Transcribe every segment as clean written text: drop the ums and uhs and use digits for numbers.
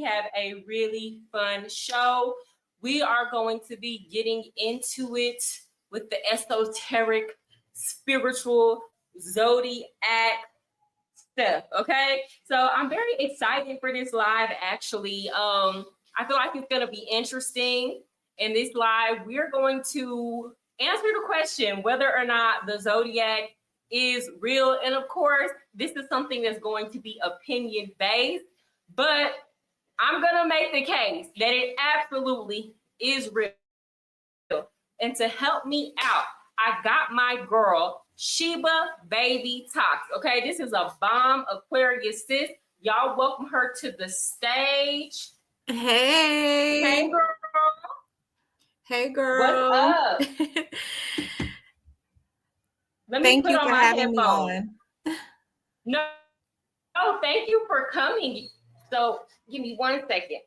have a really fun show. We are going to be getting into it with the esoteric, spiritual, Zodiac stuff. Okay. So I'm very excited for this live actually. I feel like it's gonna be interesting. In this live, we're going to answer the question whether or not the Zodiac is real. And of course, this is something that's going to be opinion based, but I'm gonna make the case that it absolutely is real. And to help me out, I got my girl, Sheba Baby Talks. Okay, this is a bomb Aquarius sis. Y'all welcome her to the stage. Hey. Hey, girl. Hey, girl. What's up? Let me Thank put you on for my having me headphones. on. No, thank you for coming. So give me 1 second.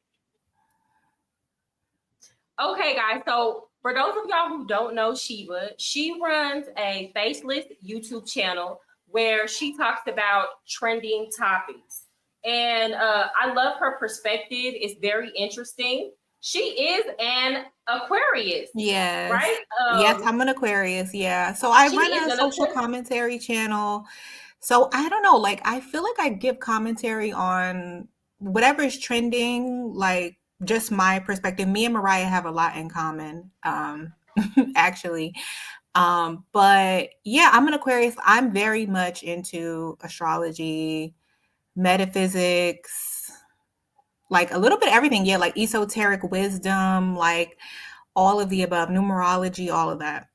Okay, guys. So for those of y'all who don't know Sheba, she runs a faceless YouTube channel where she talks about trending topics. And I love her perspective. It's very interesting. She is an Aquarius. Yes. Right? Yes, I'm an Aquarius. Yeah. So I she run is a an social Aquarius. commentary channel. So I don't know, like I feel like I give commentary on whatever is trending, like just my perspective. Me and Mariah have a lot in common, actually. But yeah, I'm an Aquarius. I'm very much into astrology, metaphysics, like a little bit of everything. Yeah, like esoteric wisdom, like all of the above, numerology, all of that.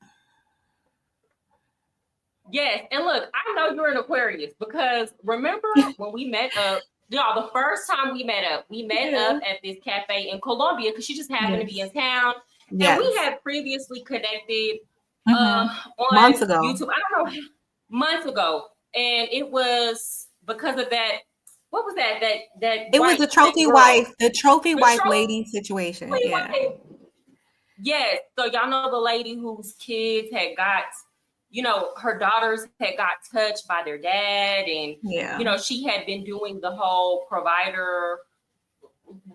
Yes, and look, I know you're an Aquarius because remember when we met up, y'all, the first time we met up Yeah. at this cafe in Colombia because she just happened to be in Yes. town, and we Yes. had previously connected Hmm. Months on ago. YouTube. I don't know, months ago, and it was because of that. What was that? That It was white the thick trophy girl, wife, the trophy the wife lady situation. trophy Yeah. wife. Yes. So y'all know the lady whose kids had got, her daughters had got touched by their dad, and Yeah. she had been doing the whole provider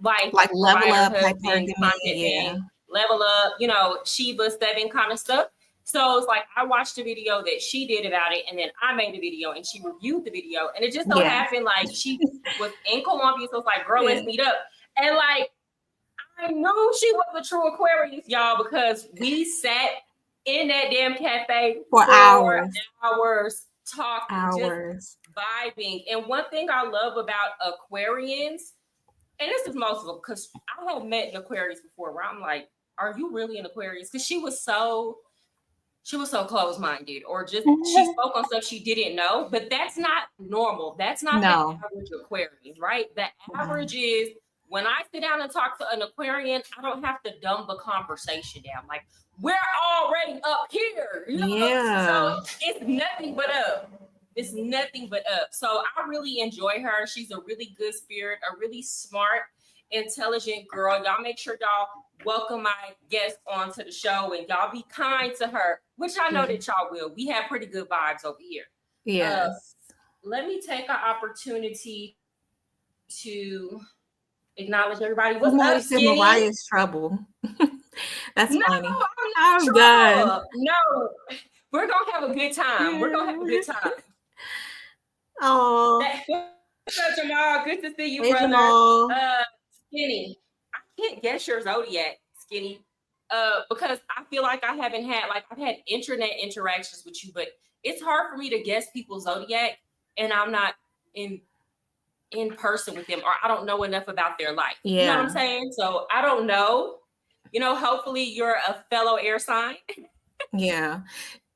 wife, Like level provider up, husband hypergamy. content Yeah. thing, level up, Sheba 7 kind of stuff. So it's like I watched a video that she did about it, and then I made a video and she reviewed the video. And it just so Yeah. happened like she was in Colombia, so it's like, girl, Yeah. let's meet up. And like I knew she was a true Aquarius, y'all, because we sat in that damn cafe For for hours. hours talking, just Hours. vibing. And one thing I love about Aquarians, and this is most of them, because I have met an Aquarius before where I'm like, are you really an Aquarius? Because she was so closed-minded, or just she spoke on stuff she didn't know. But that's not normal. That's not the No. average Aquarian, right? The No. average is when I sit down and talk to an Aquarian, I don't have to dumb the conversation down. Like, we're already up here, Yeah. So it's nothing but up. It's nothing but up. So I really enjoy her. She's a really good spirit, a really smart, intelligent girl. Y'all make sure y'all welcome my guest onto the show, and y'all be kind to her, which I know that y'all will. We have pretty good vibes over here. Yes. Let me take an opportunity to acknowledge everybody. What's up, Somebody said Skinny? Mariah's trouble. That's No, funny. I'm not I'm done. trouble. No, we're gonna have a good time. We're gonna have a good time. Oh, What's up, Jamal? Good to see you, hey brother. Jamal. Skinny, I can't guess your Zodiac, Skinny, because I feel like I haven't had, like, I've had internet interactions with you, but it's hard for me to guess people's Zodiac, and I'm not in person with them, or I don't know enough about their life. You know what I'm Yeah. saying? So I don't know. Hopefully you're a fellow air sign. Yeah.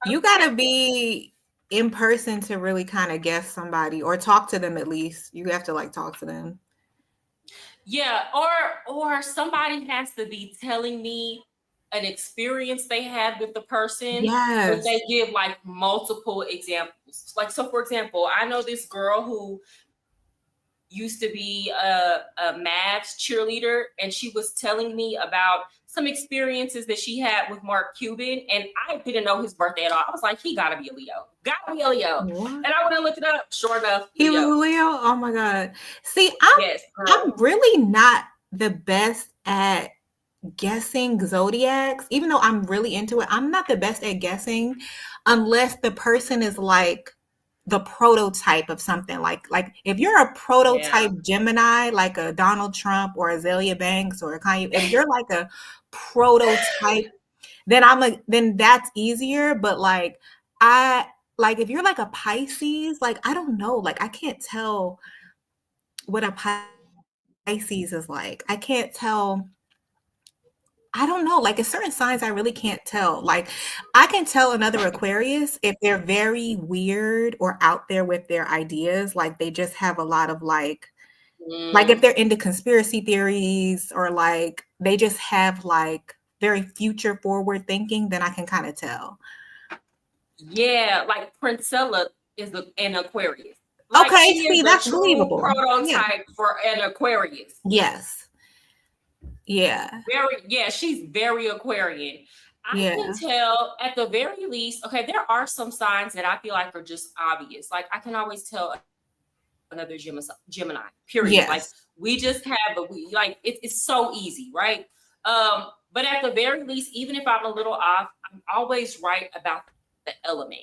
You gotta be in person to really kind of guess somebody or talk to them at least. You have to like talk to them. Yeah, or somebody has to be telling me an experience they had with the person, but Yes. they give like multiple examples. Like, so for example, I know this girl who used to be a Mavs cheerleader, and she was telling me about some experiences that she had with Mark Cuban, and I didn't know his birthday at all. I was like, he gotta be a Leo. Gotta be a Leo. What? And I went and looked it up. Sure enough, He was a Leo. Leo? Oh my God. See, Yes, I'm girl. really not the best at guessing zodiacs. Even though I'm really into it, I'm not the best at guessing unless the person is like the prototype of something. Like if you're a Yeah. prototype Gemini, like a Donald Trump or Azalea Banks or a Kanye, if you're like a prototype, then that's easier. But I like if you're like a Pisces, like I don't know, like I can't tell what a Pisces is like. I can't tell. I don't know. Like, it's certain signs I really can't tell. Like, I can tell another Aquarius if they're very weird or out there with their ideas. Like, they just have a lot of like if Mm, they're into conspiracy theories or like they just have like very future forward thinking, then I can kind of tell. yeah, like Princella is an Aquarius. Like Okay, she is see, the that's true believable. Yeah. prototype for an Aquarius. Yes. Yeah. Very, yeah, she's very Aquarian. I can Yeah. tell at the very least, okay, there are some signs that I feel like are just obvious. Like I can always tell another Gemini, period. Like Yes. we just have it's so easy, right? But at the very least, even if I'm a little off, I'm always right about the element.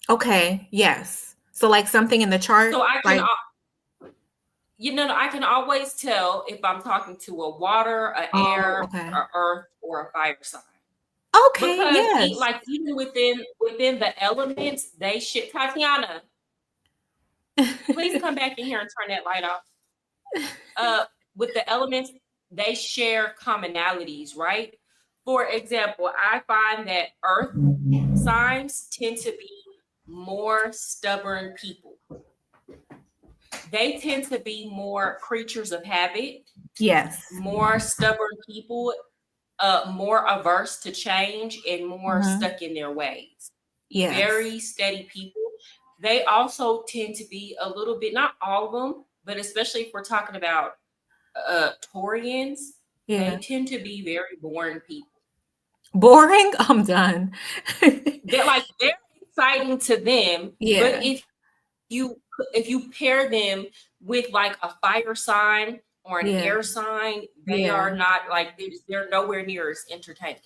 Okay. Yes. So like something in the chart, So I can like, I can always tell if I'm talking to a water, a oh, air, okay. a earth, or a fire sign. Okay, Because yes. like even within the elements, they should. Tatiana, please come back in here and turn that light off. With the elements, they share commonalities, right? For example, I find that earth signs tend to be more stubborn people. They tend to be more creatures of habit, Yes. more stubborn people, more averse to change, and more Mhm. stuck in their ways. Yes. Very steady people. They also tend to be a little bit, not all of them, but especially if we're talking about Taurians, they Yeah. tend to be very boring people. Boring? I'm done. They're like very exciting to them, but Yeah. if you pair them with like a fire sign or an Yeah. air sign, they Yeah. are not like they're nowhere near as entertaining.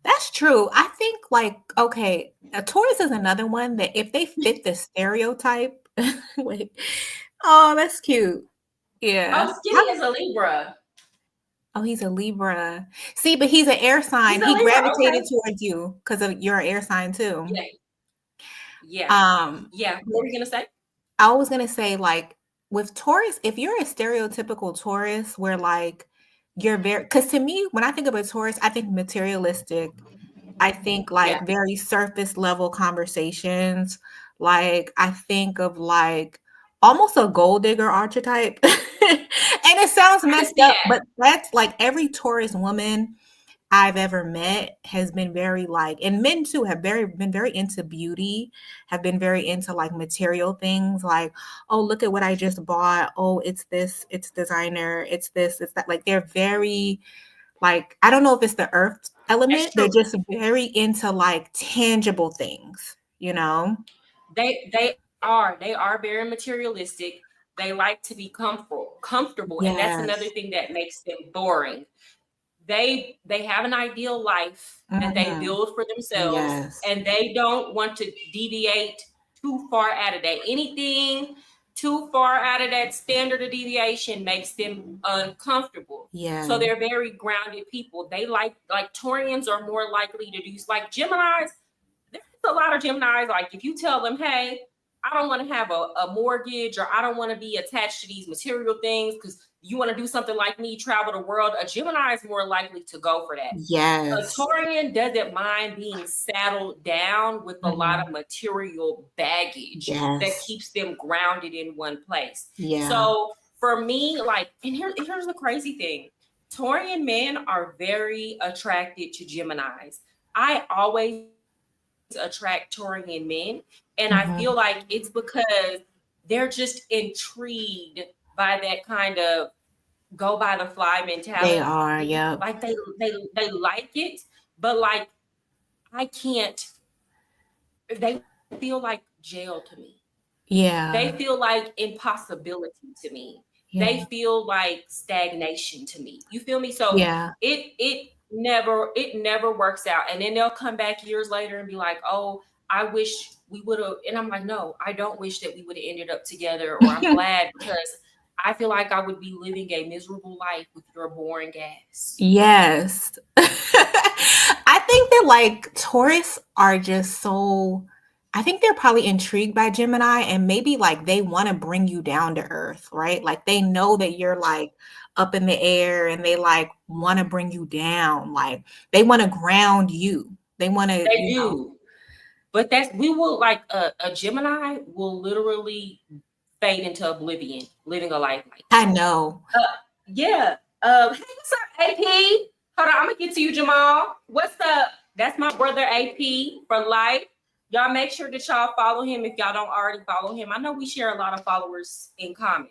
That's true. I think like, okay, a Taurus is another one that if they fit the stereotype, wait. Oh, that's cute. Yeah. Oh, Skinny is a Libra. Oh, he's a Libra. See, but he's an air He's sign. a He Libra. gravitated Okay. towards you because of you're an air sign too. Yeah. Yeah. Um, Yeah. What were you gonna say? I was gonna say, like, with Taurus, if you're a stereotypical Taurus where like you're very, because to me, when I think of a Taurus, I think materialistic. I think Yeah. like very surface level conversations. Like I think of like almost a gold digger archetype. And it sounds I can messed see up, that. but that's like every Taurus woman I've ever met has been very like, and men too have been very into beauty, have been very into like material things, like, oh, look at what I just bought. Oh, it's this, it's designer, it's this, it's that. Like they're very like, I don't know if it's the earth That's element. They're true. just very into like tangible things, you know? They are very materialistic. They like to be comfortable, and that's another Yes. thing that makes them boring. They have an ideal life that they Mhm. build for themselves, Yes. and they don't want to deviate too far out of that. Anything too far out of that standard of deviation makes them uncomfortable. So Yeah. they're very grounded people. They like Taurians are more likely to do like Geminis. There's a lot of Geminis. Like if you tell them, hey, I don't want to have a mortgage, or I don't want to be attached to these material things because you want to do something like me, travel the world, a Gemini is more likely to go for that. A Yes. Taurian doesn't mind being saddled down with a lot of Mhm. material baggage that Yes. keeps them grounded in one place. Yeah. So for me, like, and here's the crazy thing. Taurian men are very attracted to Geminis. I always attract Taurian men, and I feel Mhm. like it's because they're just intrigued by that kind of go by the fly mentality. They are, yep. Like they like it, but like I can't. They feel like jail to me. Yeah. They feel like impossibility to me. Yeah. They feel like stagnation to me. You feel me? So Yeah. it never works out. And then they'll come back years later and be like, oh, I wish we would have. And I'm like, no, I don't wish that we would have ended up together, or I'm glad, because I feel like I would be living a miserable life with your boring ass. Yes. I think that like Taurus are just so, I think they're probably intrigued by Gemini, and maybe like they want to bring you down to earth, right? Like they know that you're like up in the air and they like want to bring you down. Like they want to ground you. They want to, They do. But we will like a Gemini will literally fade into oblivion, living a life like that. I know. Yeah. Hey, what's up, AP? Hold on, I'm gonna get to you, Jamal. What's up? That's my brother AP for life. Y'all make sure that y'all follow him if y'all don't already follow him. I know we share a lot of followers in common.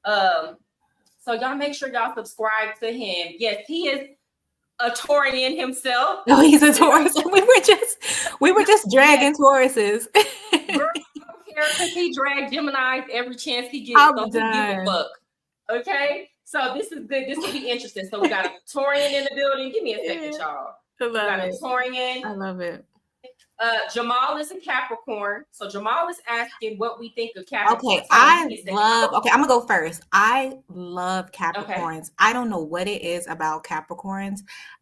So y'all make sure y'all subscribe to him. Yes, he is a Taurian himself. No, he's a Taurus. We were just dragging Tauruses. Because he dragged Geminis every chance he gets. So he give a fuck. Okay, so this is good. This will be interesting. So we got a Taurian in the building. Give me a second, y'all. I love we got it. A Taurian. I love it. Jamal is a Capricorn. So Jamal is asking what we think of Capricorn. Okay, I'm gonna go first. I love Capricorns. Okay. I don't know what it is about Capricorns.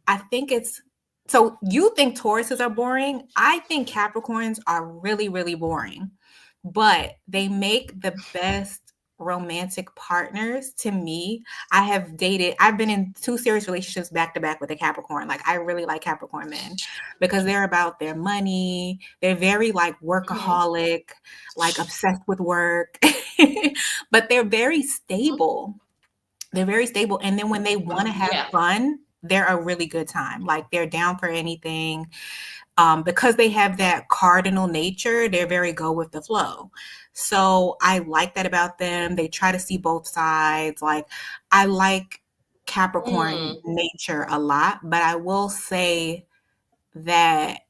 I think it's, so you think Tauruses are boring. I think Capricorns are really, really boring, but they make the best romantic partners to me. I've been in 2 serious relationships back to back with a Capricorn. Like I really like Capricorn men because they're about their money. They're very like workaholic, like obsessed with work, but they're very stable. They're very stable. And then when they want to have fun, they're a really good time. Like they're down for anything. Because they have that cardinal nature, they're very go with the flow. So I like that about them. They try to see both sides. Like I like Capricorn nature a lot, but I will say that,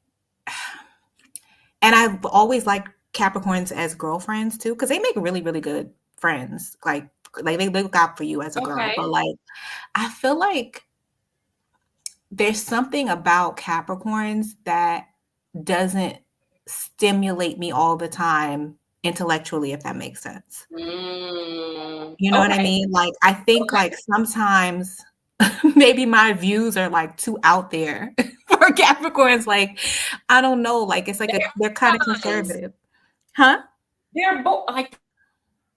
and I've always liked Capricorns as girlfriends too, because they make really, really good friends. Like they look out for you as a girl. But like, I feel like there's something about Capricorns that doesn't stimulate me all the time intellectually, if that makes sense. You know what I mean? Like, I think like sometimes maybe my views are like too out there for Capricorns. Like, I don't know. Like, it's like they're kind of conservative. Huh? They're like,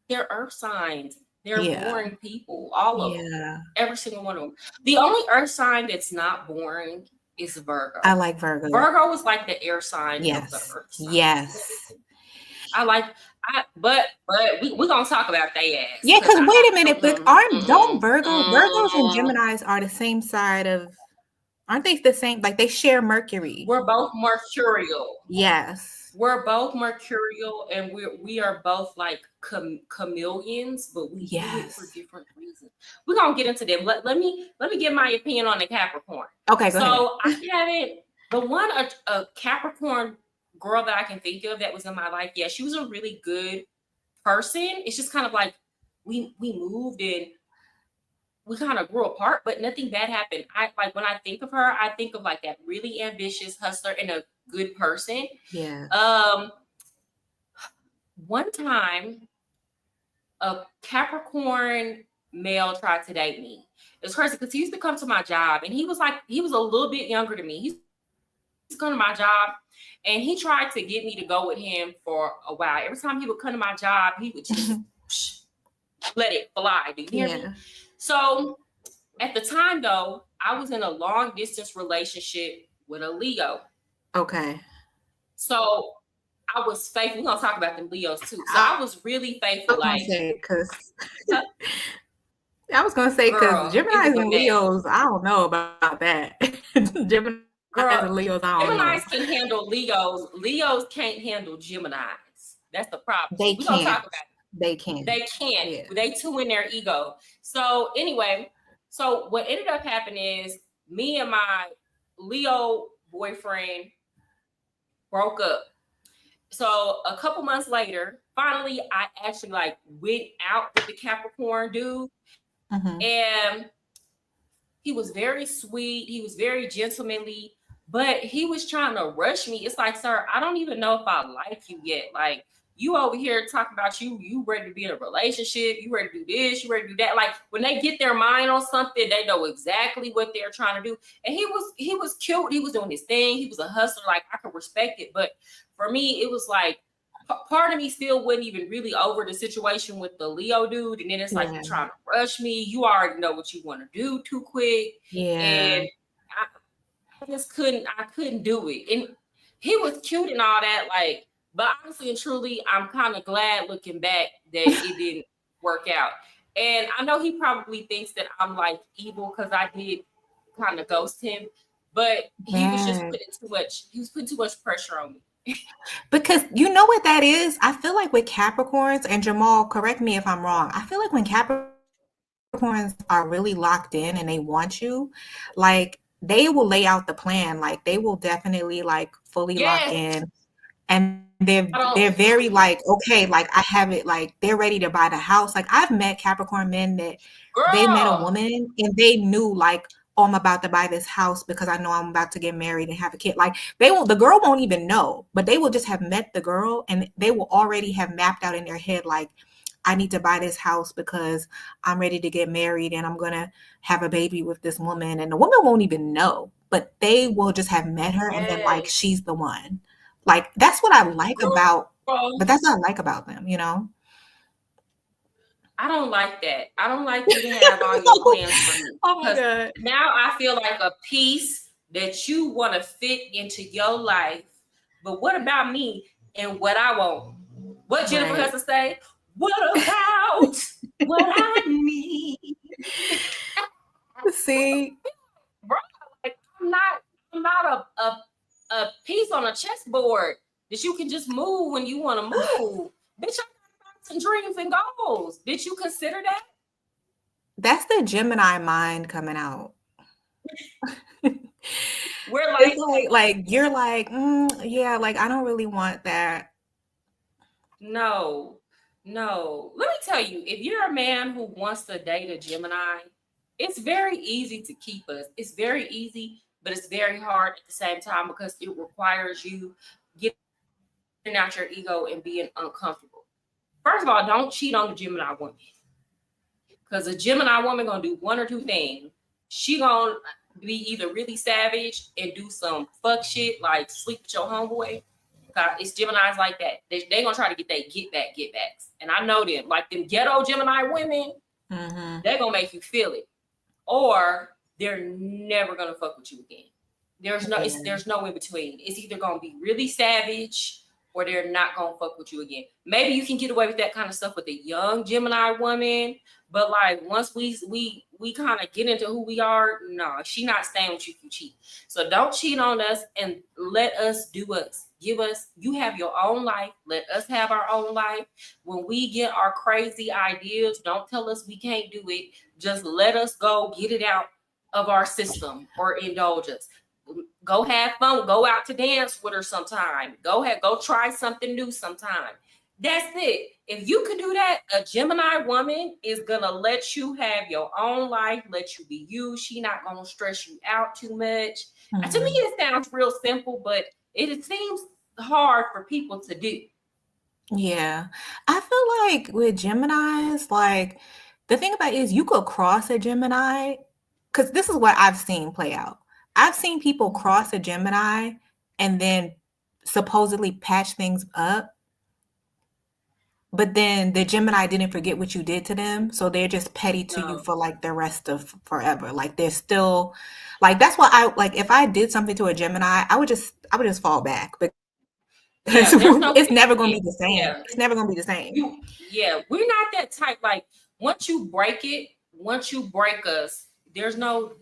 they're earth signs. They're boring people, all of them. Every single one of them. The only earth sign that's not boring is Virgo. I like Virgo. Virgo is like the air sign of the earth sign. Yes. But we're gonna talk about they ass. Yeah, because wait a minute, but don't Virgos and Geminis are the same side of, aren't they the same? Like they share Mercury. We're both mercurial. Yes. We're both mercurial, and we are both like chameleons, but we do it for different reasons. We're gonna get into them. Let me give my opinion on the Capricorn. Okay, go ahead. I haven't a Capricorn girl that I can think of that was in my life. Yeah, she was a really good person. It's just kind of like we moved and we kind of grew apart, but nothing bad happened. When I think of her, I think of like that really ambitious hustler and a good person. Yeah. One time a Capricorn male tried to date me. It was crazy because he used to come to my job and he was a little bit younger than me. He used to come to my job and he tried to get me to go with him for a while. Every time he would come to my job, he would just let it fly. Do you hear me? So at the time though, I was in a long distance relationship with a Leo. Okay. So I was faithful. We're gonna talk about the Leos too. So I was really faithful. I was gonna say because Geminis and Leos, I don't know about that. Geminis and Leos, I don't know. Geminis can handle Leos. Leos can't handle Geminis. That's the problem. We're gonna talk about it. They can't. They can't. Yeah. They too in their ego. So anyway, so what ended up happening is me and my Leo boyfriend broke up. So a couple months later, finally, I actually like went out with the Capricorn dude, Mm-hmm. and he was very sweet. He was very gentlemanly, but he was trying to rush me. It's like, sir, I don't even know if I like you yet. Like, you over here talking about you ready to be in a relationship, you ready to do this, you ready to do that. Like, when they get their mind on something, they know exactly what they're trying to do. And he was cute. He was doing his thing. He was a hustler. Like, I could respect it. But for me, it was like, part of me still wasn't even really over the situation with the Leo dude. And then it's like, you're trying to rush me. You already know what you want to do too quick. Yeah. And I just couldn't do it. And he was cute and all that. Like, but honestly and truly, I'm kind of glad looking back that it didn't work out. And I know he probably thinks that I'm like evil because I did kind of ghost him, but he was just putting too much pressure on me. Because you know what that is? I feel like with Capricorns, and Jamal, correct me if I'm wrong. I feel like when Capricorns are really locked in and they want you, like they will lay out the plan. Like they will definitely like fully lock Yes, in. And I they're don't, very like, okay, like I have it, like they're ready to buy the house. Like I've met Capricorn men that they met a girl. woman and they knew like, oh, I'm about to buy this house because I know I'm about to get married and have a kid. Like the girl won't even know, but they will just have met the girl and they will already have mapped out in their head, like, I need to buy this house because I'm ready to get married and I'm going to have a baby with this woman. And the woman won't even know, but they will just have met her and then like, Yes, she's the one. Like that's what I like about, girl. but that's what I like about them, you know? I don't like that. I don't like you to have all your plans for me Oh my because God. now I feel like a piece that you want to fit into your life. But what about me and what I want? What Jennifer has Right. to say? What about what I need? See, Bro, like I'm not a piece on a chessboard that you can just move when you want to move. Bitch, I got some dreams and goals. Did you consider that? that's the Gemini mind coming out. We're It's like that. like you're like, yeah, like I don't really want that. No, no. Let me tell you, if you're a man who wants to date a Gemini, it's very easy to keep us. It's very easy, but it's very hard at the same time because it requires you getting out your ego and being uncomfortable. First of all, don't cheat on the Gemini woman because a Gemini woman gonna do one or two things. She gonna be either really savage and do some fuck shit like sleep with your homeboy. It's Geminis like that. They gonna try to get that get backs. And I know them. Like them ghetto Gemini women, Mm-hmm. they're gonna make you feel it. Or they're never gonna fuck with you again. Yeah. There's no in between. It's either gonna be really savage or they're not gonna fuck with you again. Maybe you can get away with that kind of stuff with a young Gemini woman, but like once we kind of get into who we are, no, she not staying with you if you cheat. So don't cheat on us and let us do us. You have your own life. Let us have our own life. When we get our crazy ideas, don't tell us we can't do it. Just let us go get it out of our system or indulge us. Go have fun. Go out to dance with her sometime. Go try something new sometime. That's it. If you can do that, a Gemini woman is gonna let you have your own life, let you be you. She not gonna stress you out too much. To me, Mm-hmm. it sounds real simple, but it seems hard for people to do. Yeah. I feel like with Geminis, like the thing about it is you could cross a Gemini, because this is what I've seen play out. I've seen people cross a Gemini and then supposedly patch things up, but then the Gemini didn't forget what you did to them, so they're just petty to you No. for like the rest of forever. Like they're still like that's why I like if I did something to a Gemini, I would just fall back because Yeah, there's no it's never gonna yeah, be the same. yeah. It's never gonna be the same. We're not that type. Like once you break us, there's no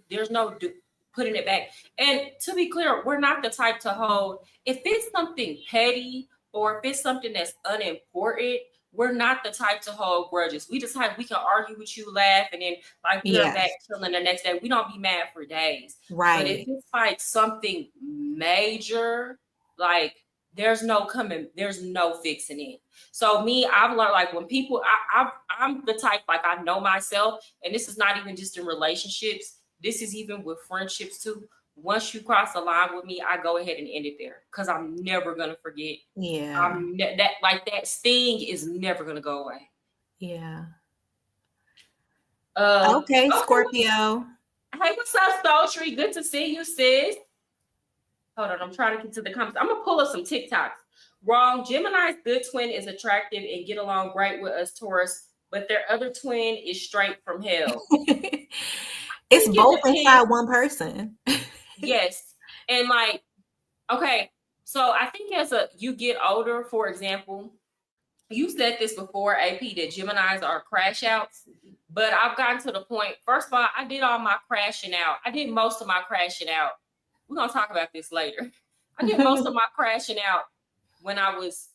putting it back. And to be clear, we're not the type to hold if it's something petty or if it's something that's unimportant, we're not the type to hold grudges. We just like we can argue with you, laugh, and then like we're back Yes. chilling the next day. We don't be mad for days. But if Right. it's like something major, like there's no fixing it. So me, I've learned like when people, I'm the type like I know myself, and this is not even just in relationships. This is even with friendships too. Once you cross the line with me, I go ahead and end it there because I'm never gonna forget. Yeah. That like that sting is never gonna go away. Yeah. Okay, Okay. Scorpio. Hey, what's up, Sultry? Good to see you, sis. Hold on, I'm trying to get to the comments. I'm gonna pull up some TikToks. Wrong. Gemini's good twin is attractive and get along great with us Taurus, but their other twin is straight from hell. It's I think both it inside depends. one person. Yes, and like, okay, so I think as you get older, for example, you said this before, AP, that Geminis are crash outs, but I've gotten to the point. First of all, I did all my crashing out. I did most of my crashing out. We're gonna talk about this later. I did most of my crashing out when I was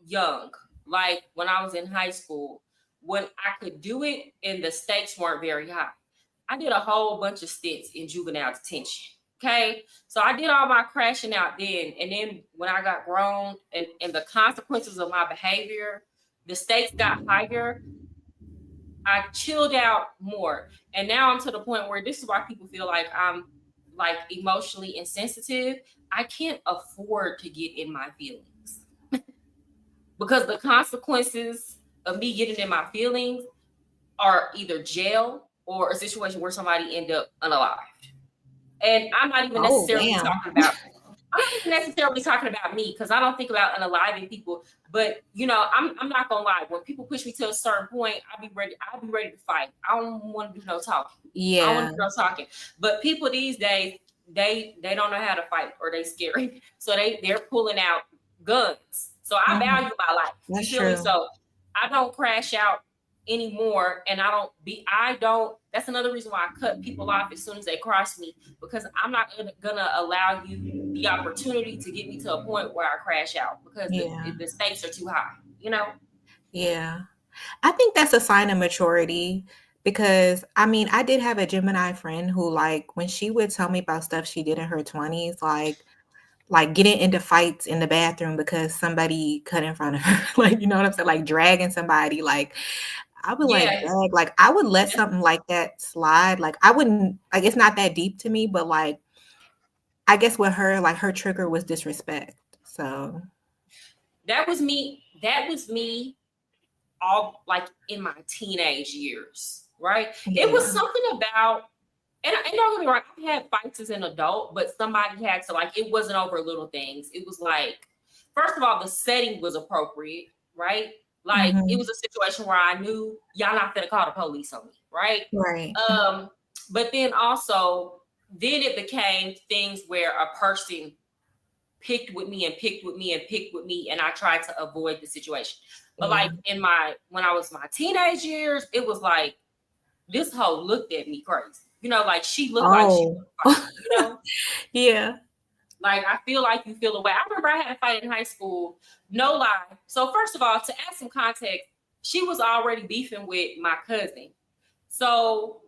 young, like when I was in high school, when I could do it and the stakes weren't very high. I did a whole bunch of stints in juvenile detention. Okay. So I did all my crashing out then. And then when I got grown and the consequences of my behavior, the stakes got higher, I chilled out more. And now I'm to the point where this is why people feel like I'm like emotionally insensitive. I can't afford to get in my feelings because the consequences of me getting in my feelings are either jail or a situation where somebody end up unalived. And I'm not even Oh, necessarily damn. talking about I'm not even necessarily talking about me because I don't think about unaliving people. But I'm not gonna lie. When people push me to a certain point, I'll be ready to fight. I don't want to do no talking. I don't want Yeah. to do no talking. But people these days, they don't know how to fight or they scary. So they're pulling out guns. So I value my life. You That's feel me? true. So I don't crash out anymore, and that's another reason why I cut people off as soon as they cross me, because I'm not gonna allow you the opportunity to get me to a point where I crash out because Yeah. the stakes are too high. Yeah. I think that's a sign of maturity because I mean, I did have a Gemini friend who like when she would tell me about stuff she did in her 20s, like getting into fights in the bathroom because somebody cut in front of her. Like, you know what I'm saying? Like dragging somebody. Like I would like Yeah, drag, like I would let something like that slide. Like I wouldn't like it's not that deep to me, but like I guess with her, like her trigger was disrespect. So that was me. That was me all like in my teenage years, right? It was yeah. something about, and don't get me wrong, I've had fights as an adult, but somebody had to, like, it wasn't over little things. It was like, first of all, the setting was appropriate, right? Like, it Mhm. was a situation where I knew y'all not gonna call the police on me, right? Right. But then also, then it became things where a person picked with me and picked with me and picked with me, and I tried to avoid the situation. But Yeah. like when I was my teenage years, it was like this hoe looked at me crazy. Like she looked like she Oh. was fighting. Yeah. Like I feel like you feel away. I remember I had a fight in high school, no lie. So first of all, to add some context, she was already beefing with my cousin. So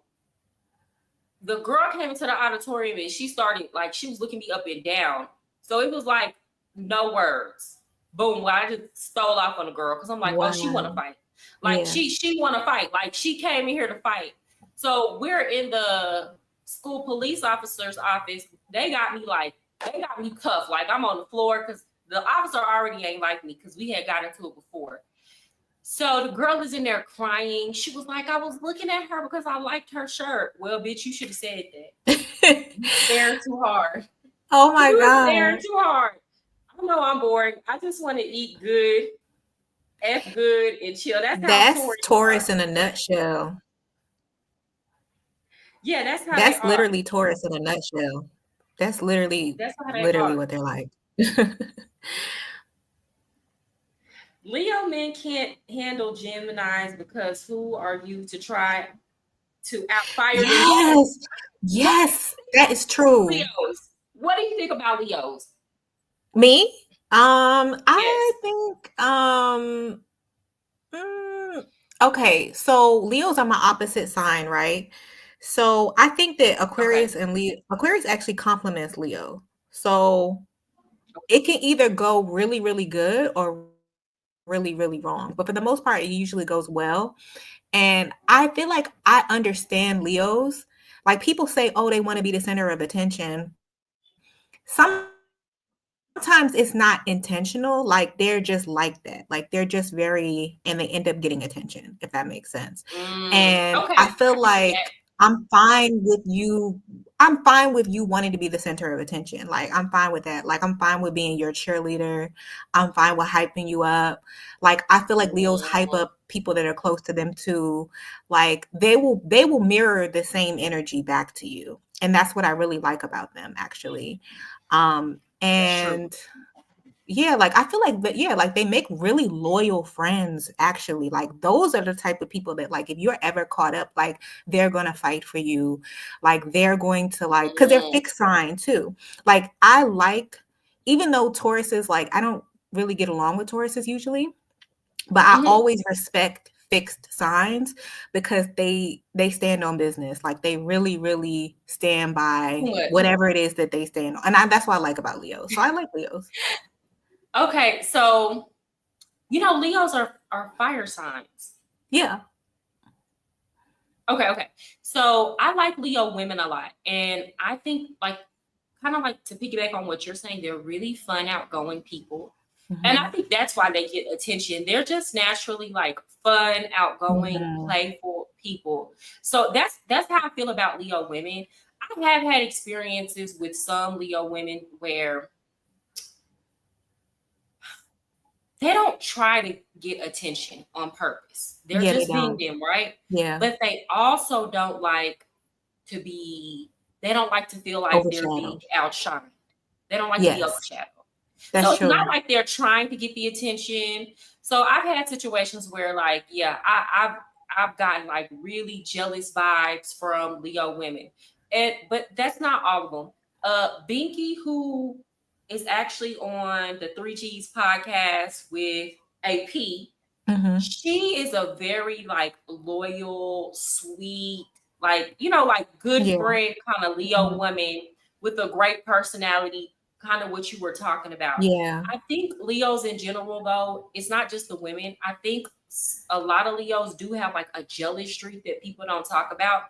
the girl came into the auditorium and she started like she was looking me up and down. So it was like no words. Boom. Well, I just stole off on the girl because I'm like, oh, she want to Wow. fight. Like Yeah. she want to fight. Like she came in here to fight. So we're in the school police officer's office. They got me cuffed. Like I'm on the floor because the officer already ain't like me because we had got into it before. So the girl is in there crying. She was like, I was looking at her because I liked her shirt. Well, bitch, you should have said that. You staring too hard. Oh my You were staring God. too hard. I know I'm boring. I just want to eat good, F good, and chill. That's how That's Tories are. Taurus in a nutshell. Yeah, that's how they That's are. literally Taurus in a nutshell. That's literally That's how they literally are. what they're like. Leo men can't handle Geminis because who are you to try to outfire them? Yes. Yes. What Yes. That is do you think true. about Leos? What do you think about Leos? Me? I Yes. think, Mm, okay, so Leos are my opposite sign, right? So I think that Okay. Aquarius actually complements Leo. So it can either go really, really good or really, really wrong. But for the most part, it usually goes well. And I feel like I understand Leos. Like people say, oh, they want to be the center of attention. Sometimes it's not intentional. Like they're just like that. Like they're just very, and they end up getting attention, if that makes sense. And I feel like Okay. I can I'm see that. fine with you. I'm fine with you wanting to be the center of attention. Like I'm fine with that. Like I'm fine with being your cheerleader. I'm fine with hyping you up. Like I feel like Leos hype up Mhm. people that are close to them too. Like they will mirror the same energy back to you. And that's what I really like about them actually. That's true. And yeah, like I feel like that, yeah, like they make really loyal friends actually. Like those are the type of people that like if you're ever caught up, like they're gonna fight for you. Like they're going to like because they're Mm. fixed sign too. Like I like even though Tauruses, like I don't really get along with Tauruses usually, but I Hmm. always respect fixed signs because they stand on business. Like they really, really stand Too by much. whatever it is that they stand on. And that's what I like about Leos. So I like Leos. Okay, so Leos are fire signs. Yeah. Okay, okay. So I like Leo women a lot, and I think like kind of like to piggyback on what you're saying, they're really fun, outgoing people. And I Mhm. think that's why they get attention. They're just naturally like fun, outgoing, Mhm. playful people. So that's how I feel about Leo women. I have had experiences with some Leo women where they don't try to get attention on purpose. They're Yeah, they just being don't. them, right? Yeah. But they also don't like to be, they don't like to feel like they're being Overshadow. outshined. They don't like to be Yes. overshadowed. So That's it's not true. like they're trying to get the attention. So I've had situations where like, yeah, I've gotten like really jealous vibes from Leo women. But that's not all of them. Binky, who is actually on the Three G's podcast with AP, Mhm. she is a very like loyal, sweet, like like good Yeah. friend kind of Leo Mhm. woman with a great personality, kind of what you were talking about. Yeah. I think Leos in general, though, it's not just the women. I think a lot of Leos do have like a jealous streak that people don't talk about.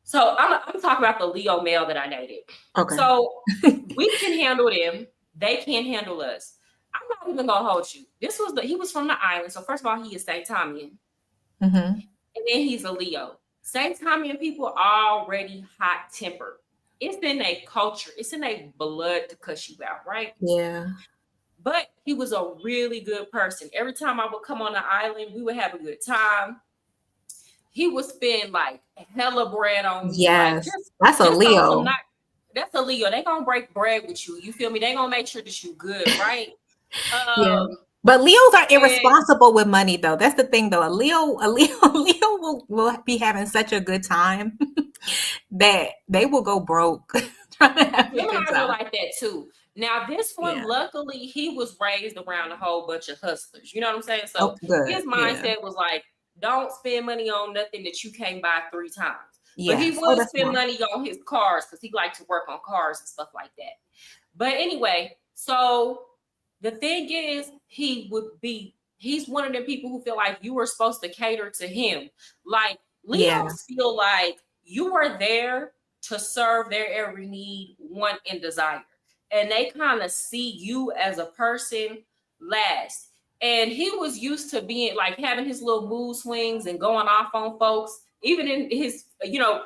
So I'm talking about the Leo male that I dated. Okay. So we can handle them. They can't handle us. I'm not even gonna hold you. He was from the island. So first of all, he is St. Tomian, Mhm. and then he's a Leo. St. Tomian people are already hot tempered. It's in their culture. It's in their blood to cuss you out, right? Yeah. But he was a really good person. Every time I would come on the island, we would have a good time. He would spend like hella bread on me, like Yes. That's a just on some Leo. not. That's a Leo. They gonna break bread with you. You feel me? They gonna make sure that you good, right? Yeah. Um, But Leos are and irresponsible with money though. That's the thing though. A Leo will be having such a good time that they will go broke trying to have a good Geminis are time. like that too. Now, this one, Yeah. luckily, he was raised around a whole bunch of hustlers. You know what I'm saying? So Oh, good. his Yeah. mindset was like, don't spend money on nothing that you can't buy three times. But he Yes. Oh, would that's spend smart. money on his cars because he liked to work on cars and stuff like that. But anyway, so the thing is, he's one of the people who feel like you were supposed to cater to him. Like Yeah. Leos feel like you were there to serve their every need, want, and desire. And they kind of see you as a person last. And he was used to being like having his little mood swings and going off on folks, even in his,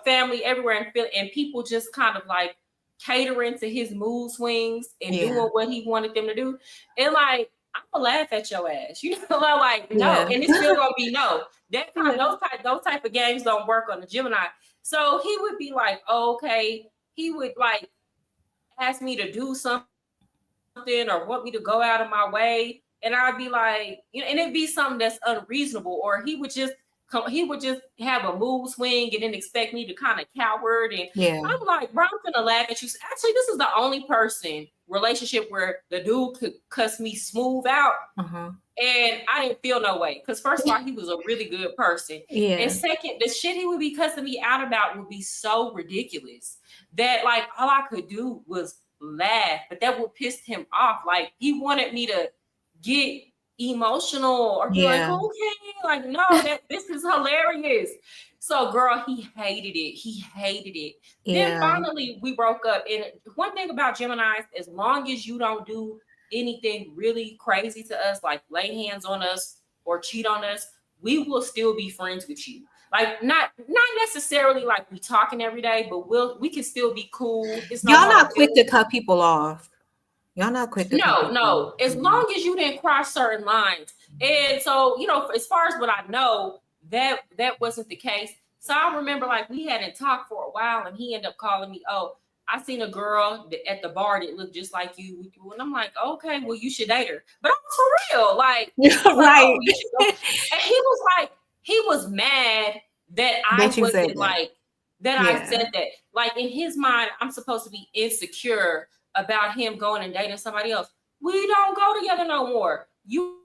family everywhere, and people just kind of like catering to his mood swings and Yeah. doing what he wanted them to do. And like, I'm gonna laugh at your ass. Like no, Yeah. and it's still gonna be no. That kind Yeah. those type of games don't work on the Gemini. So he would be like, oh, okay. He would like ask me to do something or want me to go out of my way. And I'd be like, and it'd be something that's unreasonable, or he would just have a mood swing and then expect me to kind of coward. And Yeah. I'm like, bro, I'm gonna laugh at you. Actually, this is the only person relationship where the dude could cuss me smooth out, Uh-huh. And I didn't feel no way. Because first of all, he was a really good person. And Yeah. second, the shit he would be cussing me out about would be so ridiculous that like all I could do was laugh. But that would piss him off. Like he wanted me to get emotional or be like, Yeah. okay, like no, that this is hilarious. So girl, he hated it. He hated it. Then Yeah. finally we broke up. And one thing about Geminis, as long as you don't do anything really crazy to us, like lay hands on us or cheat on us, we will still be friends with you. Like not necessarily like we talking every day, but we can still be cool. It's no Y'all not hard quick to feelings. cut people off. Y'all not quick to cut No, people off. no. As long as you didn't cross certain lines. And so, as far as what I know, that wasn't the case. So I remember like we hadn't talked for a while and he ended up calling me, oh, I seen a girl at the bar that looked just like you. And I'm like, okay, well, you should date her. But I'm for real. Like, he was like, Right. oh, you should go. And he was mad that I That you said wasn't that. like, that I Yeah. said that. Like in his mind, I'm supposed to be insecure about him going and dating somebody else. We don't go together no more. You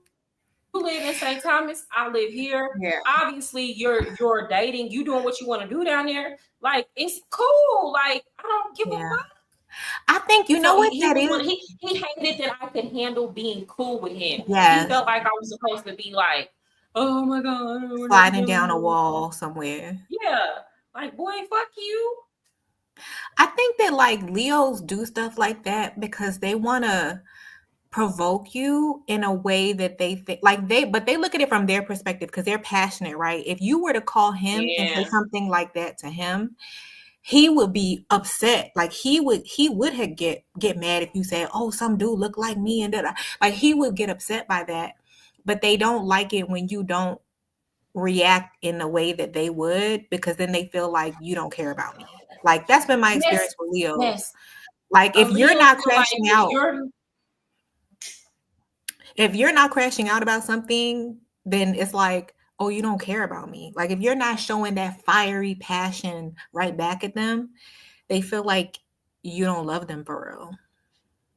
live in St. Thomas, I live here. Yeah. Obviously, you're dating, you doing what you want to do down there. Like it's cool. Like I don't give a Yeah. fuck. I think you know So what he that was is. one. He hated that I could handle being cool with him. He Yes. felt like I was supposed to be like, oh my god, we're not Sliding together down a no more. wall somewhere. Yeah, like boy, fuck you. I think that like Leos do stuff like that because they want to provoke you in a way that they think like but they look at it from their perspective because they're passionate, right? If you were to call him and say Yeah. something like that to him, he would be upset. Like he would have get mad if you said, oh, some dude look like me and that. Like he would get upset by that. But they don't like it when you don't react in the way that they would because then they feel like you don't care about me. Like that's been my Yes, experience with Leos. yes. Like A Leo feel like if you're not crashing out about something, then it's like, oh, you don't care about me. Like if you're not showing that fiery passion right back at them, they feel like you don't love them for real.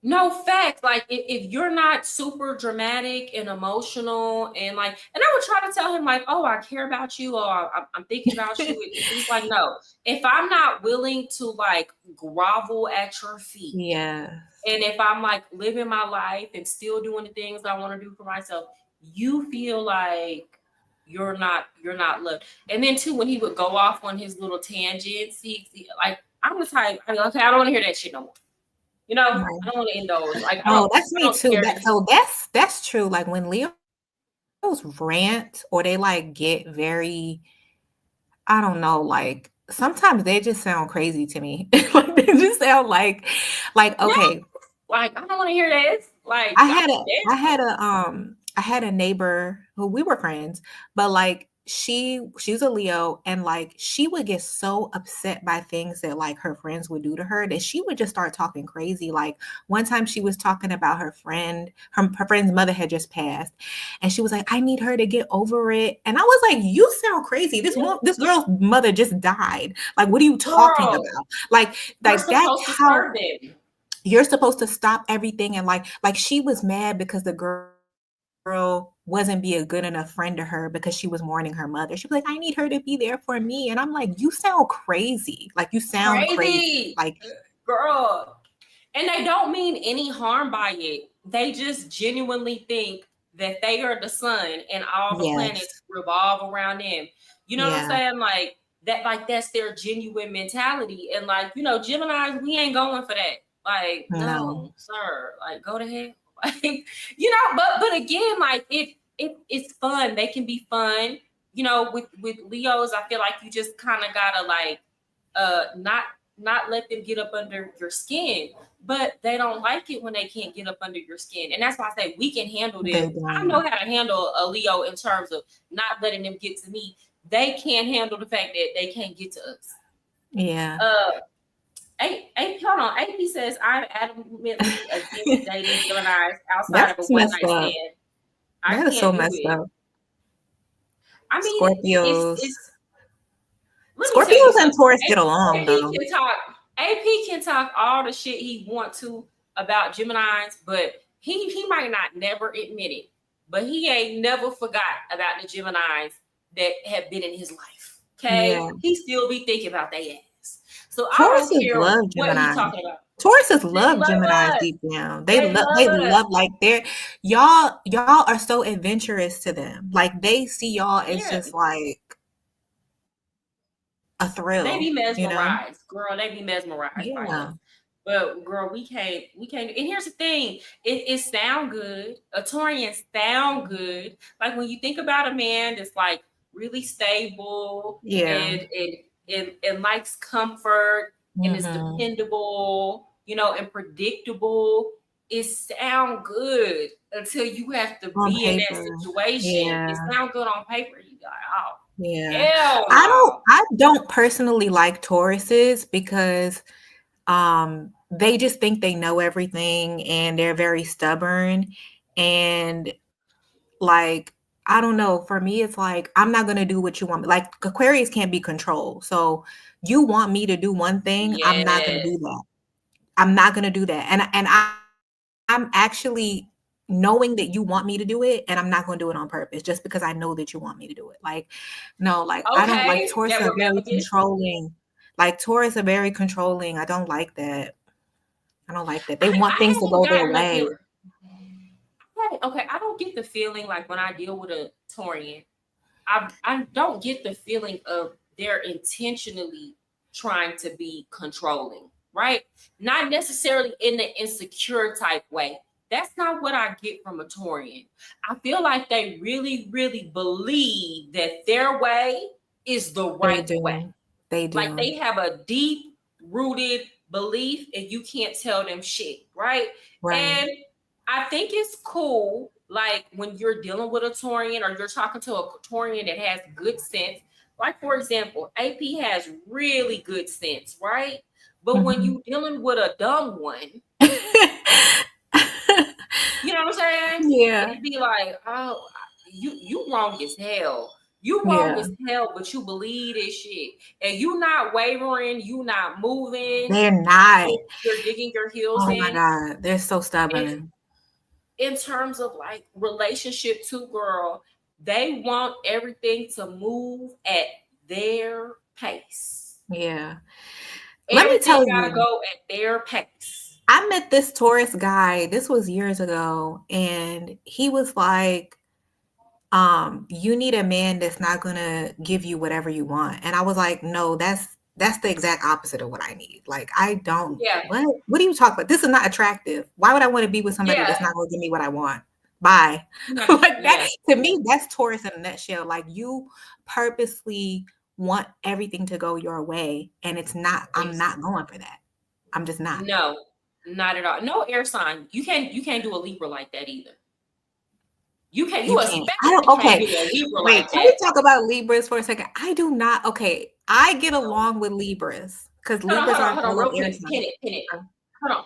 no facts. Like if you're not super dramatic and emotional and like, and I would try to tell him like, oh, I care about you or I'm thinking about you. It's like, no, if I'm not willing to like grovel at your feet. Yeah. And if I'm like living my life and still doing the things I want to do for myself, you feel like you're not loved. And then too, when he would go off on his little tangents, he like I'm the type. I mean, okay, I don't want to hear that shit no more. Right. I don't want to indulge. Like, that's me too. That's true. Like when Leos rant or they like get very, I don't know, like sometimes they just sound crazy to me. Like they just sound like okay. Yeah. Like I don't want to hear this. Like I had a neighbor who we were friends, but like she's a Leo and like she would get so upset by things that like her friends would do to her that she would just start talking crazy. Like one time she was talking about her friend, her friend's mother had just passed and she was like, I need her to get over it. And I was like, you sound crazy. This girl's mother just died. Like, what are you talking about? Like that's how you're supposed to stop everything. And like she was mad because the girl wasn't be a good enough friend to her because she was mourning her mother. She was like, I need her to be there for me. And I'm like, you sound crazy. Like you sound crazy. Like girl. And they don't mean any harm by it. They just genuinely think that they are the sun and all the planets revolve around them. You know what I'm saying? Like that, like that's their genuine mentality. And like, Geminis, we ain't going for that. Like, no, sir. Like, go to hell. Like, but again, like it's fun. They can be fun. With Leos, I feel like you just kind of gotta like not let them get up under your skin. But they don't like it when they can't get up under your skin. And that's why I say we can handle them. I know how to handle a Leo in terms of not letting them get to me. They can't handle the fact that they can't get to us. Yeah. Hold on. AP says I'm adamantly against dating Geminis outside of a one night stand. That is so messed up. I mean, Scorpios. Scorpios and Taurus get along though. AP can talk all the shit he want to about Geminis, but he might not never admit it. but he ain't never forgot about the Geminis that have been in his life. Okay, Yeah. he still be thinking about their ass. So I don't Tauruses care love what he Gemini. talking about. Tauruses They love love Geminis us. deep down. They They love us. love like they're y'all are so adventurous to them. Like they see y'all as Yeah, just like a they thrill, be you know? mesmerized, girl. They be mesmerized by us. Yeah. But girl, we can't. And here's the thing: it sound good. A Taurian sound good. Like when you think about a man that's like really stable Yeah. and likes comfort and is Mm-hmm. dependable, and predictable. It sound good until you have to On be in that paper. situation. It Yeah. sound good on paper. You got, oh, Yeah. hell no. I don't personally like Tauruses because they just think they know everything and they're very stubborn and like I don't know, for me it's like I'm not going to do what you want me. Like Aquarius can't be controlled. So you want me to do one thing, I'm not going to do Yes. that. I'm not going to do that. I'm actually knowing that you want me to do it and I'm not going to do it on purpose just because I know that you want me to do it. Like no, like I don't like Okay, Taurus that are very rebellious. controlling. Like Taurus are very controlling. I don't like that. I don't like that. They want I things to haven't go their gotten a way. feel. Okay, I don't get the feeling like when I deal with a Taurian, I don't get the feeling of they're intentionally trying to be controlling, right? Not necessarily in the insecure type way. That's not what I get from a Taurian. I feel like they really, really believe that their way is the They right way. do. They Like do. they have a deep rooted belief and you can't tell them shit, right? Right. And I think it's cool, like when you're dealing with a Taurian or you're talking to a Taurian that has good sense. Like, for example, AP has really good sense, right? But when Mhm. you're dealing with a dumb one, you know what I'm saying? Yeah. It'd be like, oh, you wrong as hell. You wrong Yeah. as hell, but you believe this shit. And you not wavering, you not moving, They're not. you're digging your heels Oh my in. God. They're so And stubborn. in terms of like relationship too, girl, they want everything to move at their pace. Yeah. Let me Everything tell gotta you, go at their pace. I met this Taurus guy. This was years ago. And he was like, you need a man that's not gonna give you whatever you want. And I was like, no, that's the exact opposite of what I need. Like I don't Yeah, what are you talking about? This is not attractive. Why would I want to be with somebody yeah, that's not gonna give me what I want? Bye. yeah, Like that yeah. to me, that's Taurus in a nutshell. Like you purposely want everything to go your way, and I'm not going for that. I'm just not. No, not at all. No air sign. You can't do a Libra like that either. You You can't. I don't especially can't okay. do a Libra Wait, like can we that. talk about Libras for a second? I do not okay. I get No. along with Libras because Hold on, Libras hold are on, a hold on, fellow real air quick. Pin sign. it, pin it. Uh,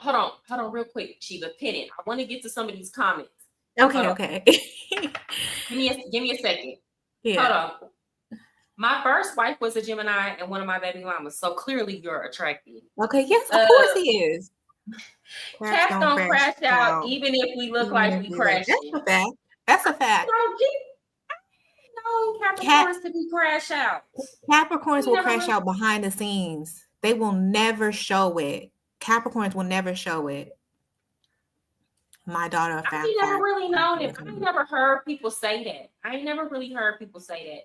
Hold on, real quick, Shiva. Pin it. I want to get to some of these comments. Hold Okay, on. okay. Give me a second. Hold Yeah. on. My first wife was a Gemini and one of my baby mamas. So clearly you're attracted. Okay, yes, of Uh course he is. Crabs Cats don't don't crash crash out out, even if we look even like if we we like that's crashing. a fact. That's a I fact. don't get no Cat Capricorns to be crash out. Capricorns We will never crash really out behind the scenes. They will never show it. Capricorns will never show it. My daughter a I ain't never really known it. I ain't Capricorn. never heard people say that. I ain't never really heard people say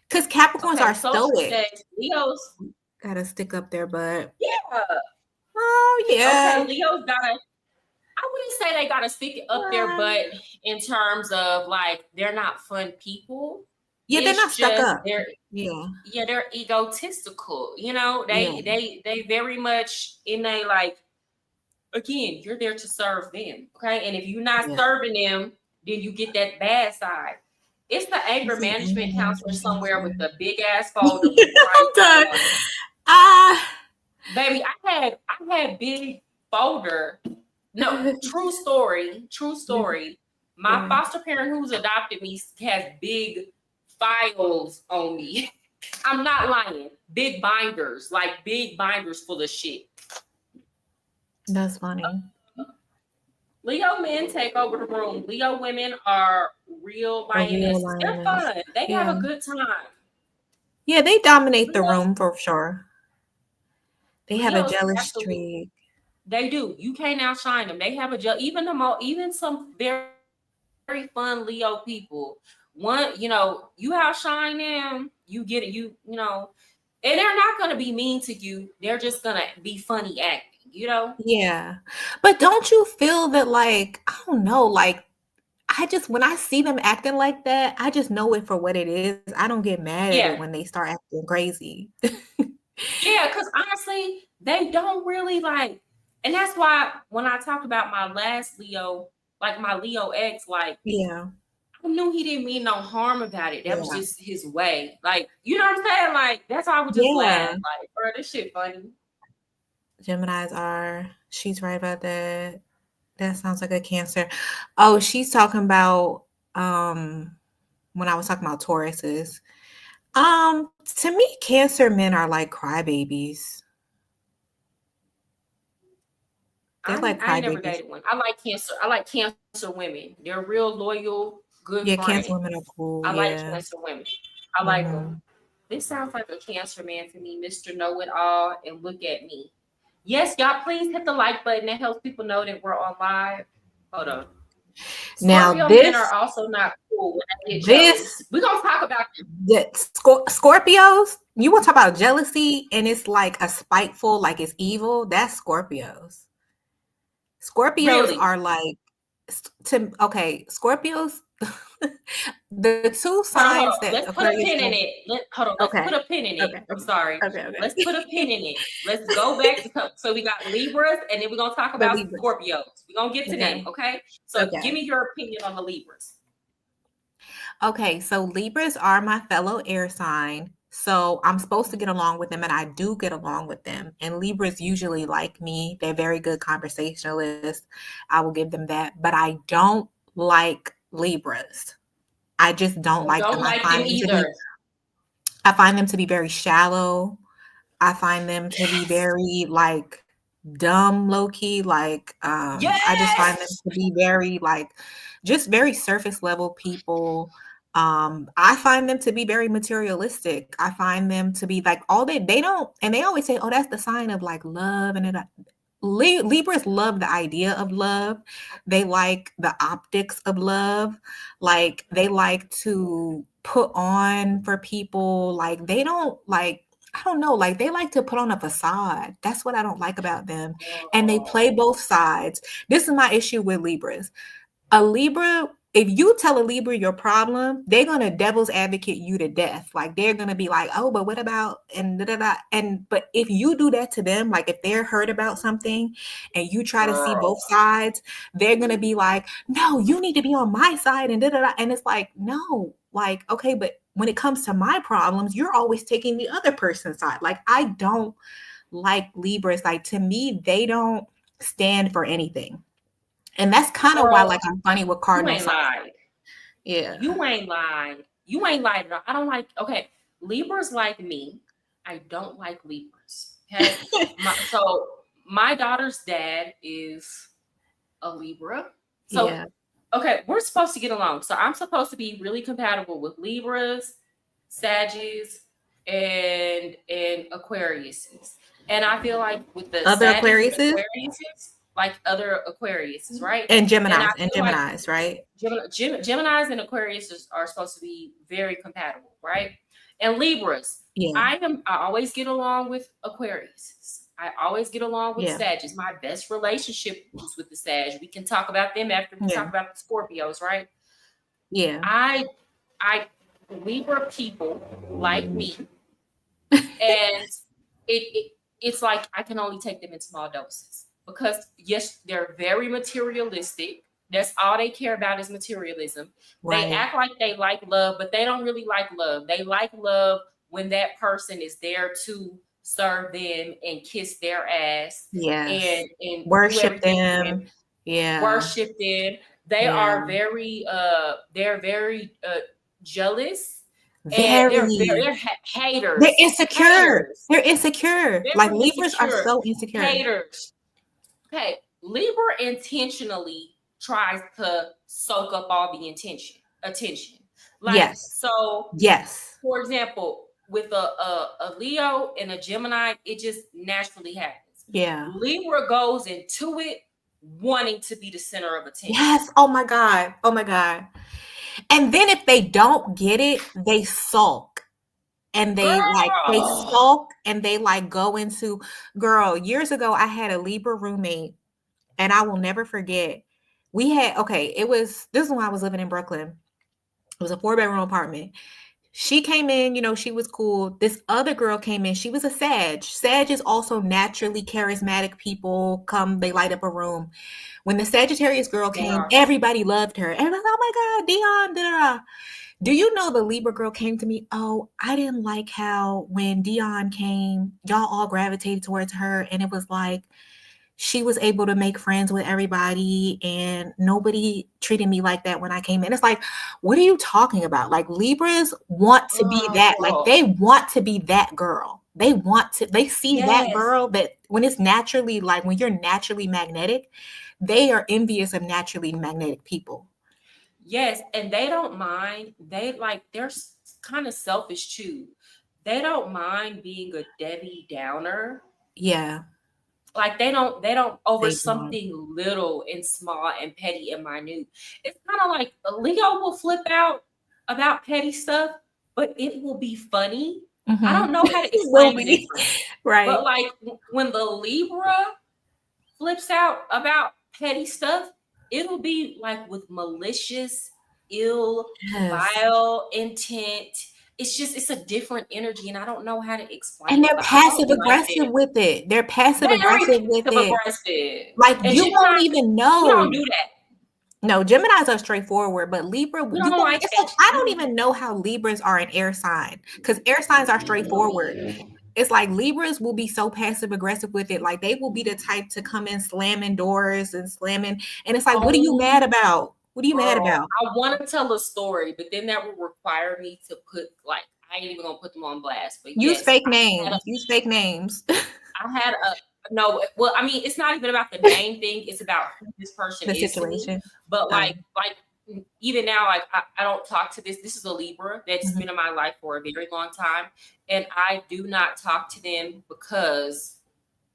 Because that. Capricorns Okay, are social stoic. says Leo's. Gotta stick up their butt. Yeah. Oh Okay, yeah. Leo's gotta. I wouldn't say they gotta stick it up their butt in terms of like they're not fun people. Yeah, they're not It's stuck just up. Yeah. they're egotistical. Yeah. They very much in a like again, you're there to serve them. Okay. And if you're not Yeah. serving them, then you get that bad side. It's the anger It's an anger management counselor management somewhere with counselor. the big ass folder with the I'm done. price. Ah. Baby, I had big folder. No, true story. True story. My Yeah. foster parent who's adopted me has big files on me. I'm not lying. Big binders full of shit. That's funny. Leo men take over the room. Leo women are real A real lionesses. They're lioness. fun. They have Yeah. a good time. Yeah, they dominate the Leos, room for sure. They have a Leos jealous absolutely. streak. They do. You can't outshine them. They have even some very fun Leo people. You outshine them, you get it. And they're not gonna be mean to you. They're just gonna be funny acting. Yeah. But don't you feel that, like, I don't know, like, I just when I see them acting like that, I just know it for what it is. I don't get mad at it Yeah, when they start acting crazy. yeah. Because honestly, they don't really like, and that's why when I talked about my last Leo, like my Leo ex, like Yeah. I knew he didn't mean no harm about it. That was Yeah. just his way. Like, you know what I'm saying? Like, that's why I would just laugh. Yeah. Like, bro, this shit funny. Geminis are. She's right about that. That sounds like a Cancer. Oh, she's talking about when I was talking about Tauruses. To me, Cancer men are like crybabies. They're like I ain't never crybabies. dated one. I like Cancer. I like Cancer women. They're real loyal, good Yeah, Cancer friends. women are cool. I like Yeah. Cancer women. I like them. Hmm. This sounds like a Cancer man to me, Mr. Know It All, and look at me. Yes, y'all, please hit the like button. That helps people know that we're on live. Hold on. Now Scorpio men are this also not cool when they get this jealous. We're gonna talk about them. the Scorpios. You want to talk about jealousy and it's like a spiteful, like it's evil. That's Scorpios. Scorpios Really. are like Scorpios. The two Hold on. signs that Let's put a Aquarius pin in don't. it. Hold on. Let's Okay. put a pin in it. Okay. I'm sorry. Okay. Okay. Let's put a pin in it. Let's go back to so we got Libras, and then we're gonna talk The about Libras. Scorpios. We're gonna get to them, Okay. okay? So give Okay. me your opinion on the Libras. Okay. So Libras are my fellow air sign. So I'm supposed to get along with them, and I do get along with them. And Libras usually like me. They're very good conversationalists. I will give them that. But I don't like Libras. I just don't I like don't them. like them either. I find them to be very shallow. I find them to be Yes. very like dumb, low key. Like I just find them Yes. to be very like just very surface level people. I find them to be very materialistic. I find them to be like all they don't, and they always say, "Oh, that's the sign of like love," and Libras love the idea of love. They like the optics of love. Like they like to put on for people. Like they don't like, I don't know, like they like to put on a facade. That's what I don't like about them. And they play Oh, both sides. This is my issue with Libras. A Libra, if you tell a Libra your problem, they're gonna devil's advocate you to death. Like they're gonna be like, oh, but what about and da da da. And but if you do that to them, like if they're hurt about something and you try to see both girl. sides, they're gonna be like, no, you need to be on my side and da da da. And it's like, no, like, okay, but when it comes to my problems, you're always taking the other person's side. Like I don't like Libras. Like to me, they don't stand for anything. And that's kind of why, Girl, like, I'm funny with you cardinal ain't signs. lied. Yeah. You ain't lied. You ain't lied at all. I don't like, okay, Libras like me. I don't like Libras. Okay. So my daughter's dad is a Libra. So, Yeah. okay, we're supposed to get along. So I'm supposed to be really compatible with Libras, Sagittarius, and Aquariuses. And I feel like with the Other Sagittarius and Aquariuses Aquariuses, like other Aquariuses, right? and And I feel like Geminis, right? Geminis and Aquarius are supposed to be very compatible, right? And Libras, Yeah. I always get along with Aquarius. I always get along with Yeah. Sagittarius. My best relationship was with the Sag. We can talk about them after we Yeah. talk about the Scorpios, right? Yeah. I Libra people like me, and it's like I can only take them in small doses because yes, they're very materialistic. That's all they care about is materialism. They Right. act like they like love, but they don't really like love. They like love when that person is there to serve them and kiss their ass Yes. and do Worship everything for them, them. Yeah. worship them. They Yeah. are they're very jealous, and Very. they're They're haters. insecure. Haters. They're insecure. Like Very Libras are insecure. so insecure. Haters. Okay. Libra intentionally tries to soak up all the attention. Like, Yes. so Yes. for example, with a Leo and a Gemini, it just naturally happens. Yeah. Libra goes into it wanting to be the center of attention. Yes. Oh my God. Oh my God. And then if they don't get it, they sulk. And they Girl. sulk and they like go into, girl, years ago I had a Libra roommate and I will never forget. We had, okay, this is when I was living in Brooklyn. It was a 4-bedroom apartment. She came in, she was cool. This other girl came in. She was a Sag. Sag is also naturally charismatic people. They light up a room. When the Sagittarius girl They came, are. everybody loved her. Everybody, oh my God, Dion, da. Do you know the Libra girl came to me? Oh, I didn't like how when Dion came, y'all all gravitated towards her. And it was like, she was able to make friends with everybody and nobody treated me like that when I came in. It's like, what are you talking about? Like Libras want to be that, like Girl. they want to be that girl. They see that Yes. girl that when it's naturally like when you're naturally magnetic, they are envious of naturally magnetic people. Yes. And they don't mind. They're kind of selfish too. They don't mind being a Debbie Downer. Yeah, Like they don't over they don't. something little and small and petty and minute. It's kind of like a Leo will flip out about petty stuff, but it will be funny. I Mm-hmm. don't know how to It will explain the be. difference, Right. but like when the Libra flips out about petty stuff, it'll be like with malicious, ill, Yes. vile intent. It's a different energy, and I don't know how to And explain it, they're but I passive don't like aggressive it. with it. They're passive Very aggressive with passive it. aggressive. Like And you won't Gemini, even we don't know. do that. No, Geminis are straightforward, but Libra, We you don't won't. like It's like that. I don't even know how Libras are an air sign because air signs are straightforward. It's like Libras will be so passive aggressive with it. Like they will be the type to come in slamming doors and slamming. And it's like, what are you Oh, mad about? What are you mad girl, about? I want to tell a story, but then that would require me to put like I ain't even gonna put them on blast. But Use yes, fake had a names. Use fake names. I had a no. Well, I mean, it's not even about the name thing. It's about who this person The is to me. situation. But Oh, like even now, like I don't talk to this. This is a Libra that's mhm. been in my life for a very long time, and I do not talk to them because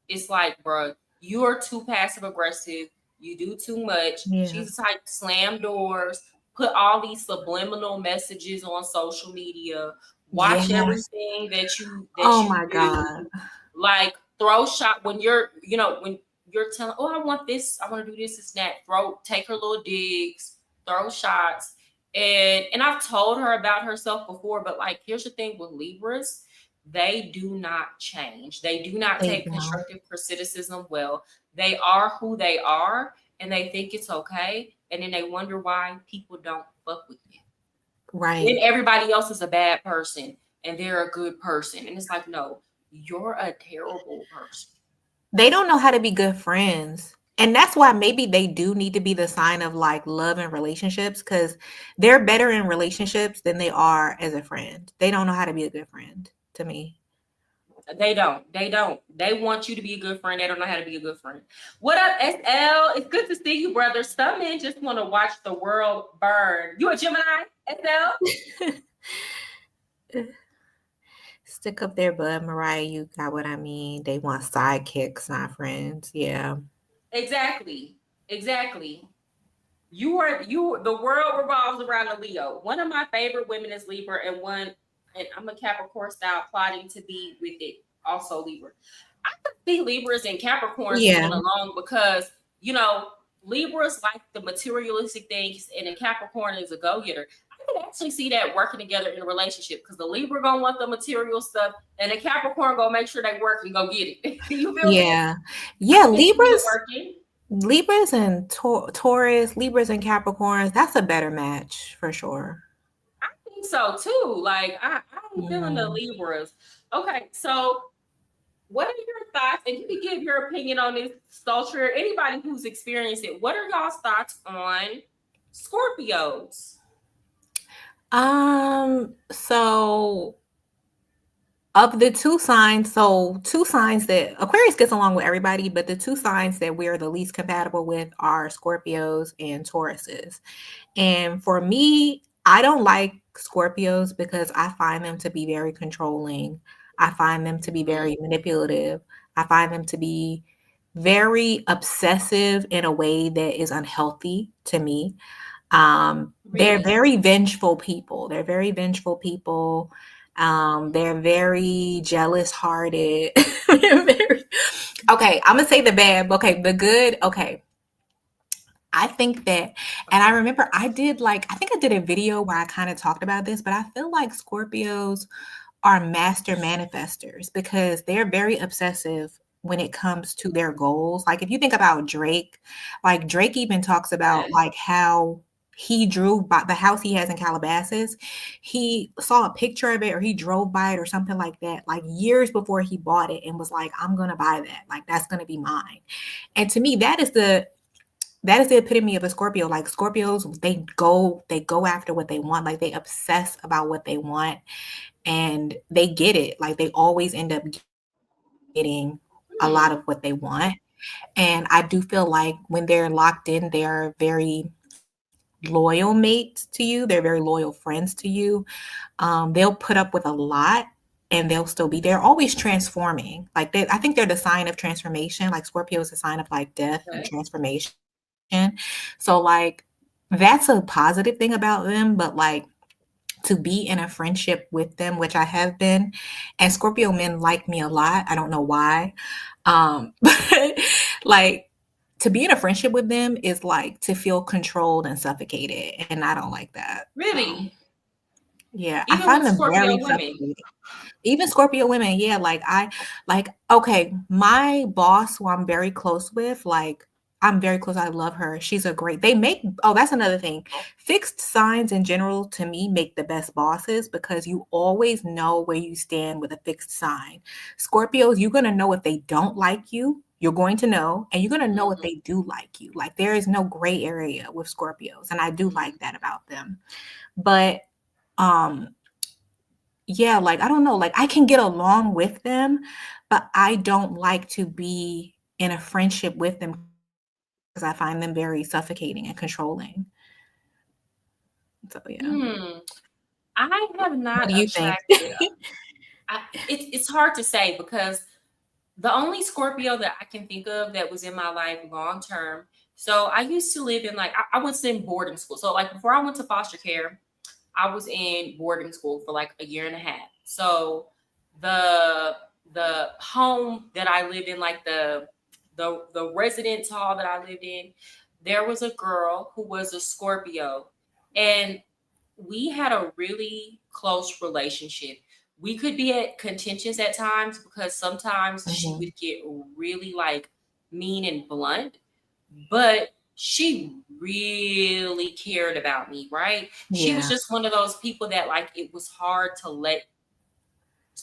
it's like, bro, you are too passive aggressive. You do too much. Yeah. She's the type to slam doors, put all these subliminal messages on social media, watch Yes. everything that Oh you my do, God. like throw shot when when you're telling, oh, I want this, I want to do this and that, take her little digs, throw shots. And I've told her about herself before, but like here's the thing with Libras, they do not change. They do not They take don't. constructive criticism well. They are who they are and they think it's okay. And then they wonder why people don't fuck with them. Then Right. everybody else is a bad person and they're a good person. And it's like, no, you're a terrible person. They don't know how to be good friends. And that's why maybe they do need to be the sign of like love and relationships because they're better in relationships than they are as a friend. They don't know how to be a good friend to me. They don't. They don't. They want you to be a good friend. They don't know how to be a good friend. What up, SL? It's good to see you, brother. Some men just want to watch the world burn. You a Gemini, SL? Stick up their butt, Mariah. You got what I mean. They want sidekicks, not friends. Yeah. Exactly. Exactly. You the world revolves around a Leo. One of my favorite women is Libra, and I'm a Capricorn style plotting to be with it, also Libra. I could see Libras and Capricorns Yeah. getting along because, you know, Libras like the materialistic things and a Capricorn is a go-getter. I could actually see that working together in a relationship because the Libra gonna want the material stuff and the Capricorn gonna make sure they work and go get it. You feel me? Yeah. I Yeah. can see it working. Libras and Taurus, Libras and Capricorns, that's a better match for sure. I think so too. Like I'm feeling the Mm. Libras. Okay, so what are your thoughts? And you can give your opinion on this, Sculpture. Anybody who's experienced it, what are y'all's thoughts on Scorpios? So Of the two signs, so two signs that Aquarius gets along with everybody, but the two signs that we're the least compatible with are Scorpios and Tauruses. And for me, I don't like Scorpios because I find them to be very controlling. I find them to be very manipulative. I find them to be very obsessive in a way that is unhealthy to me. They're Really? very vengeful people. They're very vengeful people. They're very jealous hearted. Okay, I'm gonna say the bad. Okay, the good. Okay, I think that, and I remember I did like, I think I did a video where I kind of talked about this, but I feel like Scorpios are master manifestors because they're very obsessive when it comes to their goals. Like if you think about Drake, like Drake even talks about Yes. like how he drew by the house he has in Calabasas. He saw a picture of it or he drove by it or something like that, like years before he bought it and was like, I'm gonna buy that. Like that's gonna be mine. And to me, that is the epitome of a Scorpio. Like Scorpios, they go after what they want. Like they obsess about what they want and they get it. Like they always end up getting a lot of Hmm. what they want. And I do feel like when they're locked in, they are very loyal mates to you. They're very loyal friends to you. They'll put up with a lot and they'll still be there, always transforming. Like I think they're the sign of transformation. Like Scorpio is a sign of like death and Okay. transformation. So like that's a positive thing about them, but like to be in a friendship with them, which I have been, and Scorpio men like me a lot. I don't know why. But like to be in a friendship with them is like to feel controlled and suffocated, and I don't like that. Really? Yeah, I Even find with them Scorpio very women? suffocating. Even Scorpio women, yeah, like okay, my boss who I'm very close with, like I'm very close. I love her. She's a great. They make oh, that's another thing. Fixed signs in general to me make the best bosses because you always know where you stand with a fixed sign. Scorpios, you're gonna know if they don't like you. You're going to know, and you're gonna know if Mhm. they do like you. Like there is no gray area with Scorpios, and I do like that about them. But um yeah, like, I don't know, like, I can get along with them, but I don't like to be in a friendship with them because I find them very suffocating and controlling. So, yeah. Hmm. I have What not do you think? attracted. It's hard to say because the only Scorpio that I can think of that was in my life long term. So I used to live in like I was in boarding school. So like before I went to foster care, I was in boarding school for like a year and a half. So the the home that I lived in, like the residence hall that I lived in, there was a girl who was a Scorpio, and we had a really close relationship. We could be at contentions at times because sometimes she Mhm. would get really like mean and blunt, but she really cared about me, right? She was Yeah. just one of those people that like it was hard to let,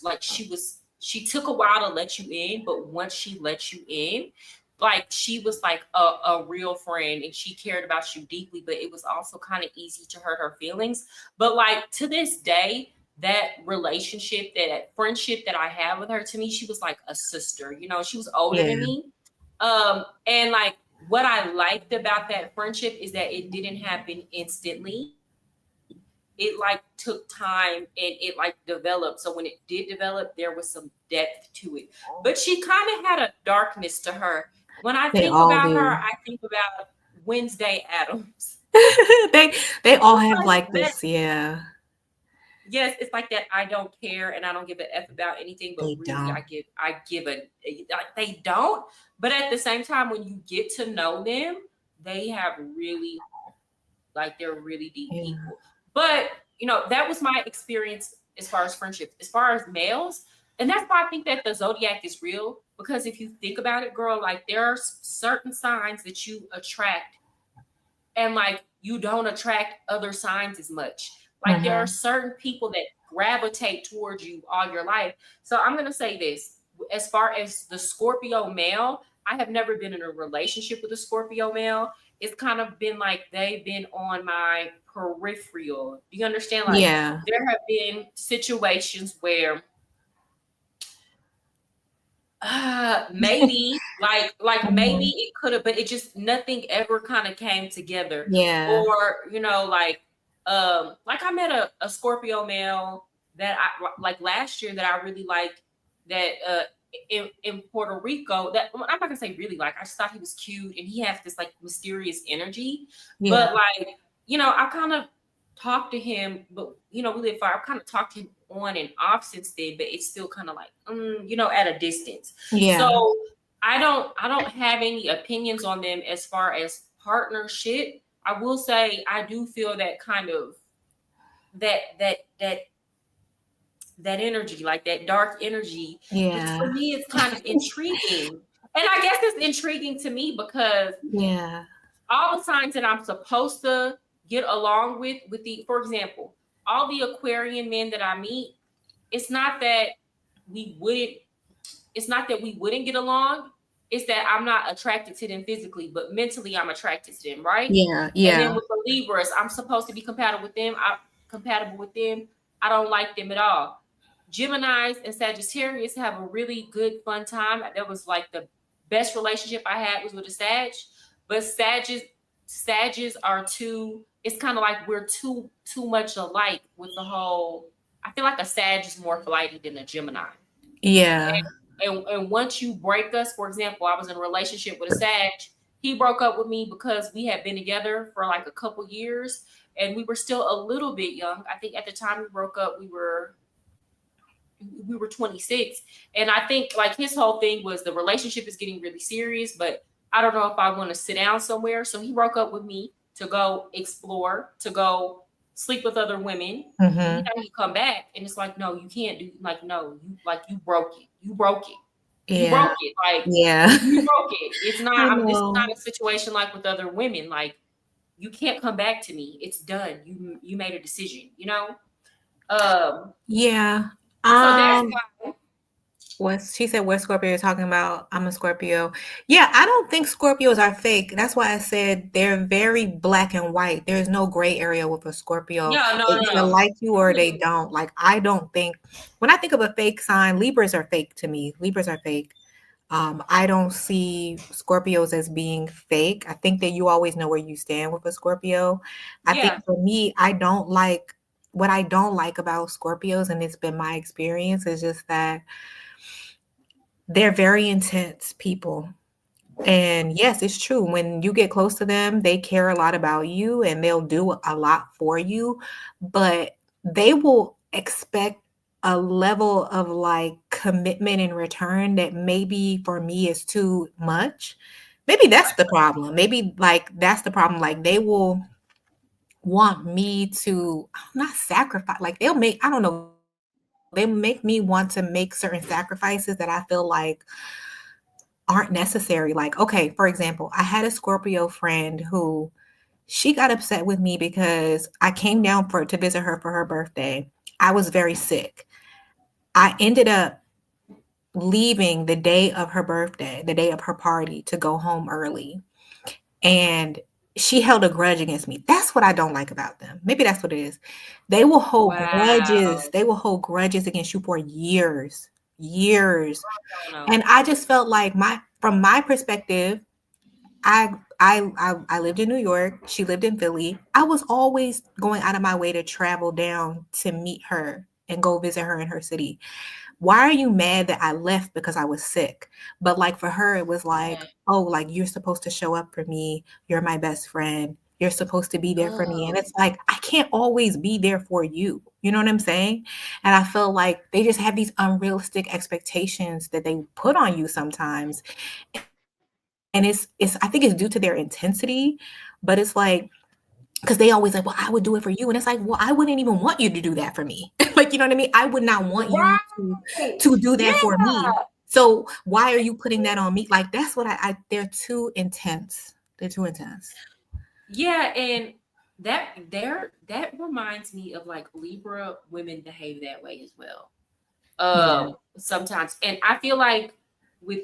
like she took a while to let you in, but once she let you in, like she was like a real friend and she cared about you deeply, but it was also kind of easy to hurt her feelings. But like to this day, that relationship, that friendship that I have with her, to me, she was like a sister. You know, she was older Yeah. than me. And like what I liked about that friendship is that it didn't happen instantly. It like took time and it like developed. So when it did develop, there was some depth to it. But she kind of had a darkness to her. When I think They about all her, I do. think about Wednesday Adams. They they It's all just have, like like, that. this yeah. Yes, it's like that. I don't care and I don't give a f about anything, but They really, don't. I give a. Like, they don't. But at the same time, when you get to know them, they have really like they're really deep Yeah. people. But that was my experience as far as friendships, as far as males. And that's why I think that the zodiac is real. Because if you think about it, girl, like there are certain signs that you attract, and like you don't attract other signs as much. Like there are Mhm. certain people that gravitate towards you all your life. So I'm gonna say this: as far as the Scorpio male, I have never been in a relationship with a Scorpio male. It's kind of been like they've been on my peripheral. Do you understand? Like Yeah. there have been situations where Maybe maybe Mhm. it could have, but it just nothing ever kind of came together. Yeah. Or like I met a Scorpio male that I like last year that I really liked, that in Puerto Rico, that I'm not gonna say really like, I just thought he was cute and he has this like mysterious energy. Yeah. But like, I kind of talked to him, but we live far. I've kind of talked to him on and off since then, but it's still kind of like at a distance. Yeah. So I don't have any opinions on them as far as partnership. I will say I do feel that kind of that that that that energy, like that dark energy, which Yeah. for me is kind of intriguing. And I guess it's intriguing to me because Yeah. all the signs that I'm supposed to get along with for example, all the Aquarian men that I meet, it's not that we wouldn't it's not that we wouldn't get along. It's that I'm not attracted to them physically, but mentally I'm attracted to them, right? Yeah. And then Yeah. with the Libras, I'm supposed to be compatible with them. I don't like them at all. Geminis and Sagittarius have a really good fun time. That was like the best relationship I had was with a Sag, but Sages are too. It's kind of like we're too much alike with the whole. I feel like a Sag is more flighty than a Gemini. Yeah. And once you break us, for example, I was in a relationship with a Sag. He broke up with me because we had been together for like a couple years and we were still a little bit young. I think at the time we broke up, we were 26. And I think like his whole thing was the relationship is getting really serious, but I don't know if I want to sit down somewhere. So he broke up with me to go explore, to go sleep with other women. And he Hmm. thought he'd come back. And it's like, no, you can't do like no, you broke it. You broke it. You Yeah. broke it. Like Yeah. you broke it. It's I not this is know. not a situation like with other women. Like you can't come back to me. It's done. You made a decision. Yeah. So that's Um, why. what she said, what Scorpio you're talking about? I'm a Scorpio. Yeah, I don't think Scorpios are fake. That's why I said they're very black and white. There's no gray area with a Scorpio. Yeah, They no, no, either no. like you or they don't. Like, I don't think, when I think of a fake sign, Libras are fake to me. Libras are fake. I don't see Scorpios as being fake. I think that you always know where you stand with a Scorpio. I think Yeah. for me, I don't like what I don't like about Scorpios, and it's been my experience, is just that they're very intense people. And yes, it's true. When you get close to them, they care a lot about you and they'll do a lot for you, but they will expect a level of like commitment in return that maybe for me is too much. Maybe that's the problem. Maybe like that's the problem. Like they will want me to not sacrifice, like they'll make, I don't know, they make me want to make certain sacrifices that I feel like aren't necessary. Like, okay, for example, I had a Scorpio friend who she got upset with me because I came down to visit her for her birthday. I was very sick. I ended up leaving the day of her birthday, the day of her party, to go home early. And she held a grudge against me. That's what I don't like about them. Maybe that's what it is. They will hold grudges. Wow. They will hold grudges against you for years, years. I don't know. And I just felt like from my perspective, I lived in New York. She lived in Philly. I was always going out of my way to travel down to meet her and go visit her in her city. Why are you mad that I left because I was sick? But like for her, it was like, Yeah. oh, like you're supposed to show up for me. You're my best friend. You're supposed to be there for me. And Oh, it's like, I can't always be there for you. You know what I'm saying? And I feel like they just have these unrealistic expectations that they put on you sometimes. And I think it's due to their intensity, but it's like, because they always like, well, I would do it for you. And it's like, well, I wouldn't even want you to do that for me. Like, you know what I mean? I would not want you right. to do Yeah. that for me. So why are you putting that on me? Like, that's what they're too intense. They're too intense. Yeah, and that reminds me of like Libra women behave that way as well. Yeah. Sometimes. And I feel like with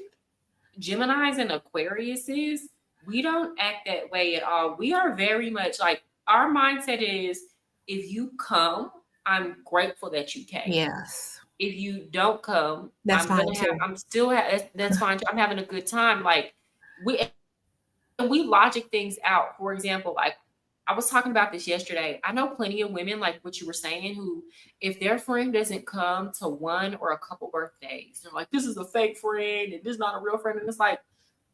Geminis and Aquariuses, we don't act that way at all. We are very much like our mindset is if you come, I'm grateful that you came. Yes. if you don't come, That's fine too. that's fine. I'm having a good time. Like we logic things out. For example, like I was talking about this yesterday. I know plenty of women, like what you were saying, who, if their friend doesn't come to one or a couple birthdays, they're like, this is a fake friend and this is not a real friend. And it's like,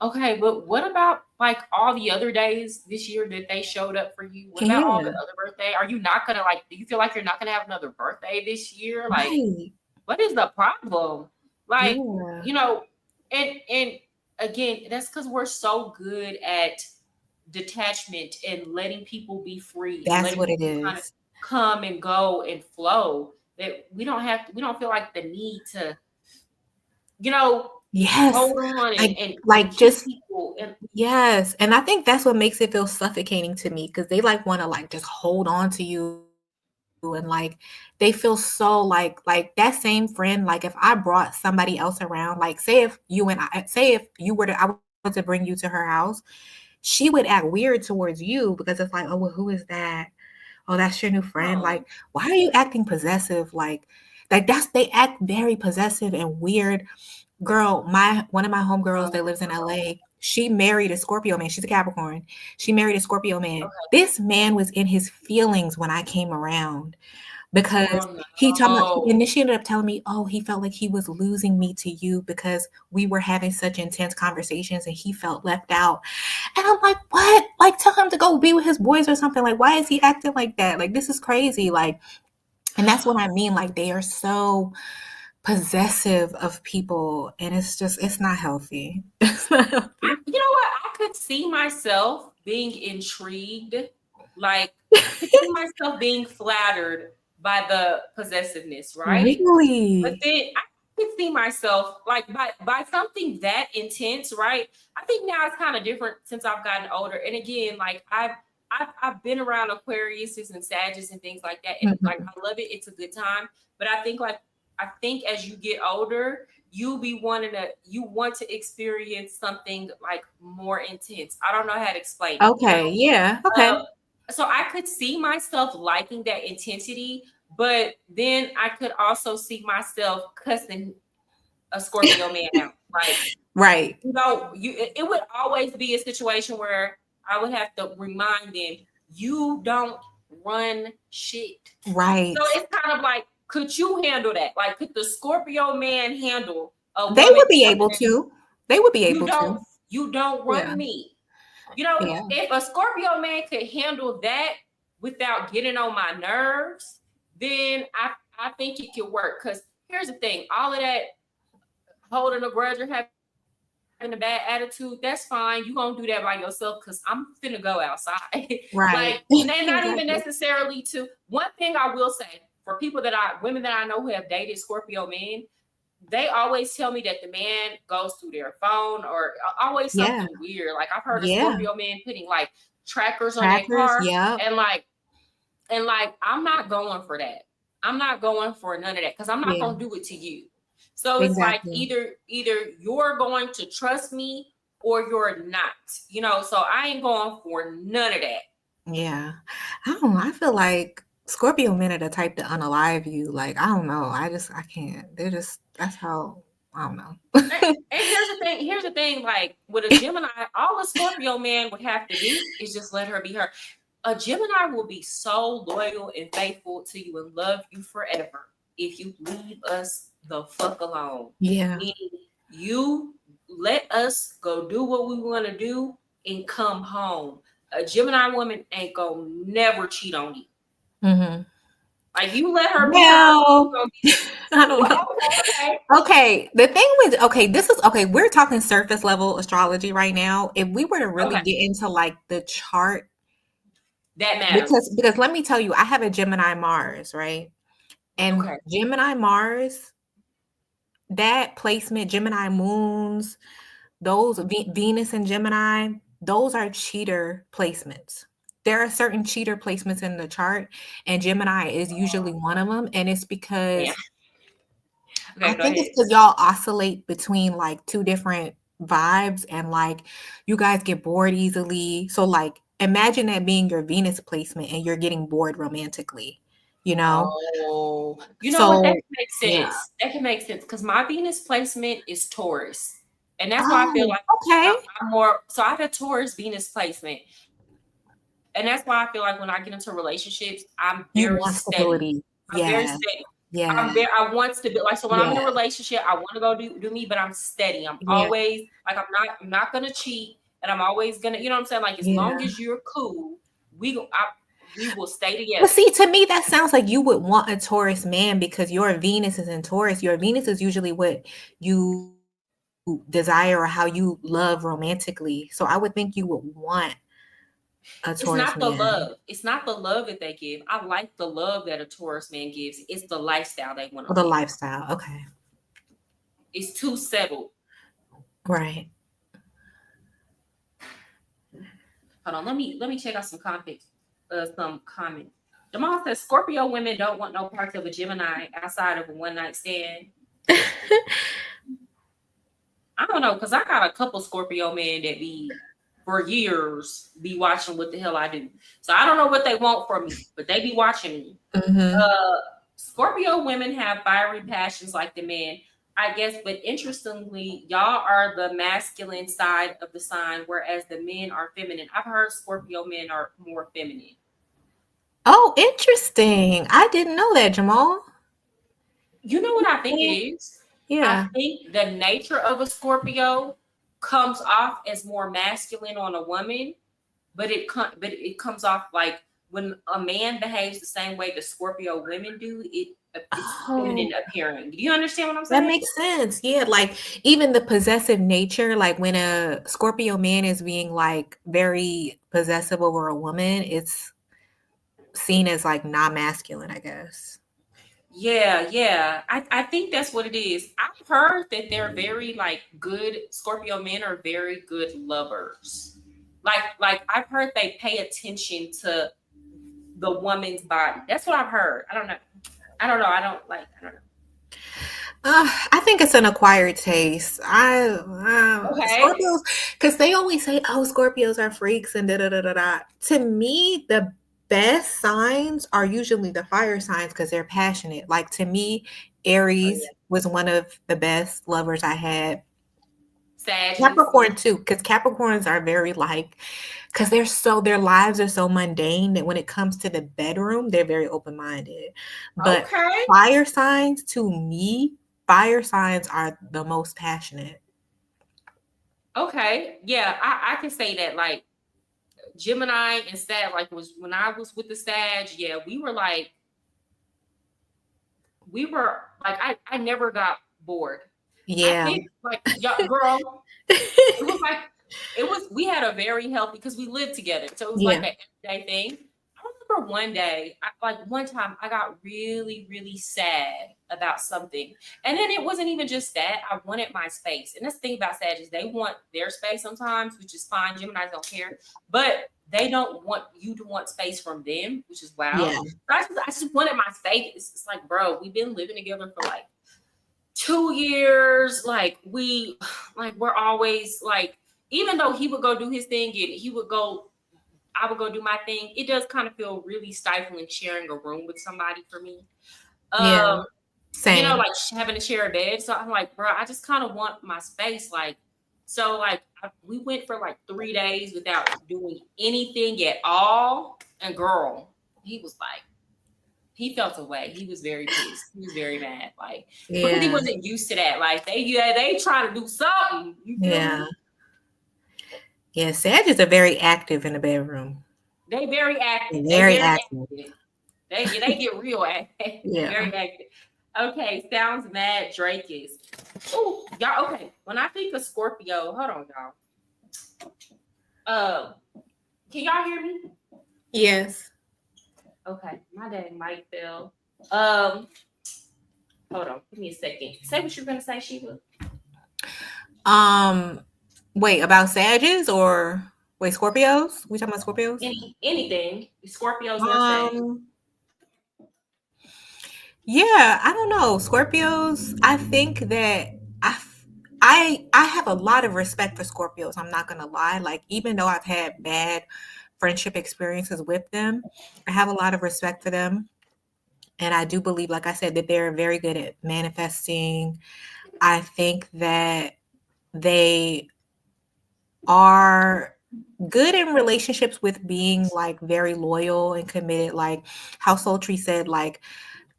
okay, but what about like all the other days this year that they showed up for you? What about all the Yeah, other birthday? Are you not gonna like, do you feel like you're not gonna have another birthday this year? Like, right. what is the problem? Like, Yeah, you know, and again, that's because we're so good at detachment and letting people be free and that's letting what it people kind of is. come and go and flow, that we don't feel like the need to, you know, Yes. hold on and Like keep just people and yes. And I think that's what makes it feel suffocating to me because they like want to like just hold on to you and like they feel so like that same friend, like if I brought somebody else around, like say if you were to I were to bring you to her house, she would act weird towards you because it's like, oh well, who is that? Oh, that's your new friend. oh, Like, why are you acting possessive? Like that's they act very possessive and weird. Girl, my one of my homegirls that oh, lives in LA, she married a Scorpio man. She's a Capricorn. She married a Scorpio man. okay, This man was in his feelings when I came around because girl, he told me, no. and then she ended up telling me, oh, he felt like he was losing me to you because we were having such intense conversations and he felt left out. And I'm like, what? Like, tell him to go be with his boys or something. Like, why is he acting like that? Like, this is crazy. Like, and that's what I mean. Like, they are so possessive of people, and it's not healthy. It's not healthy. You know what? I could see myself being intrigued. Like, I could see myself being flattered by the possessiveness, right? But Really? then I could see myself like by something that intense, right? I think now it's kind of different since I've gotten older. And again, like I've been around Aquariuses and Sagittarius and things like that, and like Mhm. I love it. It's a good time. But I think as you get older, you want to experience something like more intense. I don't know how to explain it, you know? Okay. Yeah. Uh, Okay. so I could see myself liking that intensity, but then I could also see myself cussing a Scorpio man out. Like, Right. it would always be a situation where I would have to remind them, you don't run shit. So Right. it's kind of like, could you handle that? Like, could the Scorpio man handle a They woman would be telling able them, to. They would be you able don't to. you don't Yeah. run me? You know, Yeah. if a Scorpio man could handle that without getting on my nerves, then I think it could work. Because here's the thing, all of that holding a grudge or having a bad attitude, that's fine. You gonna do that by yourself because I'm finna go outside. Like, and Right. then not even Exactly. necessarily to one thing I will say for people women that I know who have dated Scorpio men, they always tell me that the man goes through their phone or always Yeah. something weird. Like I've heard of Yeah. Scorpio men putting like trackers on their Trackers. car Yep. and like I'm not going for that. I'm not going for none of that because I'm not Yeah. gonna do it to you. So it's like Exactly. either you're going to trust me or you're not. So I ain't going for none of that. Yeah. I don't know. I feel like Scorpio men are the type to unalive you. Like, I don't know. I can't. They're just, that's how, I don't know. And here's the thing, like with a Gemini, all a Scorpio man would have to do is just let her be her. A Gemini will be so loyal and faithful to you and love you forever if you leave us the fuck alone. Yeah. Meaning you let us go do what we want to do and come home. A Gemini woman ain't gonna never cheat on you. Hmm. Like you let her be her, she's Well, gonna be I don't well, know. okay. Okay, the thing with this is okay, we're talking surface level astrology right now. If we were to really Okay. get into like the chart, That because matters. let me tell you, I have a Gemini Mars, right? And Okay. Gemini Mars, that placement, Gemini moons, those Venus and Gemini, those are cheater placements. There are certain cheater placements in the chart, and Gemini is usually one of them. And it's Yeah. because I Okay, go think it's ahead. because y'all oscillate between like two different vibes, and like you guys get bored easily. So, like, imagine that being your Venus placement and you're getting bored romantically. you know? Oh, you know what? That So, can make yeah. sense. That can make sense because my Venus placement is Taurus, and that's why I feel Oh, like okay. I'm more. So I have a Taurus Venus placement, and that's why I feel like when I get into relationships, I'm You very want steady. stability. I'm very Yeah. steady. Yeah. I want stability. Like, so when I'm in Yeah. a relationship, I want to go do me, but I'm steady. I'm Yeah. always like, I'm not gonna cheat, and I'm always gonna, you know what I'm saying? Like, as long Yeah. as you're cool, we will stay But together. see, to me, that sounds like you would want a Taurus man because your Venus is in Taurus. Your Venus is usually what you desire or how you love romantically. So I would think you would want a It's Taurus not the man love. It's not the love that they give. I like the love that a Taurus man gives. It's the lifestyle they want or to the live. lifestyle. Okay. It's too settled. Right. Hold on, let me check out some comments. Some comments. Jamal says Scorpio women don't want no parts of a Gemini outside of a one night stand. I don't know, because I got a couple Scorpio men that be for years be watching what the hell I do. So I don't know what they want from me, but they be watching me. Mm-hmm. Uh, Scorpio women have fiery passions like the men, I guess, but interestingly, y'all are the masculine side of the sign, whereas the men are feminine. I've heard Scorpio men are more feminine. Oh, interesting. I didn't know that, Jamal. You know what I think it Yeah. is? I Yeah. think the nature of a Scorpio comes off as more masculine on a woman, but it comes off like when a man behaves the same way the Scorpio women do, it's Oh, feminine appearing. Do you understand what I'm that saying? makes sense. Yeah, like even the possessive nature, like when a Scorpio man is being like very possessive over a woman, it's seen as like not masculine, I guess. Yeah, yeah. I think that's what it is. I've heard that they're very like good Scorpio men are very good lovers. Like I've heard they pay attention to the woman's body. That's what I've heard. I don't know. I don't know. I don't know. I think it's an acquired taste. Okay. Scorpios, because they always say, "Oh, Scorpios are freaks," and da da da da da. To me, the best signs are usually the fire signs because they're passionate. Like to me, Oh Aries yeah. was one of the best lovers I had. Sagittarius. Capricorn too, because Capricorns are very like, because their lives are so mundane that when it comes to the bedroom, they're very open minded. But Okay. fire signs, to me, fire signs are the most passionate. Okay. Yeah, I can say that like Gemini and Sag, like was when I was with the Sag, yeah, we were like I never got bored. I Yeah. think like yeah, girl, it was like we had a very healthy because we lived together. So it was like Yeah. an everyday thing. I remember one day, like one time I got really, really sad about something. And then it wasn't even just that. I wanted my space. And that's the thing about Sag is they want their space sometimes, which is fine. Geminis don't care. But they don't want you to want space from them, which is wild. Yeah. But I just wanted my space. It's like, bro, we've been living together for like 2 years. Like we're always like, even though he would go do his thing and I would go do my thing. It does kind of feel really stifling sharing a room with somebody for me. Yeah. Um, Same. like having to share a bed. So I'm like, bro, I just kind of want my space. Like, so like we went for like 3 days without doing anything at all. And girl, he was like, he felt away. He was very pissed. He was very mad. Like, because he Yeah. wasn't used to that. Like they try to do something. You feel Yeah. me? Yeah. Sagittarius are very active in the bedroom. They very active. They're They very very active. active. They get real active. Yeah. Very active. Okay, sounds mad. Drake is. Oh, y'all. Okay, when I think of Scorpio, hold on, y'all. Um, can y'all hear me? Yes. Okay, my dang mic fell. Um, hold on, give me a second. Say what you're gonna say, Shiva. Um, Wait, about Sagittarius or wait, Scorpios? We talking about Scorpios? Anything, Scorpios or Sag. Um, yeah, I don't know. Scorpios, I think that I I have a lot of respect for Scorpios. I'm not gonna lie. Like even though I've had bad friendship experiences with them, I have a lot of respect for them. And I do believe, like I said, that they're very good at manifesting. I think that they are good in relationships with being like very loyal and committed. Like how Sultry said, like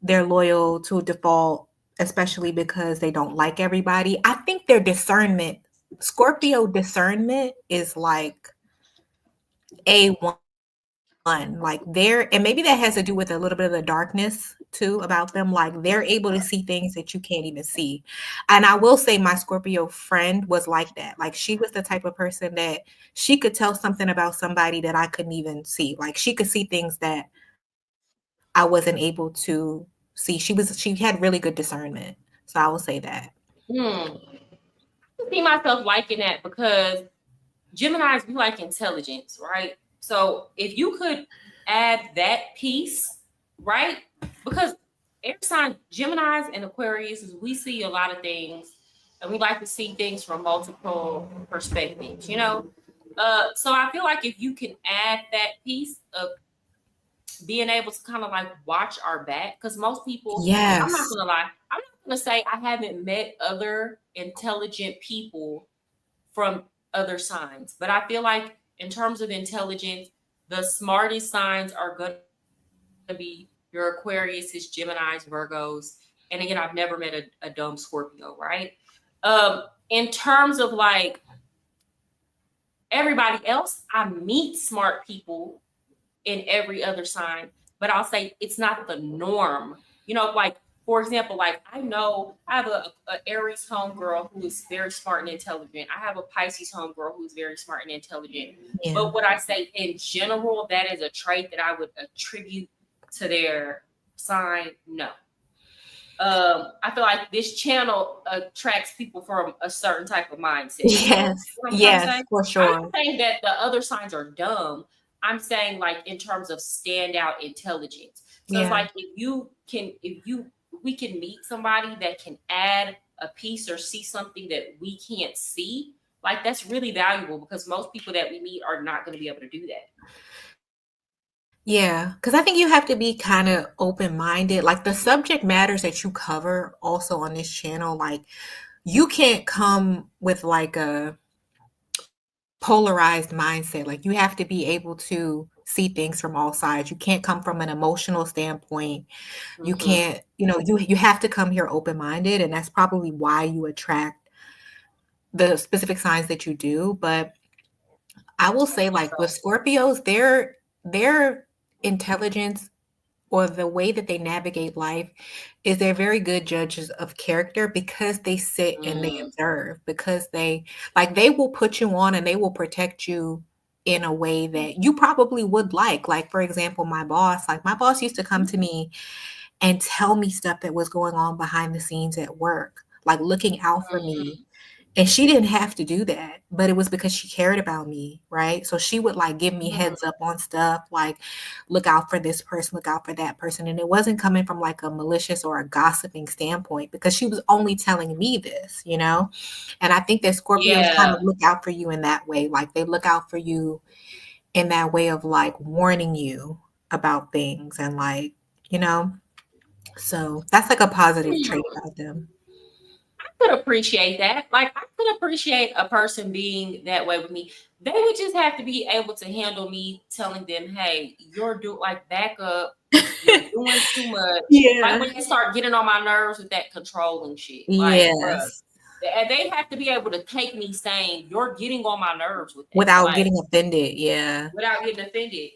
they're loyal to a default, especially because they don't like everybody. I think their discernment, Scorpio discernment is like A1. Like they're, and maybe that has to do with a little bit of the darkness too about them. Like they're able to see things that you can't even see. And I will say my Scorpio friend was like that. Like she was the type of person that she could tell something about somebody that I couldn't even see. Like she could see things that I wasn't able to see. She had really good discernment. So I will say that. Hmm. I see myself liking that because Geminis, we like intelligence, right? So if you could add that piece, right? Because every sign, Geminis and Aquarius, is we see a lot of things and we like to see things from multiple perspectives, you know? So I feel like if you can add that piece of being able to kind of like watch our back, because most people, I'm not Yes. gonna lie, I'm not gonna say I haven't met other intelligent people from other signs. But I feel like in terms of intelligence, the smartest signs are going to be your Aquarius, Geminis, Virgos. And again, I've never met a dumb Scorpio, right? In terms of like everybody else, I meet smart people in every other sign, but I'll say it's not the norm. You know, like for example, like I know I have a Aries homegirl who is very smart and intelligent. I have a Pisces homegirl who's very smart and intelligent. Yeah. But what I say in general, that is a trait that I would attribute to their sign. No. I feel like this channel attracts people from a certain type of mindset. You know Yes. what I'm trying to Yes, say? for I'm not sure. saying that the other signs are dumb. I'm saying like in terms of standout intelligence. So it's Yeah. like we can meet somebody that can add a piece or see something that we can't see. Like that's really valuable because most people that we meet are not going to be able to do that. Yeah, because I think you have to be kind of open-minded. Like the subject matters that you cover also on this channel, like you can't come with like a polarized mindset. Like you have to be able to see things from all sides. You can't come from an emotional standpoint. You Mm-hmm. can't, you have to come here open-minded, and that's probably why you attract the specific signs that you do. But I will say, like with Scorpios, their intelligence or the way that they navigate life is they're very good judges of character because they sit and they Mm, observe, because they will put you on and they will protect you in a way that you probably would like. Like, for example, my boss used to come to me and tell me stuff that was going on behind the scenes at work, like looking out for me. mm, And she didn't have to do that, but it was because she cared about me, right? So she would like give me mm. heads up on stuff, like look out for this person, look out for that person. And it wasn't coming from like a malicious or a gossiping standpoint because she was only telling me this, you know? And I think that Scorpios kind Yeah. of look out for you in that way. Like they look out for you in that way of like warning you about things and like, you know? So that's like a positive trait Hmm. about them. Could appreciate that. Like I could appreciate a person being that way with me. They would just have to be able to handle me telling them, "Hey, you're do like back up. You're doing too much." Like Yeah. when they start getting on my nerves with that controlling shit. Like, bruh, Yes. they have to be able to take me saying, "You're getting on my nerves with that." Without Like getting offended, yeah. without getting offended.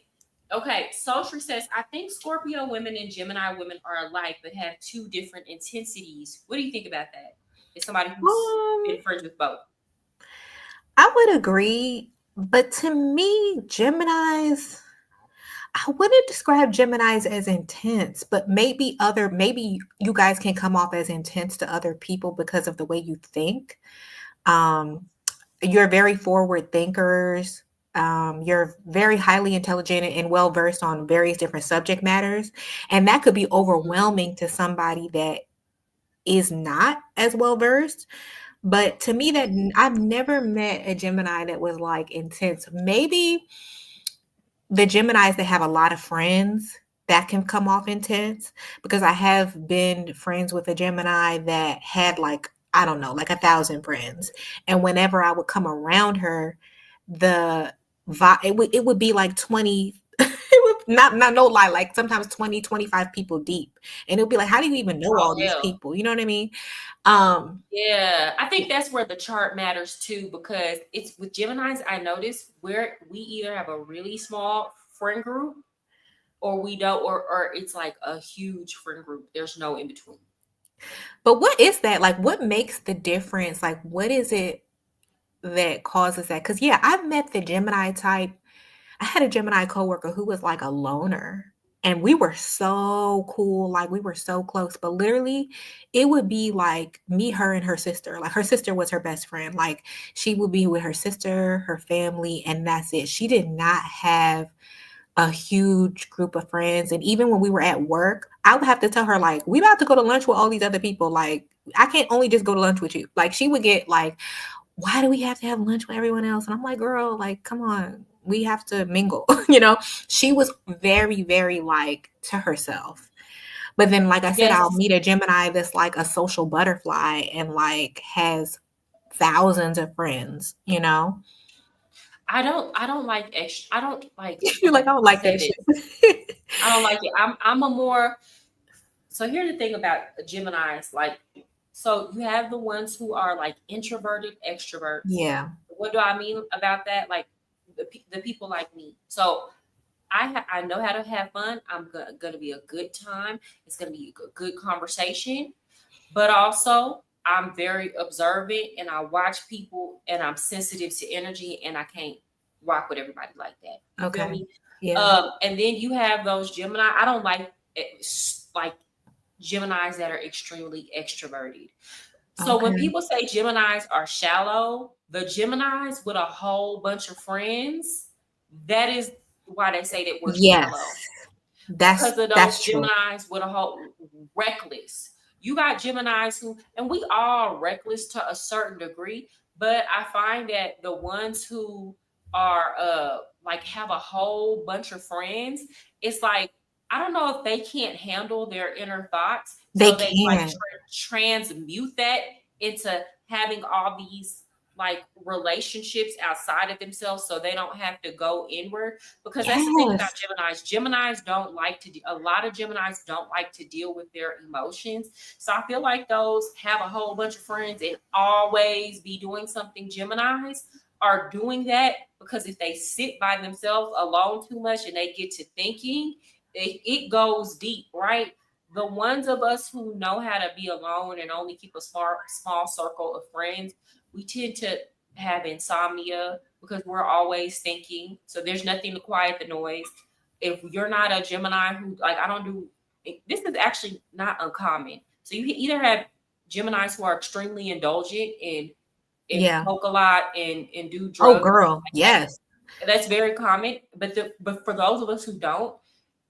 Okay, Sultry says, I think Scorpio women and Gemini women are alike, but have two different intensities. What do you think about that? Is somebody who's Um, been friends with both? I would agree, but to me, Geminis, I wouldn't describe Geminis as intense, but maybe you guys can come off as intense to other people because of the way you think. Um, you're very forward thinkers. You're very highly intelligent and well versed on various different subject matters, and that could be overwhelming to somebody that is not as well versed. But to me, that I've never met a Gemini that was like intense. Maybe the Geminis that have a lot of friends, that can come off intense, because I have been friends with a Gemini that had like, I don't know, like 1,000 friends. And whenever I would come around her, the it would be like 20, it would not no lie, like sometimes 20, 25 people deep. And it would be like, how do you even know Oh all these hell. people? You know what I mean? Um Yeah, I think that's where the chart matters too, because it's with Geminis, I notice where we either have a really small friend group or we don't, or it's like a huge friend group. There's no in between. but what is that? Like, what makes the difference? Like, what is it that causes that? Because yeah, I've met the Gemini type. I had a Gemini coworker who was like a loner, and we were so cool, like we were so close. But literally, it would be like me, her, and her sister. Like her sister was her best friend. Like she would be with her sister, her family, and that's it. She did not have a huge group of friends. And even when we were at work, I would have to tell her, like, we about to go to lunch with all these other people. Like, I can't only just go to lunch with you. Like, she would get like, why do we have to have lunch with everyone else? And I'm like, girl, like, come on, we have to mingle. You know, she was very, very like to herself. But then, like I said, I'll Yes, meet a Gemini that's like a social butterfly and like has thousands of friends, you know? I don't like extra. I don't like. You're Okay, like, I don't I'll like say that this. shit. I don't like it. I'm a more. So here's the thing about Gemini's. Like, so you have the ones who are like introverted extroverts. Yeah. What do I mean about that? Like the people like me. So I know how to have fun. I'm gonna be a good time. It's gonna be a good conversation. But also, I'm very observant and I watch people and I'm sensitive to energy and I can't rock with everybody like that. You feel Okay. me? Yeah. And then you have those Gemini. I don't like like Geminis that are extremely extroverted. So when Okay. people say Geminis are shallow, the Geminis with a whole bunch of friends, that is why they say that we're shallow, Yes. because of those That's true. Geminis with a whole reckless. You got Geminis who, and we all reckless to a certain degree, but I find that the ones who are like have a whole bunch of friends, it's like I don't know if they can't handle their inner thoughts, They so they like can. transmute that into having all these like relationships outside of themselves so they don't have to go inward, because that's the thing about Yes. Geminis don't like to a lot of Geminis don't like to deal with their emotions. So I feel like those have a whole bunch of friends and always be doing something. Geminis are doing that because if they sit by themselves alone too much and they get to thinking, it goes deep, right? The ones of us who know how to be alone and only keep a small circle of friends, we tend to have insomnia because we're always thinking. So there's nothing to quiet the noise. If you're not a Gemini who like I don't do this is actually not uncommon. So you either have Geminis who are extremely indulgent and Yeah. smoke a lot and do Oh, drugs girl. like that. Yes. That's very common. But for those of us who don't,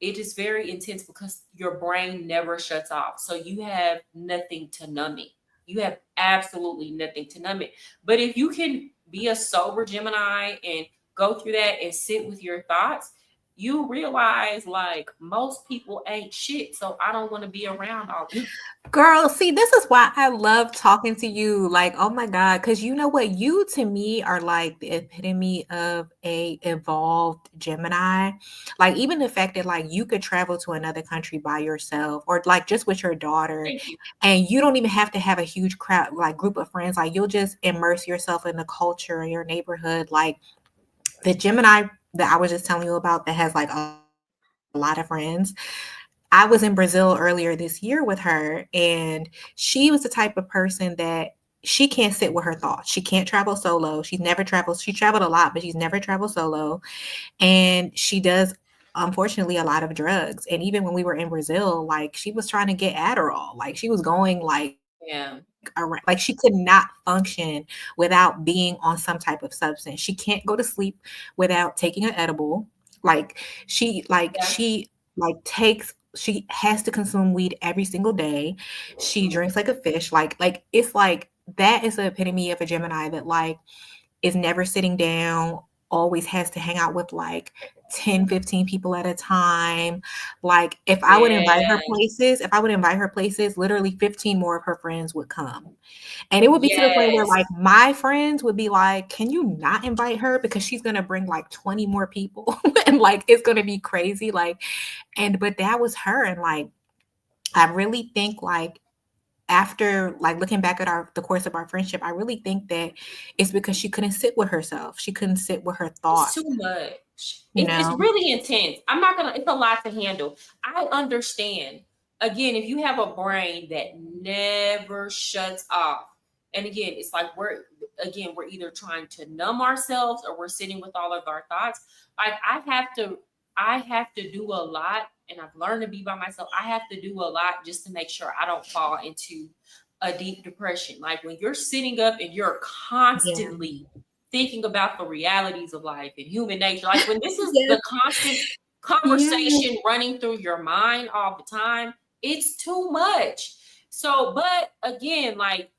it is very intense because your brain never shuts off. So you have nothing to numb it. You have absolutely nothing to numb it. But if you can be a sober Gemini and go through that and sit with your thoughts, you realize like most people ain't shit. So I don't want to be around all of them. Girl, see, this is why I love talking to you. Like, oh my God, because you know what? You to me are like the epitome of a evolved Gemini. Like, even the fact that like you could travel to another country by yourself or like just with your daughter, Thank you. and you don't even have to have a huge crowd, like group of friends. Like, you'll just immerse yourself in the culture in your neighborhood. Like the Gemini that I was just telling you about that has like a lot of friends. I was in Brazil earlier this year with her, and she was the type of person that she can't sit with her thoughts. She can't travel solo. She's never traveled. She traveled a lot, but she's never traveled solo. And she does, unfortunately, a lot of drugs. And even when we were in Brazil, like she was trying to get Adderall. Like she was going like Yeah. around, like she could not function without being on some type of substance. She can't go to sleep without taking an edible. Like Yeah. like takes she has to consume weed every single day. She drinks like a fish. Like it's like that is the epitome of a Gemini that like is never sitting down. always has to hang out with like 10, 15 people at a time. Like Yeah. if I would invite her places, literally 15 more of her friends would come. And it would be to the point where Yes. like my friends would be like, "Can you not invite her because she's going to bring like 20 more people and like it's going to be crazy." Like and but that was her and like I really think like after like looking back at the course of our friendship, I really think that it's because she couldn't sit with herself. She couldn't sit with her It's thoughts, too much. you It's know? really intense. I'm not gonna. It's a lot to handle. I understand. Again, if you have a brain that never shuts off, and again, it's like we're either trying to numb ourselves or we're sitting with all of our thoughts. Like I have to do a lot, and I've learned to be by myself. I have to do a lot just to make sure I don't fall into a deep depression. Like when you're sitting up and you're Yeah. constantly thinking about the realities of life and human nature. Like when this is Yes. the constant Yeah. conversation running through your mind all the time, it's too much. So, but again, like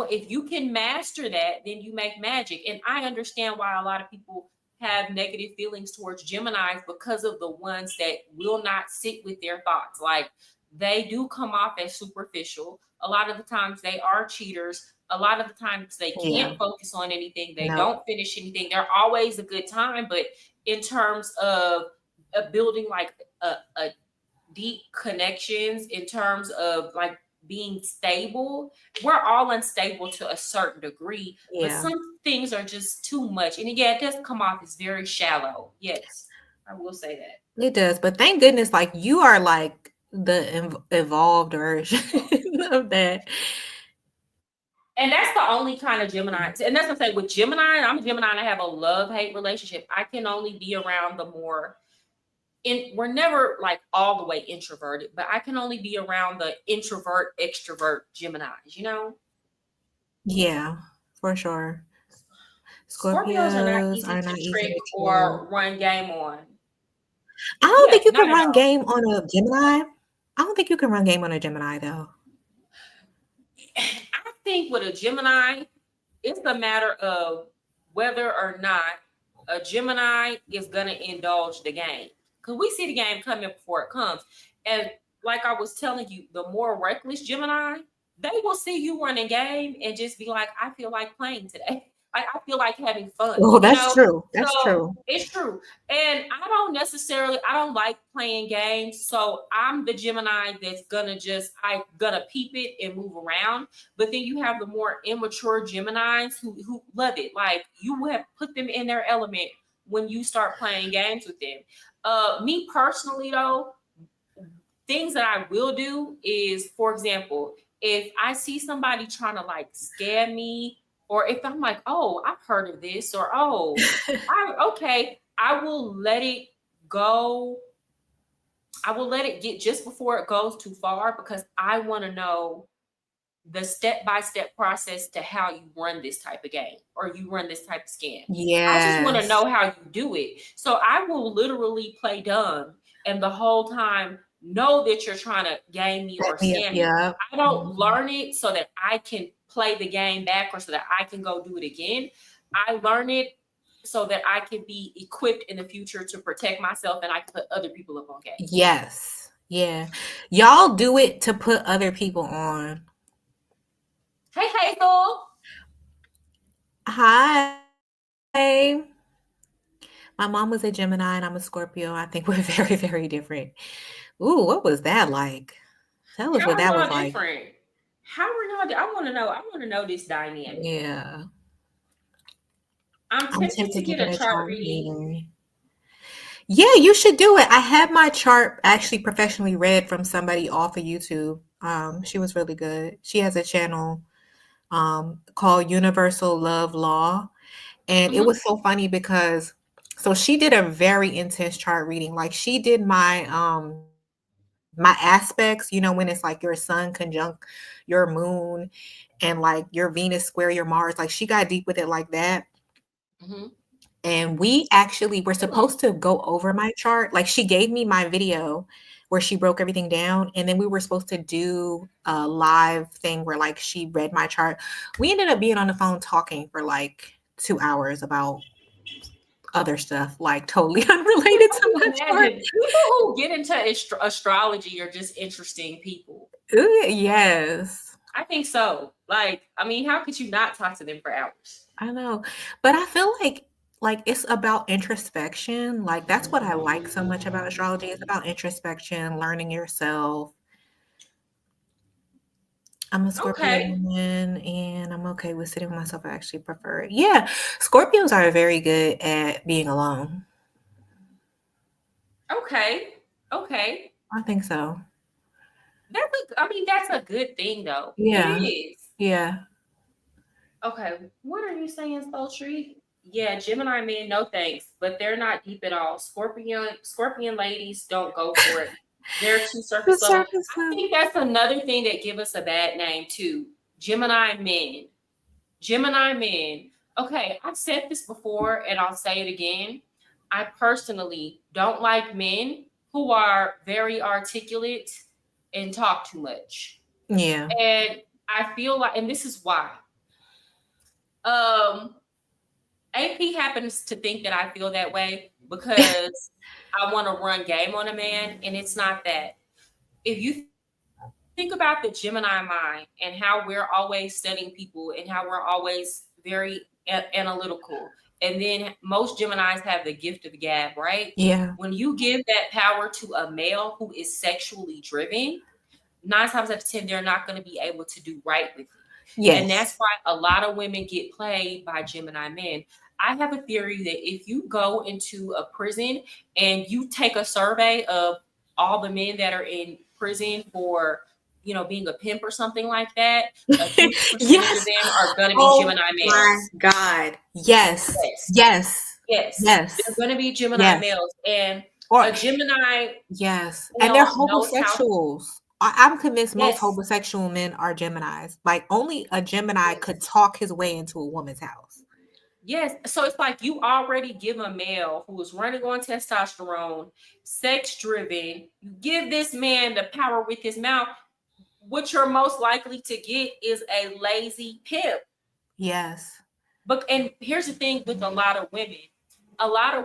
if you can master that, then you make magic. And I understand why a lot of people have negative feelings towards Geminis because of the ones that will not sit with their thoughts. Like they do come off as superficial. A lot of the times they are cheaters. A lot of the times they Yeah. can't focus on anything. They No. don't finish anything. They're always a good time. But in terms of building like a deep connections, in terms of like being stable, we're all unstable to a certain degree, but Yeah. some things are just too much. And again, it does come off as very shallow. Yes, I will say that. It does. But thank goodness, like you are like the evolved version of that. And that's the only kind of Gemini. And that's what I say with Gemini, I'm a Gemini and I have a love-hate relationship. I can only be around the more we're never like all the way introverted, but I can only be around the introvert, extrovert Geminis, you know? Yeah, for sure. Scorpios are not Scorpios easy are to not easy trick to or trick. run game on. I don't Yeah, think you not can at run all. game on a Gemini. I don't think you can run game on a Gemini though. I think with a Gemini, it's a matter of whether or not a Gemini is going to indulge the game. Because we see the game coming before it comes. And like I was telling you, the more reckless Gemini, they will see you running game and just be like, I feel like playing today. Like, I feel like having fun, Oh, you that's know? true. So That's true. it's true. And I don't like playing games. So I'm the Gemini that's I'm gonna peep it and move around. But then you have the more immature Geminis who love it. Like you have put them in their element when you start playing games with them. Me personally though, things that I will do is, for example, if I see somebody trying to like scam me, or if I'm like, oh, I've heard of this, or I will let it go. I will let it get just before it goes too far because I want to know the step-by-step process to how you run this type of game or you run this type of scam. I just want to Yes. know how you do it. So I will literally play dumb and the whole time know that you're trying to game me Set or me up. scam me. Yeah. I don't Mhm. learn it so that I can play the game back or so that I can go do it again. I learn it so that I can be equipped in the future to protect myself and I can put other people up on game. Yes. Yeah. Y'all do it to put other people on. Hey, Hazel. Hi. My mom was a Gemini and I'm a Scorpio. I think we're very, very different. Ooh, what was that like? Tell us How what are that was y'all like. different? How are y'all? I want to know. I want to know this dynamic. Yeah. I'm I'm tempted to tempted to get get a a chart chart reading. reading. Yeah, you should do it. I had my chart actually professionally read from somebody off of YouTube. She was really good. She has a channel called Universal Love Law. And it Mm-hmm. was so funny because so she did a very intense chart reading. Like she did my aspects, you know, when it's like your sun conjunct your moon and like your Venus square your Mars. Like she got deep with it like that. Mm-hmm. And we actually were Mm. supposed to go over my chart. Like she gave me my video where she broke everything down. And then we were supposed to do a live thing where like she read my chart. We ended up being on the phone talking for like 2 hours about other stuff, like totally unrelated to my chart. Imagine people who get into astrology are just interesting people. Ooh, yes. I think so. Like, I mean, how could you not talk to them for hours? I know. But I feel like it's about introspection. Like that's what I like so much about astrology. It's about introspection, learning yourself. I'm a Scorpio Okay. woman and I'm okay with sitting with myself. I actually prefer it. Yeah. Scorpios are very good at being alone. Okay. Okay. I think so. I mean, that's a good thing though. It Yeah. is. Yeah. Okay. What are you saying, Sultry? Yeah, Gemini men, no thanks, but they're not deep at all. Scorpion ladies don't go for it. They're too The surface level. surface I level. think that's another thing that give us a bad name too. Gemini men. Gemini men. Okay, I've said this before and I'll say it again. I personally don't like men who are very articulate and talk too much. Yeah. And I feel like, and this is why. Um, AP happens to think that I feel that way because I want to run game on a man, and it's not that. If you think about the Gemini mind and how we're always studying people and how we're always very analytical, and then most Geminis have the gift of gab, right? Yeah. When you give that power to a male who is sexually driven, 9 times out of 10, they're not going to be able to do right with you. And that's Yes. why a lot of women get played by Gemini men. I have a theory that if you go into a prison and you take a survey of all the men that are in prison for, being a pimp or something like that, a huge percentage of Yes. them are going to be Oh Gemini my males. God. Yes. Yes. Yes. Yes. They're Yes. going to be Gemini Yes. males. And Or a Gemini yes. And they're male knows how. homosexuals. I'm convinced most Yes. homosexual men are Geminis. Like only a Gemini Yes. could talk his way into a woman's house. Yes. So it's like you already give a male who is running on testosterone, sex driven, you give this man the power with his mouth. What you're most likely to get is a lazy pimp. Yes. But and here's the thing with a lot of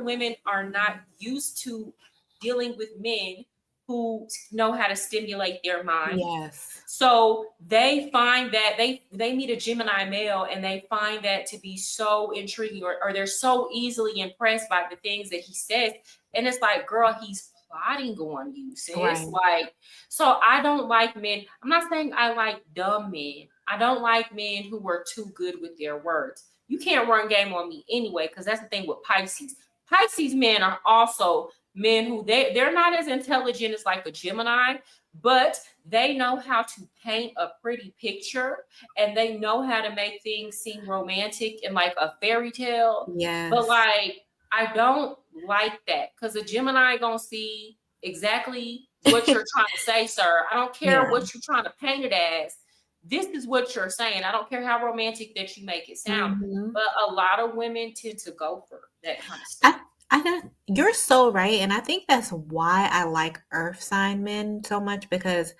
women are not used to dealing with men who know how to stimulate their mind. Yes. So they find that they meet a Gemini male and they find that to be so intriguing, or they're so easily impressed by the things that he says. And it's like, girl, he's plotting on you, sis. Right. Like, so I don't like men. I'm not saying I like dumb men. I don't like men who are too good with their words. You can't run game on me anyway, because that's the thing with Pisces. Pisces men are also men who they're not as intelligent as like a Gemini, but they know how to paint a pretty picture and they know how to make things seem romantic and like a fairy tale. But Yes. like, I don't like that because a Gemini gonna see exactly what you're trying to say, sir. I don't care Yeah. what you're trying to paint it as. This is what you're saying. I don't care how romantic that you make it sound. Mhm. But a lot of women tend to go for that kind of stuff. I got you're so right, and I think that's why I like earth sign men so much because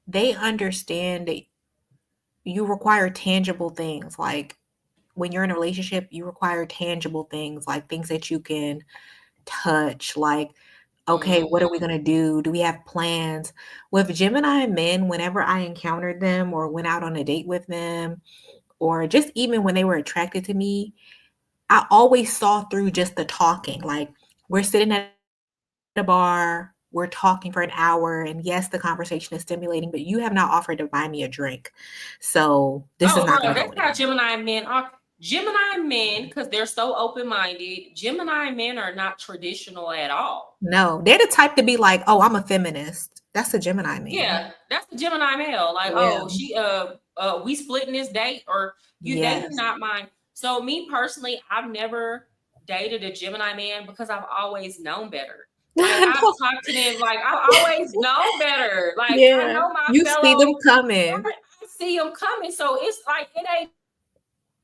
they understand that you require tangible things. Like when you're in a relationship, you require tangible things, like things that you can touch, like, okay, what are we Mhm. gonna do? Do we have plans? With Gemini men, whenever I encountered them or went out on a date with them, or just even when they were attracted to me, I always saw through just the talking. Like we're sitting at a bar, we're talking for an hour, and yes, the conversation is stimulating, but you have not offered to buy me a drink. So this is Oh, not girl, gonna that's go how anywhere. Gemini men are. Gemini men, because they're so open minded, Gemini men are not traditional at all. No, they're the type to be like, oh, I'm a feminist. That's a Gemini man. Yeah, that's the Gemini male. Like, Yeah. oh, we splitting this date, or they do Yes. not mind. So me personally, I've never dated a Gemini man because I've always known better. Like I've No. talked to them, like I've always known better. Like I Yeah. know my You see them fellow, coming. I see them coming. So it's like it ain't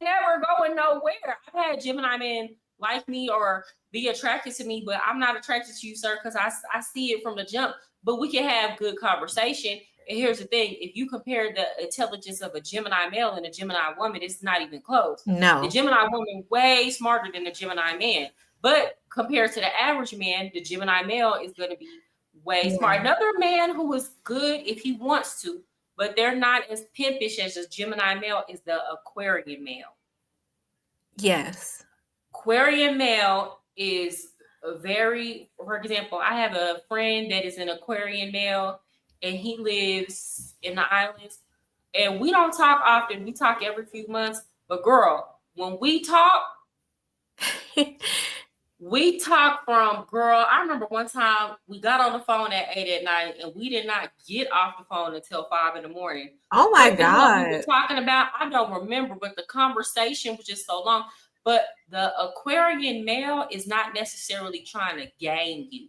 never going nowhere. I've had Gemini men like me or be attracted to me, but I'm not attracted to you, sir, because I see it from the jump. But we can have good conversation. And here's the thing: if you compare the intelligence of a Gemini male and a Gemini woman, it's not even close. The No. Gemini woman way smarter than the Gemini man. But compared to the average man, the Gemini male is going to be way smart. Yeah. Another man who is good if he wants to, but they're not as pimpish as a Gemini male is the Aquarian male. Yes. Aquarian male is a very, for example, I have a friend that is an Aquarian male and he lives in the islands. And we don't talk often. We talk every few months. But girl, when we talk, we talk from girl. I remember one time we got on the phone at 8 at night and we did not get off the phone until 5 in the morning. Oh my What the hell we were God. talking about, I don't remember, but the conversation was just so long. But the Aquarian male is not necessarily trying to game you.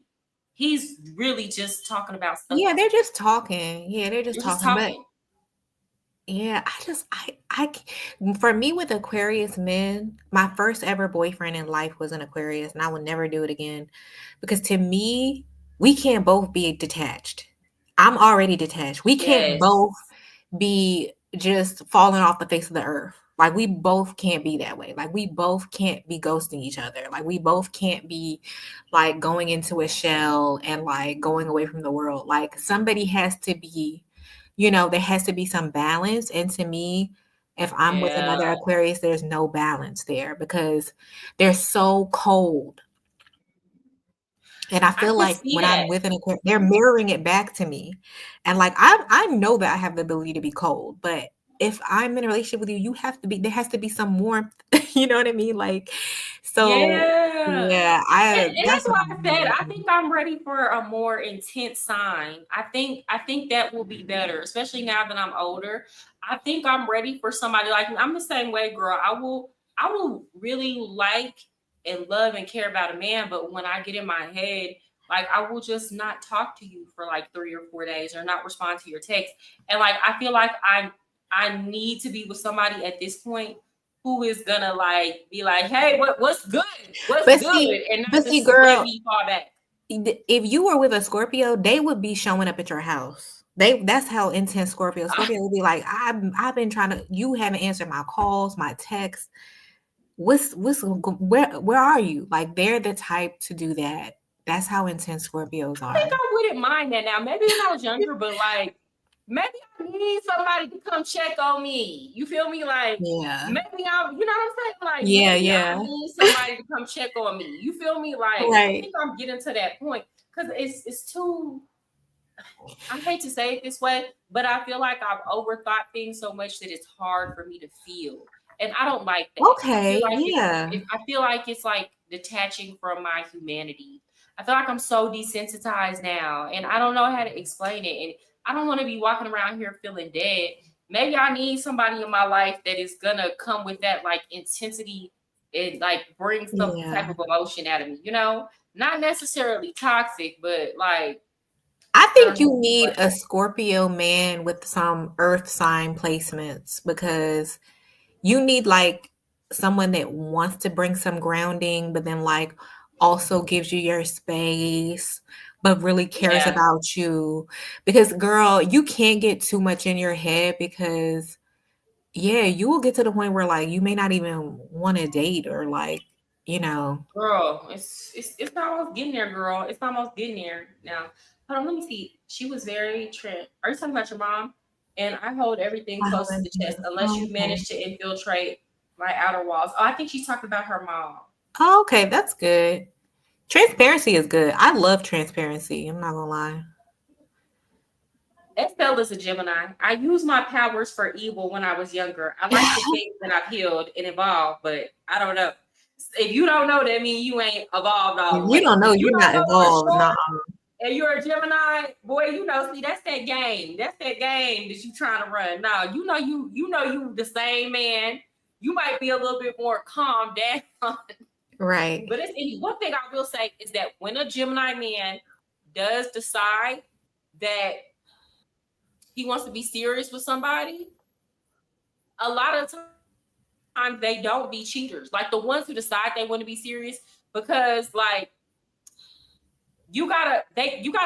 He's really just talking about stuff. Yeah, they're just talking. Yeah, they're just You're just talking. But talking. yeah, for me with Aquarius men, my first ever boyfriend in life was an Aquarius, and I would never do it again because to me, we can't both be detached. I'm already detached. We can't Yes. both be just falling off the face of the earth. Like we both can't be that way. Like we both can't be ghosting each other. Like we both can't be like going into a shell and like going away from the world. Like somebody has to be, there has to be some balance. And to me, if I'm with another Yeah. Aquarius, there's no balance there because they're so cold. And I I feel can like see when that. I'm with an Aquarius, they're mirroring it back to me. And like I know that I have the ability to be cold, but if I'm in a relationship with you, there has to be some warmth. You know what I mean? Like, so Yeah. yeah, And that's that's what why I'm I said I doing. think I'm ready for a more intense sign. I think that will be better, especially now that I'm older. I think I'm ready for somebody like me. I'm the same way, girl. I will really like and love and care about a man, but when I get in my head, like I will just not talk to you for like 3 or 4 days or not respond to your text. And like I feel like I need to be with somebody at this point who is gonna like be like, hey, what's good? What's But good? see, And not but see, just let girl, me fall back. if you were with a Scorpio, they would be showing up at your house. That's how intense Scorpio. Ah, Scorpio would be like, I've been trying to, you haven't answered my calls, my texts. Where are you? Like they're the type to do that. That's how intense Scorpios I think are. I wouldn't mind that now. Maybe when I was younger, but like maybe I need somebody to come check on me. You feel me? Like Yeah. maybe you know what I'm saying? Like Yeah, maybe yeah. I need somebody to come check on me. You feel me? Like I Right. think I'm getting to that point because it's too. I hate to say it this way, but I feel like I've overthought things so much that it's hard for me to feel. And I don't like that. I feel Okay. like Yeah. I feel like it's like detaching from my humanity. I feel like I'm so desensitized now and I don't know how to explain it. And I don't want to be walking around here feeling dead. Maybe I need somebody in my life that is gonna come with that like intensity and like bring some type Yeah. of emotion out of me, you know? Not necessarily toxic, but like I I don't think know you how to need explain a it. Scorpio man with some earth sign placements because you need like someone that wants to bring some grounding, but then like also gives you your space, but really cares Yeah. about you. Because girl, you can't get too much in your head because yeah, you will get to the point where like you may not even want to date or like, you know, Girl, it's almost getting there, girl. It's almost getting there now. Hold on, let me see. She was very trend. Are you talking about your mom? And I hold everything I close to haven't- the chest unless oh, you okay. manage to infiltrate my outer walls. Oh, I think she's talking about her mom. Oh, okay, that's good. Transparency is good. I love transparency. I'm not gonna lie. Estelle is a Gemini. I used my powers for evil when I was younger. I like to think that I've healed and evolved, but I don't know. If you don't know, that means you ain't evolved all If the you way. don't know, If you you're don't not know for involved. sure, Nah. and you're a Gemini, boy, you know, see, that's that game. That's that game that you trying to run. Now, you the same man. You might be a little bit more calm down. Right. But one thing I will say is that when a Gemini man does decide that he wants to be serious with somebody, a lot of times they don't be cheaters. Like the ones who decide they want to be serious, because like you gotta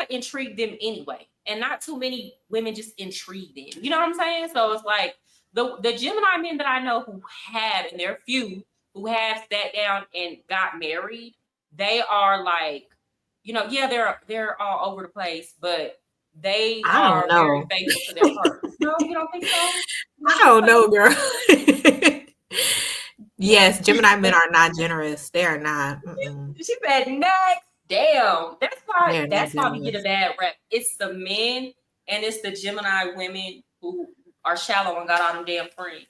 intrigue them anyway. And not too many women just intrigue them. You know what I'm saying? So it's like the Gemini men that I know who have, and there are few who have sat down and got married, they are like, yeah, they're all over the place, but they I don't are very know. faithful to their partners. No, you don't think so? You I don't think don't so? know, girl. Yes, Gemini men are not generous. They are not. Mm-mm. She said next. Damn. That's why They are not that's why we get a generous. bad rep. It's the men and it's the Gemini women who are shallow and got all them damn friends.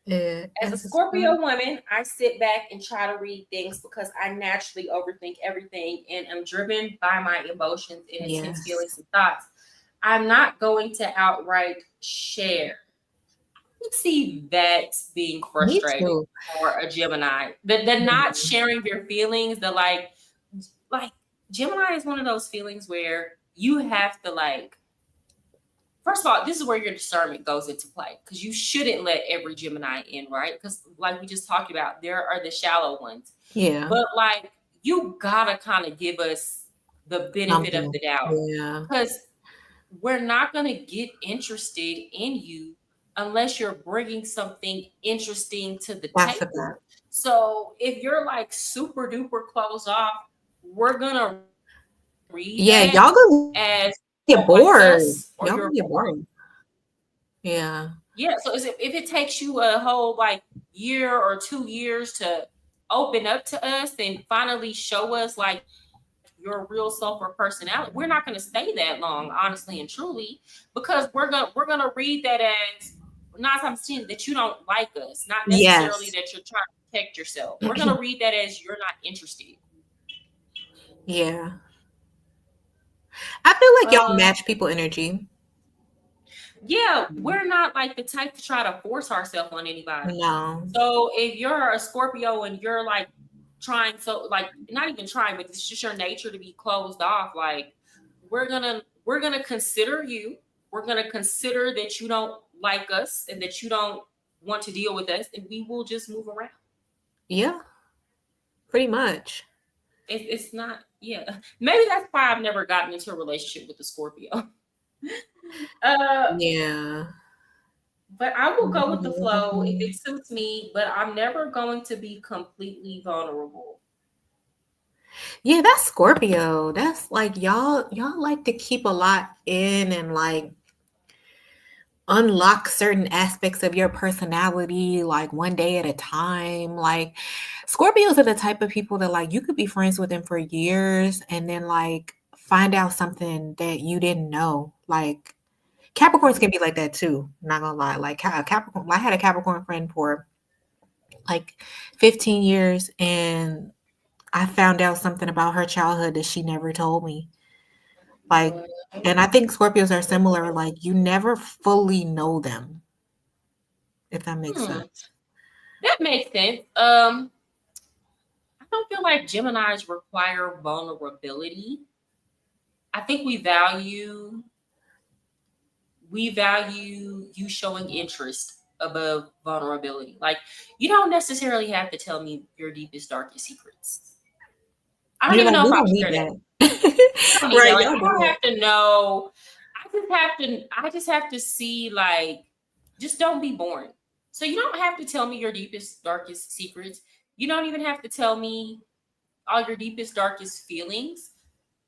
Yeah, As a it's Scorpio woman, I sit back and try to read things because I naturally overthink everything and am driven by my emotions and intense yes. feelings and thoughts. I'm not going to outright share. I can see that being Me frustrating too. for a Gemini. The not Mhm. sharing your feelings, the like Gemini is one of those feelings where you have to like. First of all, this is where your discernment goes into play because you shouldn't let every Gemini in, right? Because, like we just talked about, there are the shallow ones. Yeah. But, like, you gotta kind of give us the benefit of Something. the doubt Yeah. because we're not gonna get interested in you unless you're bringing something interesting to the That's the table. part. So, if you're like super duper closed off, we're gonna read Yeah, that y'all gonna as you get don't like bored. us or Y'all you're gonna get bored. bored. Yeah. Yeah, so if it takes you a whole like year or 2 years to open up to us and finally show us like your real self or personality, we're not going to stay that long, honestly and truly, because we're gonna read that as nine times ten that you don't like us, not necessarily Yes. that you're trying to protect yourself. We're gonna read that as you're not interested. Yeah. I feel like y'all Um, match people energy. yeah, we're not like the type to try to force ourselves on anybody. No. So if you're a Scorpio and you're like trying so like not even trying, but it's just your nature to be closed off, like we're gonna consider you. We're gonna consider that you don't like us and that you don't want to deal with us, and we will just move around. Yeah, pretty much. It's not, yeah. Maybe that's why I've never gotten into a relationship with a Scorpio. uh Yeah. But I will go with the flow if it suits me, but I'm never going to be completely vulnerable. Yeah, that's Scorpio. That's like y'all like to keep a lot in and like unlock certain aspects of your personality like one day at a time. Like Scorpios are the type of people that like you could be friends with them for years and then like find out something that you didn't know. Like Capricorns can be like that too. Not gonna lie. Like Capricorn, I had a Capricorn friend for like 15 years and I found out something about her childhood that she never told me. Like, What? and I think Scorpios are similar. Like, you never fully know them, if that makes Hmm, sense. that makes sense. I don't feel like Geminis require vulnerability. I think we value you showing interest above vulnerability. Like you don't necessarily have to tell me your deepest, darkest secrets. I don't You're even like, know we if I don't would need share that. I that. don't need that. Right, Like y'all I don't don't. have to know. I just have to see like just don't be boring. So you don't have to tell me your deepest, darkest secrets. You don't even have to tell me all your deepest, darkest feelings.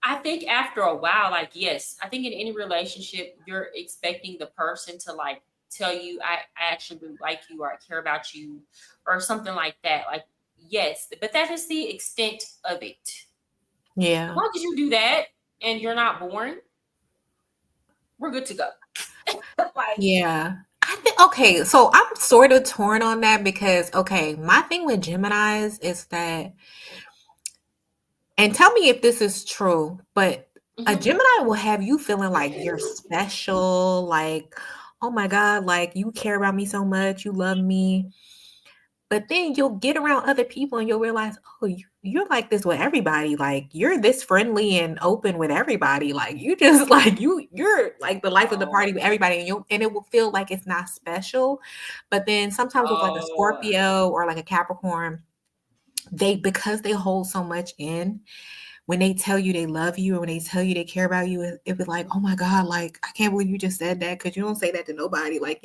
I think after a while, like yes, I think in any relationship, you're expecting the person to like tell you, I actually really like you or I care about you or something like that. Like, yes, but that is the extent of it. As Yeah. long as you do that and you're not boring, we're good to go. Like, Yeah. I think, okay, so I'm sort of torn on that because, okay, my thing with Geminis is that, and tell me if this is true, but a mhm. Gemini will have you feeling like you're special, like, oh my God, like you care about me so much, you love me. But then you'll get around other people and you'll realize, oh, you're like this with everybody. Like you're this friendly and open with everybody. Like you just like you're like the life of the party with Oh, everybody, and it will feel like it's not special. But then sometimes with like a oh, Scorpio or like a Capricorn, they because they hold so much in, when they tell you they love you, or when they tell you they care about you, it be like, oh my God, like, I can't believe you just said that, because you don't say that to nobody. Like,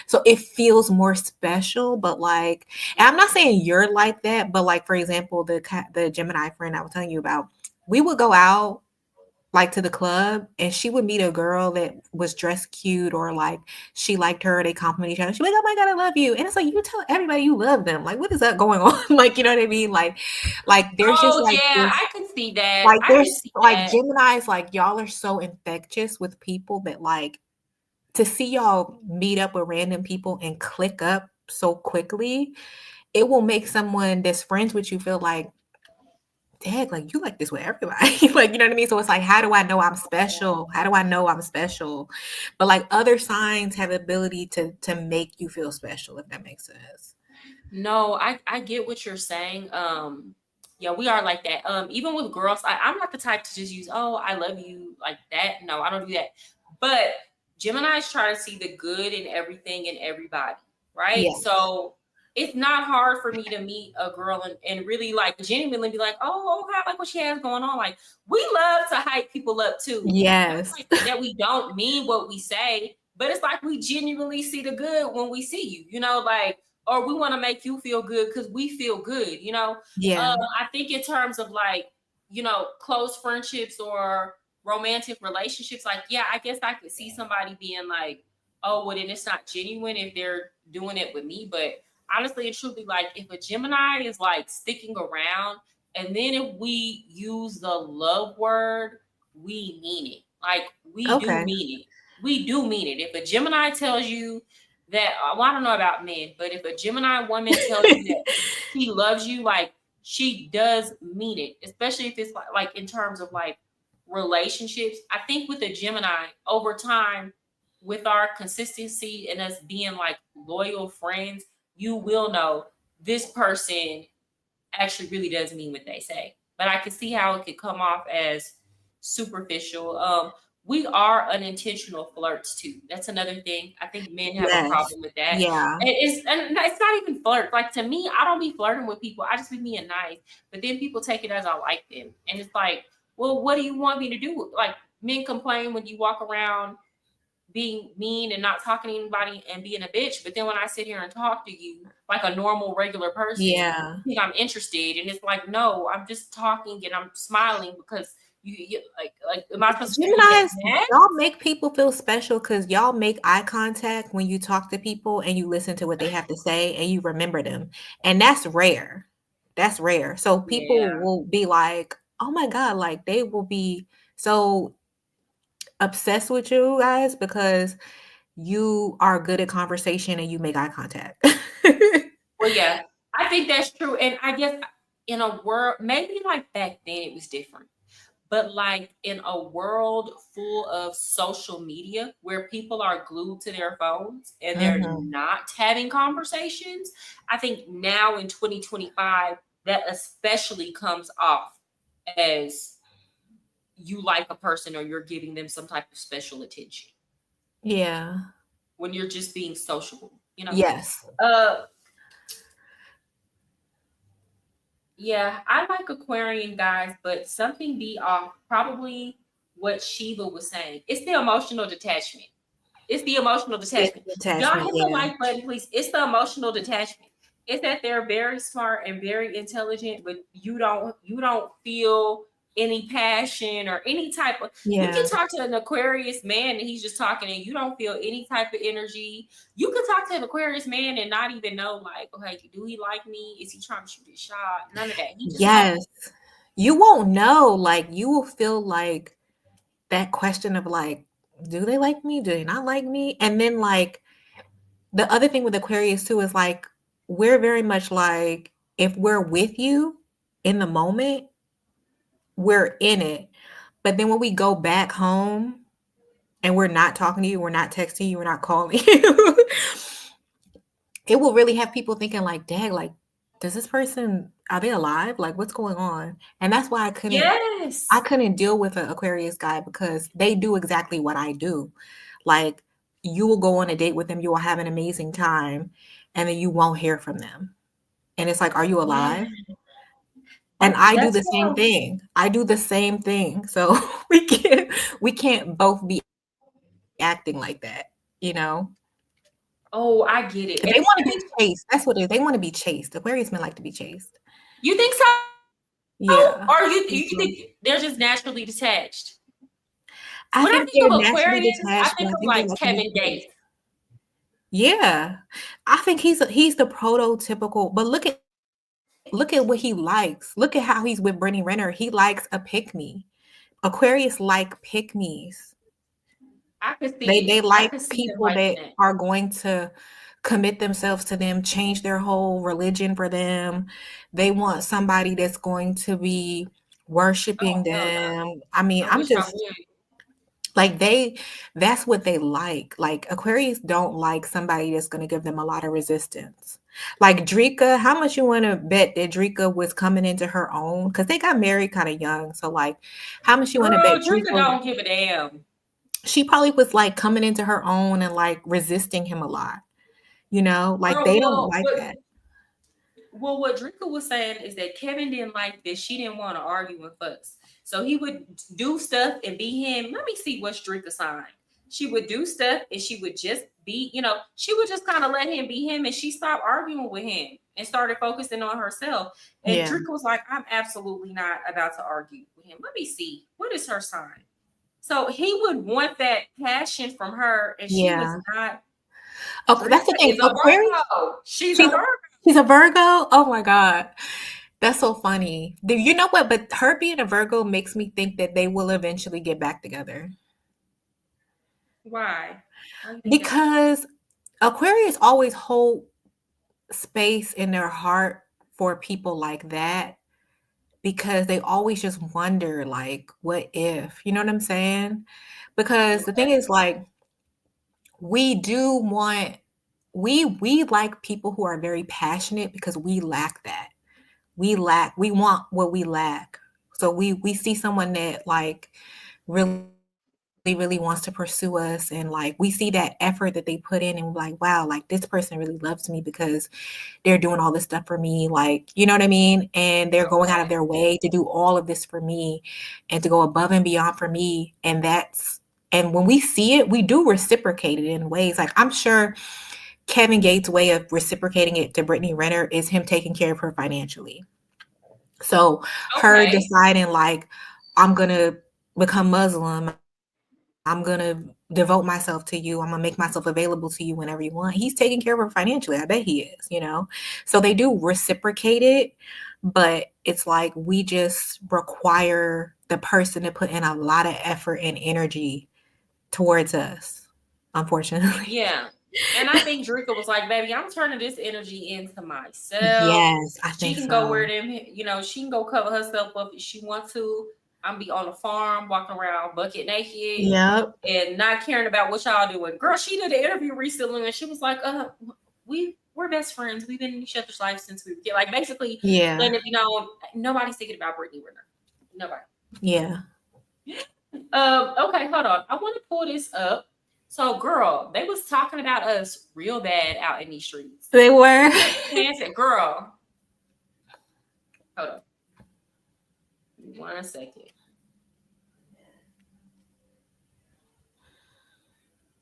so it feels more special. But like, and I'm not saying you're like that, but like, for example, the Gemini friend I was telling you about, we would go out like to the club, and she would meet a girl that was dressed cute, or like she liked her, they compliment each other. She's like, oh my God, I love you. And it's like, you tell everybody you love them. Like, what is that going on? Like, you know what I mean? Like there's just Oh like yeah, this, I can see that. like I can there's see like that. Geminis, like y'all are so infectious with people that like, to see y'all meet up with random people and click up so quickly, it will make someone that's friends with you feel like, dang, like you like this with everybody. Like, you know what I mean? So it's like, how do I know I'm special? How do I know I'm special? But like, other signs have the ability to make you feel special, if that makes sense. No, I get what you're saying. Yeah, we are like that. Even with girls, I'm not the type to just use, oh, I love you like that. No, I don't do that. But Gemini's try to see the good in everything and everybody, right? Yeah. So it's not hard for me to meet a girl and really like genuinely be like, oh, okay, I like what she has going on. Like, we love to hype people up too. Not Yes. like that we don't mean what we say, but it's like we genuinely see the good when we see you, like, or we want to make you feel good because we feel good. Yeah. I think in terms of like, close friendships or romantic relationships, like, yeah, I guess I could see somebody being like, oh, well, then it's not genuine if they're doing it with me. But honestly and truly, like, if a Gemini is like sticking around, and then if we use the love word, we mean it. Like, we do Okay. mean it. We do mean it. If a Gemini tells you that, well, I don't know about men, but if a Gemini woman tells you that she loves you, like, she does mean it, especially if it's like in terms of like relationships. I think with a Gemini, over time, with our consistency and us being like loyal friends, you will know this person actually really does mean what they say. But I can see how it could come off as superficial. We are unintentional flirts too. That's another thing. I think men have a Yes. problem with that. Yeah. And it's not even flirt. Like, to me, I don't be flirting with people. I just be being nice. But then people take it as I like them. And it's like, well, what do you want me to do? Like, men complain when you walk around being mean and not talking to anybody and being a bitch. But then when I sit here and talk to you like a normal, regular person, Yeah. you think I'm interested. And it's like, no, I'm just talking and I'm smiling because you like, am I supposed to be Geminis, mad? y'all make people feel special because y'all make eye contact when you talk to people, and you listen to what they have to say, and you remember them. And that's rare. That's rare. So people Yeah. will be like, oh my God, like they will be so obsessed with you guys because you are good at conversation and you make eye contact. Well, yeah, I think that's true. And I guess in a world, maybe like back then it was different. But like in a world full of social media where people are glued to their phones and they're Mhm. not having conversations, I think now in 2025, that especially comes off as you like a person or you're giving them some type of special attention Yeah. when you're just being sociable. Yes. Uh, Yeah, I like Aquarian guys, but something be off. Probably what Shiva was saying. It's the emotional detachment. It's the emotional It's detachment. Y'all attachment, hit the yeah. like button, please. It's the emotional detachment. It's that they're very smart and very intelligent, but you don't feel any passion or any type of. You can Yeah. talk to an Aquarius man and he's just talking and you don't feel any type of energy. You can talk to an Aquarius man and not even know, like, okay, do he like me? Is he trying to shoot his shot? None of that. He just talking. Yes. You won't know, like, you will feel like that question of, like, "Do they like me? Do they not like me?" And then, like, the other thing with Aquarius too is, like, we're very much like, if we're with you in the moment, we're in it. But then when we go back home and we're not talking to you, we're not texting you, we're not calling you, it will really have people thinking like, "Dang, like, does this person, are they alive? Like, what's going on?" And that's why I Yes. couldn't deal with an Aquarius guy, because they do exactly what I do. Like, you will go on a date with them, you will have an amazing time, and then you won't hear from them. And it's like, "Are you Yeah. alive?" And I do That's the same wrong. thing. I do the same thing. So we can't both be acting like that, you know? Oh, I get it. They And want to be chased. That's what it is. They want to be chased. Aquarius men like to be chased. you think so? Or Yeah. you think Mhm. they're just naturally detached? When I I think think they're of naturally Aquarius, I detached, but think I of think they like like to be Kevin chased. Gates. Yeah. I think he's the prototypical, but look at what he likes. Look at how he's with Brittany Renner. He likes a pick me. Aquarius like pick me's. I could see They it. I like could see them people liking that that. are going to commit themselves to them, change their whole religion for them. They want somebody that's going to be Oh worshiping hell them. I no! mean, I I'm wish I just would. like that's what they like. Like Aquarius don't like somebody that's going to give them a lot of resistance. Like Drika, how much you want to bet that Drika was coming into her own? Because they got married kind of young. So like, how much you want to Girl, bet Drinker Drika? don't give a damn. She probably was like coming into her own and like resisting him a lot. You know, like Girl, they don't like that. what Drinker was saying is that Kevin didn't like this. She didn't want to argue and fuss. So he would do stuff and be him. Let me see what's Drinker sign. She would do stuff and she would just be, she would just kind of let him be him and she stopped arguing with him and started focusing on herself. And Yeah, Drinker was like, I'm absolutely not about to argue with him. Let me see. What is her sign? So he would want that passion from her, and she was yeah. not. Okay, that's Drinker the thing. is a Aquarius, Virgo. She's a she's Virgo. she's a Virgo. Oh my God. That's so funny. You know what? But her being a Virgo makes me think that they will eventually get back together. Why? Why do you think that? Because Aquarius always hold space in their heart for people like that because they always just wonder like what if, you know what I'm saying? Because the thing Okay. is like we do want we like people who are very passionate because we lack that. We want what we lack. So we see someone that like really wants to pursue us and like we see that effort that they put in and we're like, wow, like this person really loves me because they're doing all this stuff for me, like, you know what I mean? And they're going out of Okay. their way to do all of this for me and to go above and beyond for me. And when we see it, we do reciprocate it in ways. Like I'm sure Kevin Gates' way of reciprocating it to Brittany Renner is him taking care of her financially. So her Okay. deciding like, I'm gonna become Muslim, I'm gonna devote myself to you, I'm gonna make myself available to you whenever you want. He's taking care of her financially. I bet he is, you know? So they do reciprocate it, but it's like we just require the person to put in a lot of effort and energy towards us, unfortunately. Yeah. And I think Drika was like, baby, I'm turning this energy into myself. Yes, I She think can go where so. them, she can go cover herself up if she wants to. I'm be on the farm, walking around bucket naked Yep. and not caring about what y'all doing. Girl, she did an interview recently and she was like, we're best friends. We've been in each other's life since we were kids. Like basically Yeah. letting it be known nobody's thinking about Brittany Renner. Nobody. Yeah. Okay, hold on. I want to pull this up. So, girl, they was talking about us real bad out in these streets. They were. And I said, girl, hold on. 1 second.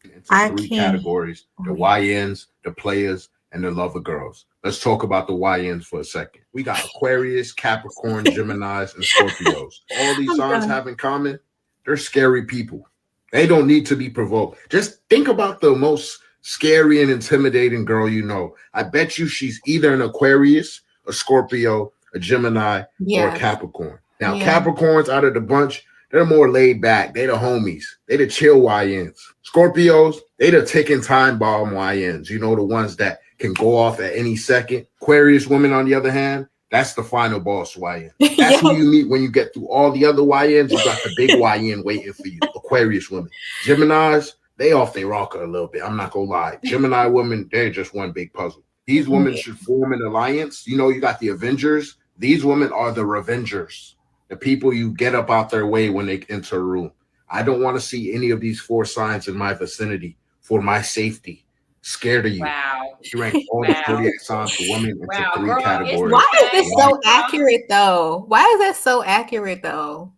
Into I three can't. categories: the Oh, yeah. YNs, the players, and the lover girls. Let's talk about the YNs for a second. We got Aquarius, Capricorn, Geminis, and Scorpios. All these I'm signs done. have in common, they're scary people. They don't need to be provoked. Just think about the most scary and intimidating girl you know. I bet you she's either an Aquarius, a Scorpio, a Gemini, or a Yes. Capricorn. Now, Yeah. Capricorns out of the bunch, they're more laid back. They the homies. They the chill YNs. Scorpios, they the ticking time bomb YNs. You know, the ones that can go off at any second. Aquarius women, on the other hand, that's the final boss YN. That's who Yes. you meet when you get through all the other YNs. You got the big YN waiting for you. Aquarius women. Geminis, they off their rocker a little bit. I'm not gonna lie. Gemini women, they're just one big puzzle. These women Yeah. should form an alliance. You know, you got the Avengers. These women are the Revengers, the people you get up out their way when they enter a room. I don't want to see any of these four signs in my vicinity for my safety. scared of you. Wow. She ranked all the zodiac signs for women into Wow, 3 girl, categories. Why is this Why? so accurate though? Why is that so accurate though?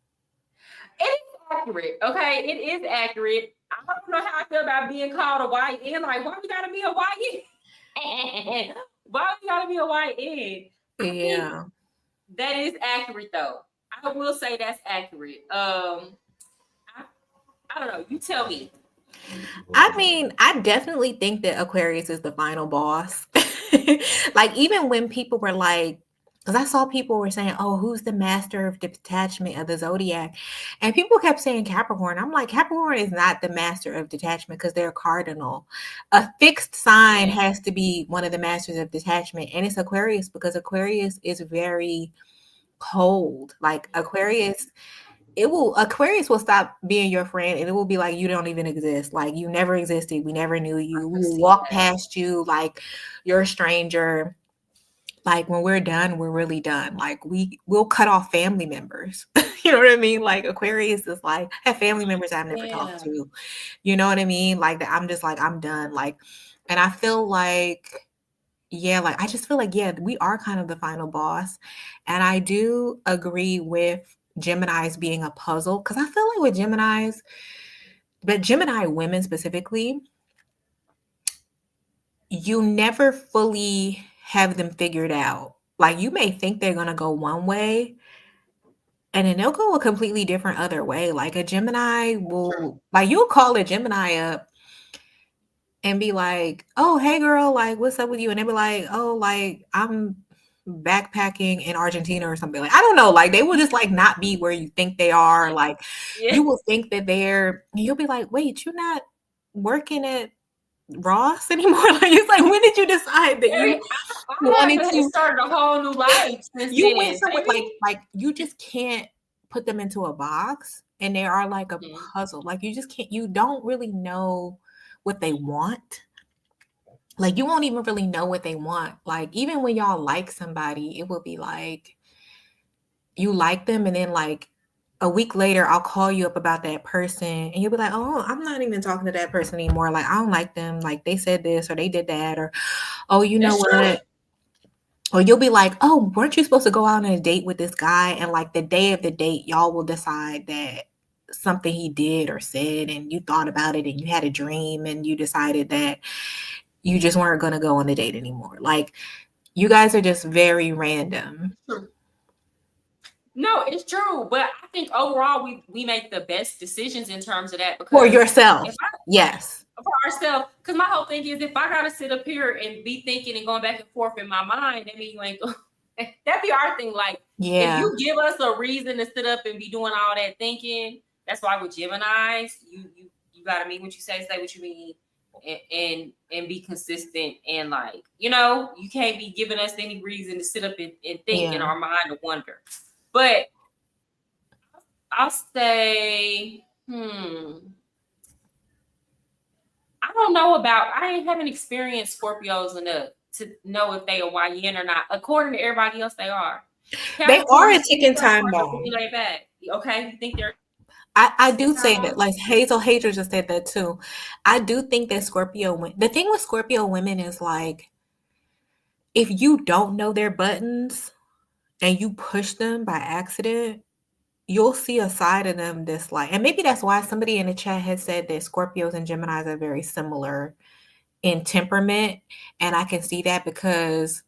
It is accurate, okay? It is accurate. I don't know how I feel about being called a YN. Like, why we gotta be a YN? Why we gotta be a YN? I think Yeah. that is accurate, though. I will say that's accurate. I don't know. You tell me. I mean, I definitely think that Aquarius is the final boss. Like, even when people were like, because I saw people were saying, oh, who's the master of detachment of the zodiac? And people kept saying Capricorn. I'm like, Capricorn is not the master of detachment because they're cardinal. A fixed sign has to be one of the masters of detachment. And it's Aquarius because Aquarius is very cold. Like, Aquarius will stop being your friend and it will be like you don't even exist. Like you never existed. We never knew you. We will walk past you like you're a stranger. Like when we're done, we're really done. Like we'll cut off family members. You know what I mean? Like Aquarius is like, I have family members I've never talked to. You know what I mean? Like I'm just like, I'm done. Like, and I feel like, yeah, like I just feel like, yeah, we are kind of the final boss. And I do agree with Geminis being a puzzle because I feel like with Geminis, but Gemini women specifically, you never fully have them figured out. Like you may think they're going to go one way and then they'll go a completely different other way. Like a Gemini will, like you'll call a Gemini up and be like, oh, hey girl, like what's up with you? And they'll be like, oh, like I'm backpacking in Argentina or something. Like I don't know, like they will just like not be where you think they are. Like you will think that you'll be like, wait, you're not working at Ross anymore? Like it's like, when did you decide that you wanted to start a whole new life? You went somewhere like you just can't put them into a box and they are like a puzzle. Like you just can't, you don't really know what they want. Like you won't even really know what they want. Like even when y'all like somebody, it will be like you like them and then like a week later I'll call you up about that person and you'll be like, oh, I'm not even talking to that person anymore. Like I don't like them. Like they said this or they did that or oh, you know what? Or you'll be like, oh, weren't you supposed to go out on a date with this guy? And like the day of the date, y'all will decide that something he did or said and you thought about it and you had a dream and you decided that you just weren't going to go on the date anymore. Like you guys are just very random. No, it's true. But I think overall we make the best decisions in terms of that. Because for yourself. Yes. For ourselves. Because my whole thing is if I got to sit up here and be thinking and going back and forth in my mind, I mean, you ain't that'd be our thing. Like, if you give us a reason to sit up and be doing all that thinking, that's why with Geminis, you got to mean what you say what you mean. And be consistent and like, you know, you can't be giving us any reason to sit up and think in our mind and wonder. But I'll say, I don't know I haven't experienced Scorpios enough to know if they are YN or not. According to everybody else, they are. They are a ticking time bomb. Okay, you think they're I do say that, like Hazel just said that too. I do think that the thing with Scorpio women is like, if you don't know their buttons and you push them by accident, you'll see a side of them that's like, and maybe that's why somebody in the chat had said that Scorpios and Geminis are very similar in temperament. And I can see that because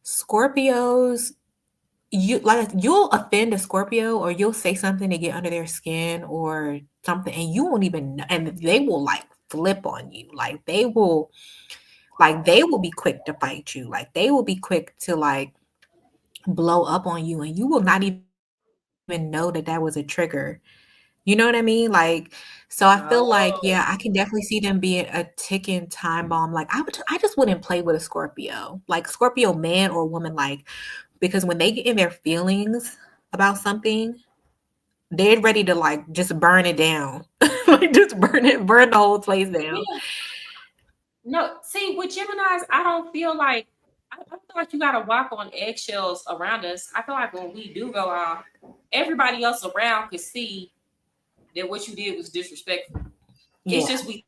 Scorpios, you'll offend a Scorpio or you'll say something to get under their skin or something and you won't even know, and they will like flip on you. Like they will be quick to fight you. Like they will be quick to like blow up on you and you will not even know that was a trigger. You know what I mean? Like, so I feel like, yeah, I can definitely see them being a ticking time bomb. Like I just wouldn't play with a Scorpio, like Scorpio man or woman, like, because when they get in their feelings about something, they're ready to like just burn it down. Like just burn the whole place down. No, see, with Geminis, I don't feel like I feel like you gotta walk on eggshells around us. I feel like when we do go out, everybody else around could see that what you did was disrespectful. It's just we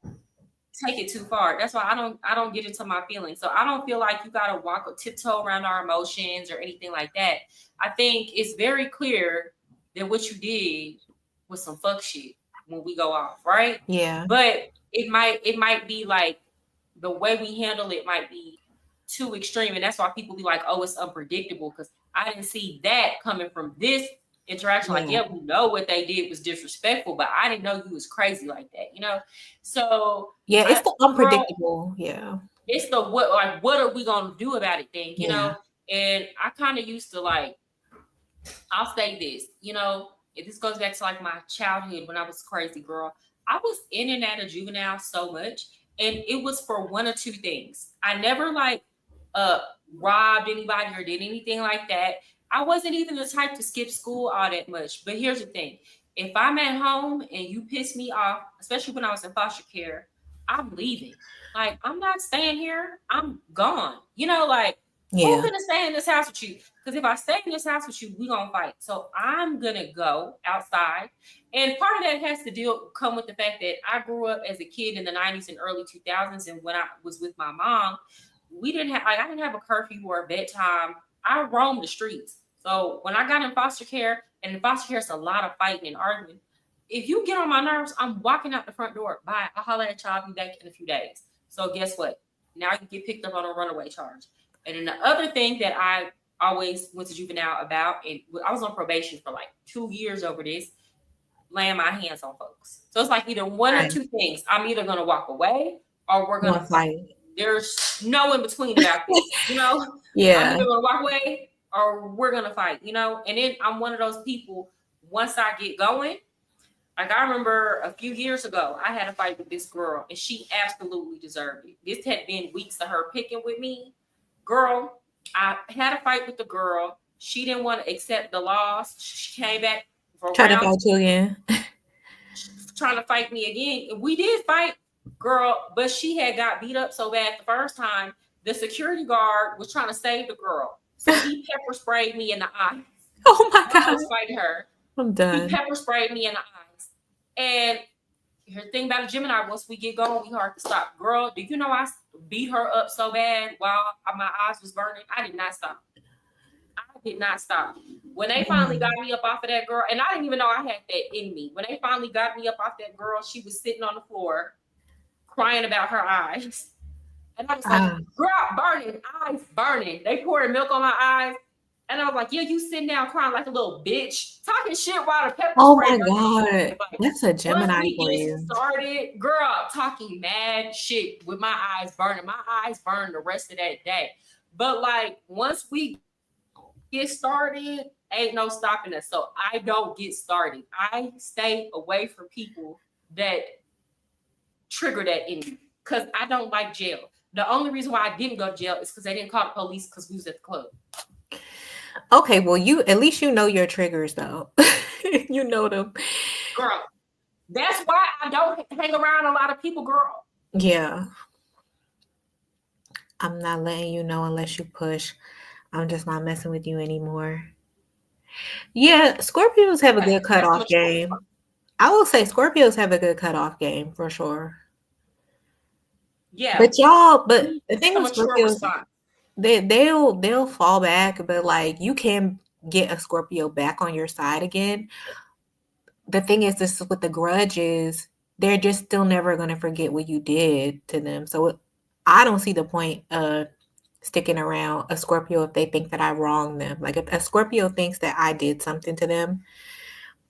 take it too far. That's why I don't get into my feelings. So I don't feel like you gotta walk or tiptoe around our emotions or anything like that. I think it's very clear that what you did was some fuck shit when we go off, right? Yeah. But it might be like the way we handle it might be too extreme, and that's why people be like, "Oh, it's unpredictable," because I didn't see that coming from this interaction. Like, yeah, we know what they did was disrespectful, but I didn't know you was crazy like that, you know? So yeah, it's the unpredictable. Yeah. It's the what are we gonna do about it thing, you know? And I kind of used to like, I'll say this, you know, if this goes back to like my childhood when I was crazy girl. I was in and out of juvenile so much, and it was for one or two things. I never like robbed anybody or did anything like that. I wasn't even the type to skip school all that much. But here's the thing. If I'm at home and you piss me off, especially when I was in foster care, I'm leaving. Like, I'm not staying here. I'm gone. You know, like, who's gonna stay in this house with you? Because if I stay in this house with you, we're gonna fight. So I'm gonna go outside. And part of that has to come with the fact that I grew up as a kid in the 90s and early 2000s. And when I was with my mom, I didn't have a curfew or a bedtime. I roamed the streets. So when I got in foster care, and in foster care, it's a lot of fighting and arguing. If you get on my nerves, I'm walking out the front door. Bye. I'll holler at y'all. I'll be back in a few days. So guess what? Now you get picked up on a runaway charge. And then the other thing that I always went to juvenile about, and I was on probation for like 2 years over this, laying my hands on folks. So it's like either one or two things. I'm either going to walk away or we're going to fight. There's no in between about this, you know? Yeah. I'm either going to walk away or we're going to fight, you know? And then I'm one of those people, once I get going, like I remember a few years ago, I had a fight with this girl and she absolutely deserved it. This had been weeks of her picking with me. Girl, I had a fight with the girl. She didn't want to accept the loss. She came back for trying to fight you again. Trying to fight me again. We did fight, girl, but she had got beat up so bad the first time. The security guard was trying to save the girl. So he pepper sprayed me in the eyes. Oh my God. I was fighting her. I'm done. He pepper sprayed me in the eyes. And the thing about a Gemini, once we get going, we hard to stop. Girl, do you know I beat her up so bad while my eyes was burning? I did not stop. When they finally got me up off of that girl, and I didn't even know I had that in me. When they finally got me up off that girl, she was sitting on the floor crying about her eyes. And I was like, girl, burning, eyes burning. They poured milk on my eyes. And I was like, yeah, you sitting down crying like a little bitch, talking shit while the pepper spray. Oh my God. Like, that's a Gemini for you. Started, girl, talking mad shit with my eyes burning. My eyes burned the rest of that day. But like, once we get started, ain't no stopping us. So I don't get started. I stay away from people that trigger that in me because I don't like jail. The only reason why I didn't go to jail is because they didn't call the police because we was at the club. Okay, well, at least you know your triggers, though. You know them. Girl, that's why I don't hang around a lot of people, girl. Yeah. I'm not letting you know unless you push. I'm just not messing with you anymore. Yeah, Scorpios have a good cutoff game. I will say Scorpios have a good cutoff game for sure. Yeah. But the thing with Scorpios, they'll fall back, but like you can get a Scorpio back on your side again. The thing is, this with the grudges, they're just still never going to forget what you did to them. So I don't see the point of sticking around a Scorpio if they think that I wronged them. Like if a Scorpio thinks that I did something to them,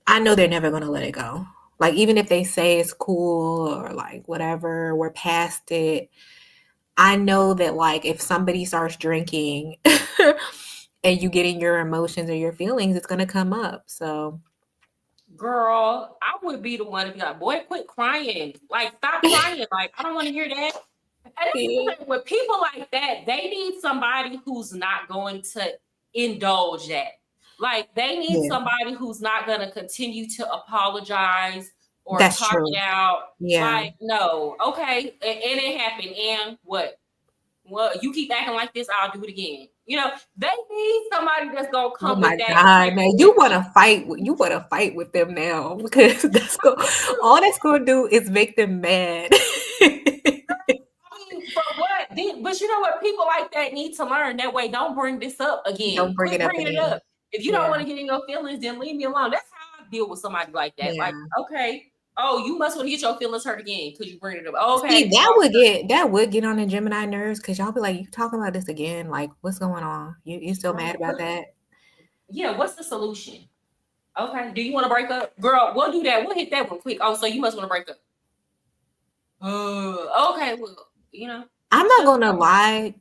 I know they're never going to let it go. Like even if they say it's cool or like whatever, we're past it. I know that like if somebody starts drinking and you get in your emotions or your feelings, it's going to come up. So girl, I would be the one to be like, boy, quit crying. Like, stop crying. Like, I don't want to hear that. And with people like that, they need somebody who's not going to indulge that. Like, they need somebody who's not going to continue to apologize or talk it out. Yeah. Like, no. Okay. And it happened. And what? Well, you keep acting like this, I'll do it again. You know, they need somebody that's gonna come with that. Oh my God, man, you want to fight? You want to fight with them now because all that's gonna do is make them mad. But you know what? People like that need to learn. That way, don't bring this up again. Don't bring Quit it up bringing it again. up. If you don't want to get in your feelings, then leave me alone. That's how I deal with somebody like that. Yeah. Like, okay, oh, you must want to get your feelings hurt again because you bring it up. Okay, See, that would get on the Gemini nerves because y'all be like, you talking about this again? Like, what's going on? You still mad about that? Yeah, what's the solution? Okay, do you want to break up? Girl, we'll do that. We'll hit that one quick. Oh, so you must want to break up. Okay, well, you know. I'm not gonna lie.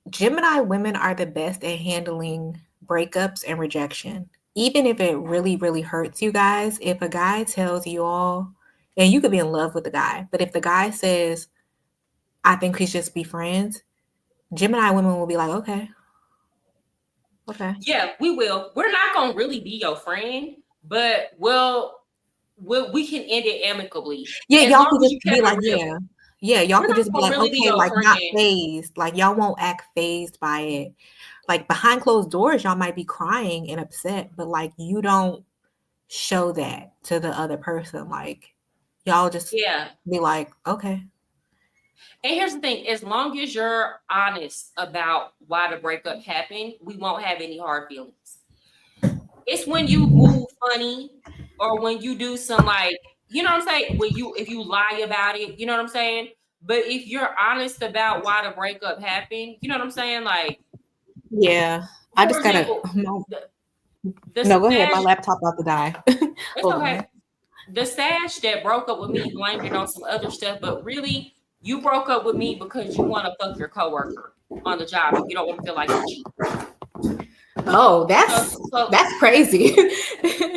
Gemini women are the best at handling breakups and rejection. Even if it really, really hurts you guys, if a guy tells you all, and you could be in love with the guy, but if the guy says, I think we should just be friends, Gemini women will be like, okay. Okay. Yeah, we will. We're not gonna really be your friend, but we can end it amicably. Yeah, as y'all could long as just you be kept like, it real. yeah, y'all We're could not just be gonna like, really be okay, your like not friend. phased. Like y'all won't act phased by it. Like behind closed doors, y'all might be crying and upset, but like you don't show that to the other person. Like y'all just Yeah. be like, okay. And here's the thing: as long as you're honest about why the breakup happened, we won't have any hard feelings. It's when you move funny or when you do some like, you know what I'm saying? If you lie about it, you know what I'm saying? But if you're honest about why the breakup happened, you know what I'm saying? Like, Yeah. I for just gotta example, no, the go ahead. My stash, laptop about to die. it's Hold okay. on. The stash that broke up with me blamed it on some other stuff, but really, you broke up with me because you want to fuck your coworker on the job and you don't want to feel like you cheat. Oh, that's crazy.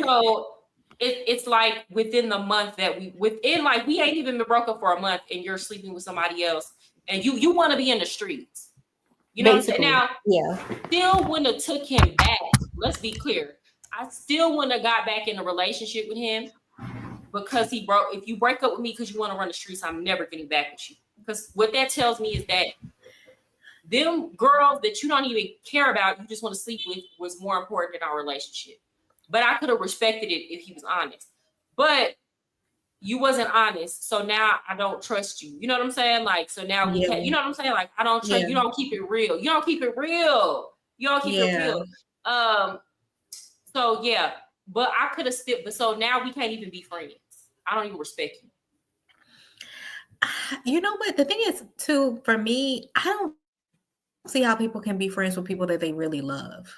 So it's like within the month that we ain't even been broke up for a month and you're sleeping with somebody else and you want to be in the streets. You know Basically, what I'm saying? Now, still wouldn't have took him back. Let's be clear. I still wouldn't have got back in a relationship with him because if you break up with me because you want to run the streets, I'm never getting back with you. Because what that tells me is that them girls that you don't even care about, you just want to sleep with, was more important than our relationship. But I could have respected it if he was honest. But you wasn't honest, so now I don't trust you. You know what I'm saying? Like, so now we can't. You know what I'm saying? Like, I don't trust you. Don't keep it real. You don't keep it real. You don't keep it real. So yeah, but I could have still. But so now we can't even be friends. I don't even respect you. You know what? The thing is, too, for me, I don't see how people can be friends with people that they really love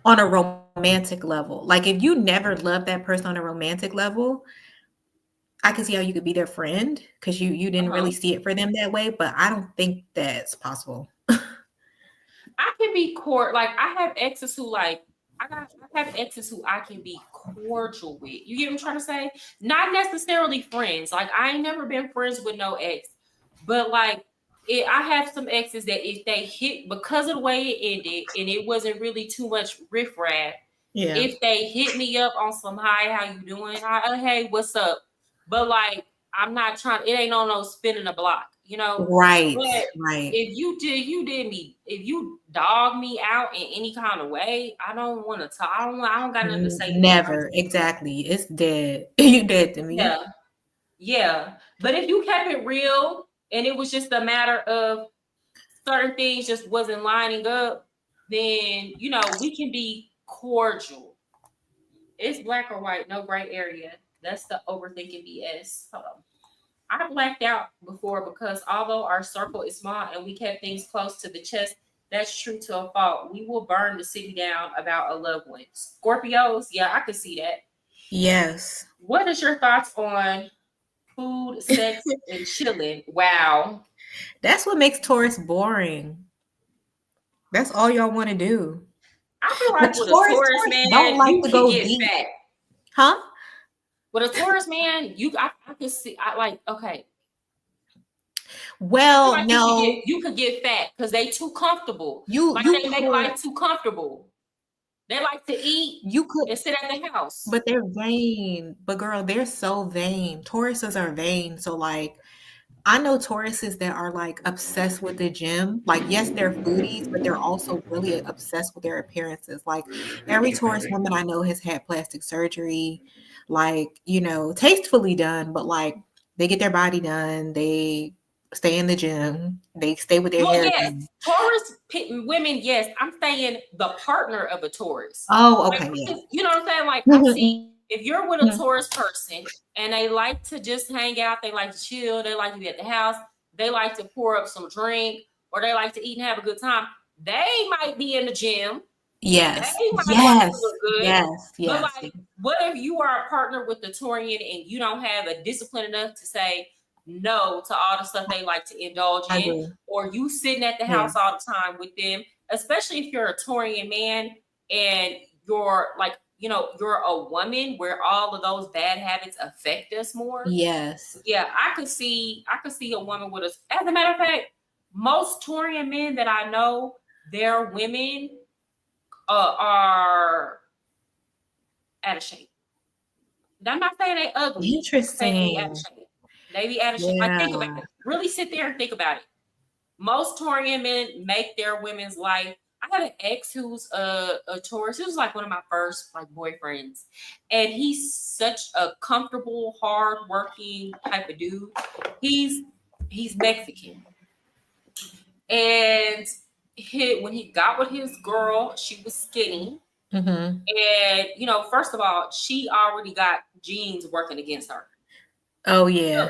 on a romantic level. Like, if you never loved that person on a romantic level, I can see how you could be their friend because you didn't really see it for them that way. But I don't think that's possible. I can be like I have exes who like I have exes who I can be cordial with. You get what I'm trying to say? Not necessarily friends. Like I ain't never been friends with no ex, but like I have some exes that if they hit because of the way it ended and it wasn't really too much riffraff. Yeah. If they hit me up on some hi, how you doing? Hi, hey, what's up? But like I'm not trying. It ain't on no spinning a block. You know, right? But right. If you did me. If you dog me out in any kind of way, I don't want to talk. I don't got nothing to say. Never. Exactly. It's dead. You dead to me. Yeah. But if you kept it real and it was just a matter of certain things just wasn't lining up, then you know we can be cordial. It's black or white, no gray area. That's the overthinking BS. Hold on. I blacked out before because although our circle is small and we kept things close to the chest, that's true to a fault. We will burn the city down about a loved one. Scorpios, yeah, I could see that. Yes. What is your thoughts on food, sex, and chilling? Wow. That's what makes Taurus boring. That's all y'all want to do. I feel like with a Taurus man, don't like you to can go get deep. fat. Huh? With a Taurus man, I can see. I like okay. Well, like no, you could get fat because they too comfortable. They make life too comfortable. They like to eat. You could and sit at the house. But they're vain. But girl, they're so vain. Tauruses are vain. So like, I know Tauruses that are like obsessed with the gym. Like, yes, they're foodies, but they're also really obsessed with their appearances. Like, every Taurus woman I know has had plastic surgery, like, you know, tastefully done, but like they get their body done. They stay in the gym. They stay with their Well, hair yes, done. Taurus women, yes. I'm saying the partner of a Taurus. Oh, Like, okay, yeah. you know what I'm saying? Like, I Mhm, see if you're with a mhm. Taurus person and they like to just hang out, they like to chill, they like to be at the house, they like to pour up some drink, or they like to eat and have a good time, they might be in the gym. Yes, They might like to yes, look good. yes, But yes. like, what if you are a partner with the Taurian and you don't have a discipline enough to say no to all the stuff they like to indulge I in, agree. or you sitting at the Yeah. house all the time with them, especially if you're a Taurian man and you're like, you're a woman where all of those bad habits affect us more. Yes. Yeah, I could see a woman with us. As a matter of fact, most Taurian men that I know, their women are out of shape. I'm not saying they ugly. I'm saying they out of Interesting. shape. They be out of shape. Like, think about Yeah. it. Really sit there and think about it. Most Taurian men make their women's life. I had an ex who's a Taurus. He was like one of my first like boyfriends, and he's such a comfortable, hard-working type of dude. He's Mexican, and when he got with his girl, she was skinny. Mm-hmm. And, first of all, she already got genes working against her. Oh yeah.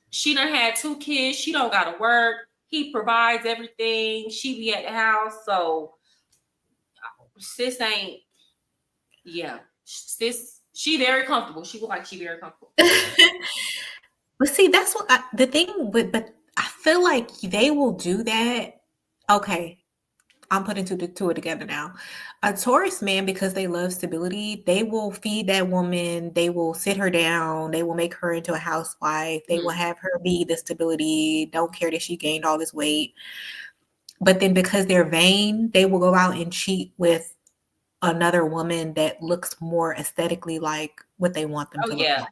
She done had 2 kids. She don't got to work. He provides everything. She be at the house. So sis ain't, yeah. Sis, she very comfortable. She look like she very comfortable. But see, that's what the thing. But I feel like they will do that. Okay, I'm putting two it together now. A Taurus man, because they love stability, they will feed that woman. They will sit her down. They will make her into a housewife. They will have her be the stability. Don't care that she gained all this weight. But then because they're vain, they will go out and cheat with another woman that looks more aesthetically like what they want them Oh to look yeah. like.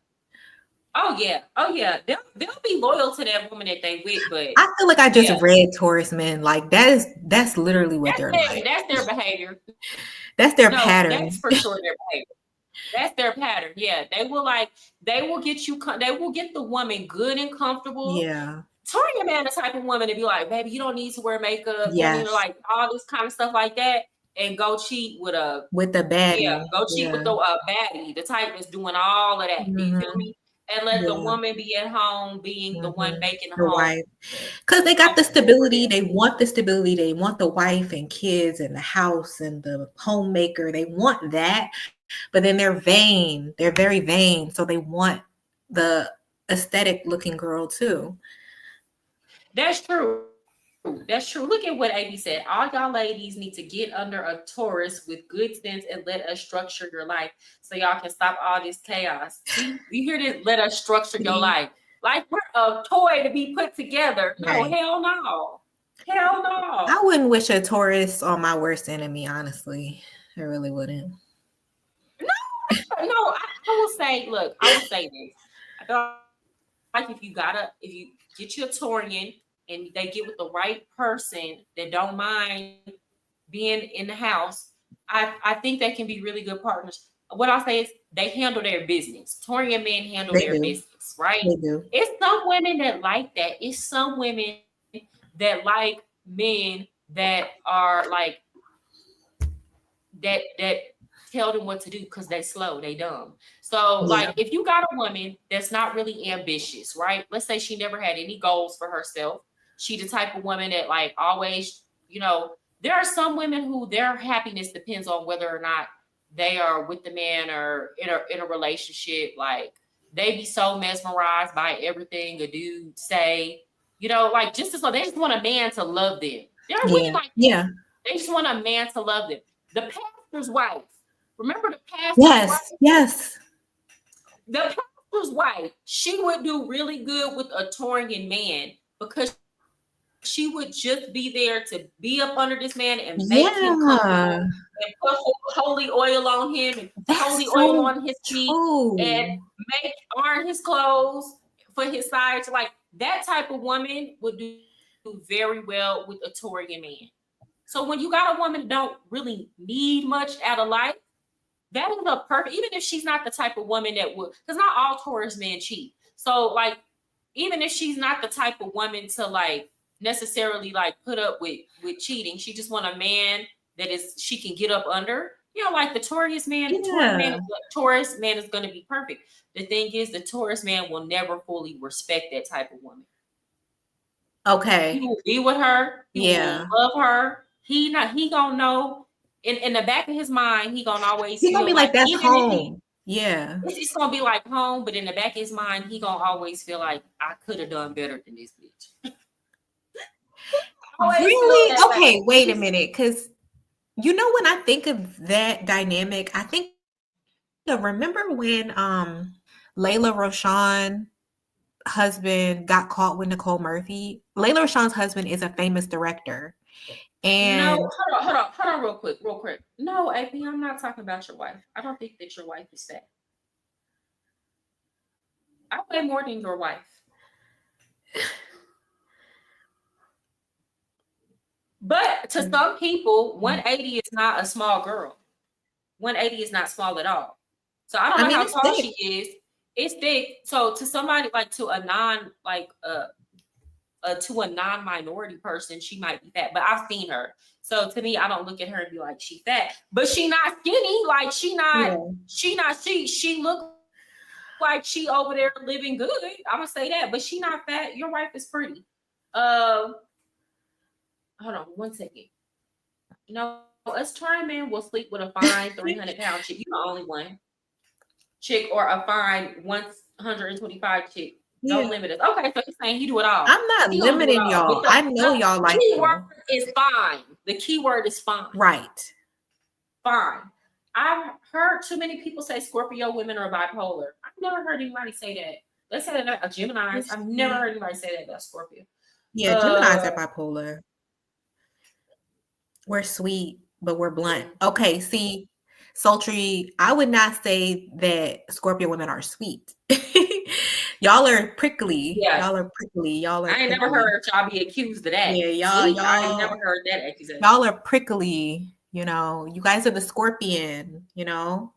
Oh yeah. They'll be loyal to that woman that they with, but I feel like I just yeah, read Taurus men. Like that's literally what they're like. that's their behavior. That's their No, pattern. that's for sure their behavior. That's their pattern. Yeah, they will get you. They will get the woman good and comfortable. Yeah. Taurian man, the type of woman to be like, baby, you don't need to wear makeup. You Yes. know, like all this kind of stuff like that, and go cheat with a With the baddie. yeah, go cheat with the baddie, the type that's doing all of that. Do you feel me? And let the woman be at home, being the one making the home. Wife. Because they got the stability. They want the stability. They want the wife and kids and the house and the homemaker. They want that. But then they're vain. They're very vain. So they want the aesthetic looking girl too. That's true. That's true. Look at what AB said. All y'all ladies need to get under a Taurus with good sense and let us structure your life so y'all can stop all this chaos. See, you hear this? Let us structure your life. Like we're a toy to be put together. No, Right. hell no. Hell no. I wouldn't wish a Taurus on my worst enemy, honestly. I really wouldn't. No, I will say, look, I will say this. I feel like if you get you a Taurian and they get with the right person that don't mind being in the house, I think they can be really good partners. What I'll say is they handle their business. Taurian men handle their business, right? They do. It's some women that like that. It's some women that like men that are like that tell them what to do because they slow, they dumb. So like if you got a woman that's not really ambitious, right? Let's say she never had any goals for herself. She the type of woman that like always, there are some women who their happiness depends on whether or not they are with the man or in a relationship. Like they be so mesmerized by everything a dude say, like just so they just want a man to love them. They're really like that. They just want a man to love them. The pastor's wife. Remember the pastor's wife? Yes. The pastor's wife, she would do really good with a Taurian man because she would just be there to be up under this man and make him comfortable and put holy oil on him and holy oil on his feet and iron his clothes for his sides. Like that type of woman would do very well with a Taurian man. So when you got a woman that don't really need much out of life, that is a perfect, even if she's not the type of woman that would, because not all Taurus men cheat. So like, even if she's not the type of woman to like necessarily like put up with cheating, she just want a man that is she can get up under. You know, like the Taurus man, Taurus man is going to be perfect. The thing is, the Taurus man will never fully respect that type of woman. Okay. He will be with her. He will love her. He gonna know in the back of his mind, he gonna always He's gonna be like that's home. It's gonna be like home, but in the back of his mind, he gonna always feel like I could have done better than this bitch. Really? Okay, wait a minute, because you know when I think of that dynamic, I think remember when Layla Roshan husband got caught with Nicole Murphy. Layla Roshan's husband is a famous director. And no, hold on, real quick. No, AP, I'm not talking about your wife. I don't think that your wife is fat. I weigh more than your wife. But to some people, 180 is not a small girl. 180 is not small at all. So I don't know how tall she is. It's thick. So to somebody like to a non-minority person, she might be fat. But I've seen her. So to me, I don't look at her and be like, she fat. But she not skinny. Like she look like she over there living good. I'm gonna say that. But she not fat. Your wife is pretty. Hold on 1 second. You know, us trying men will sleep with a fine 300-pound chick. You're the only one. Chick or a fine 125 chick. Don't limit us. Okay, so he's saying he do it all. I'm not limiting y'all. I know y'all like the keyword is fine. The keyword is fine. Right. Fine. I've heard too many people say Scorpio women are bipolar. I've never heard anybody say that. Let's say that about Geminis. I've never heard anybody say that about Scorpio. Yeah, Geminis are bipolar. We're sweet, but we're blunt. Okay, see, sultry, I would not say that Scorpio women are sweet. Y'all are prickly. Yeah. Y'all are prickly. Y'all are I ain't never heard y'all be accused of that. Yeah, I ain't never heard that accusation. Y'all are prickly, you know. You guys are the scorpion, you know.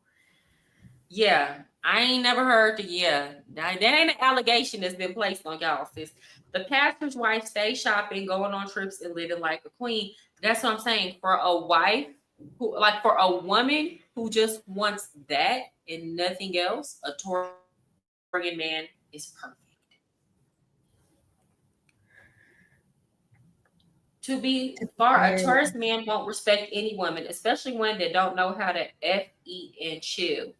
Yeah. I ain't never heard that ain't an allegation that's been placed on y'all, sis. The pastor's wife stays shopping, going on trips, and living like a queen. That's what I'm saying. For a wife who, like, for a woman who just wants that and nothing else, a Taurian man is perfect. To be far, a Taurus man won't respect any woman, especially one that don't know how to eat, and chill.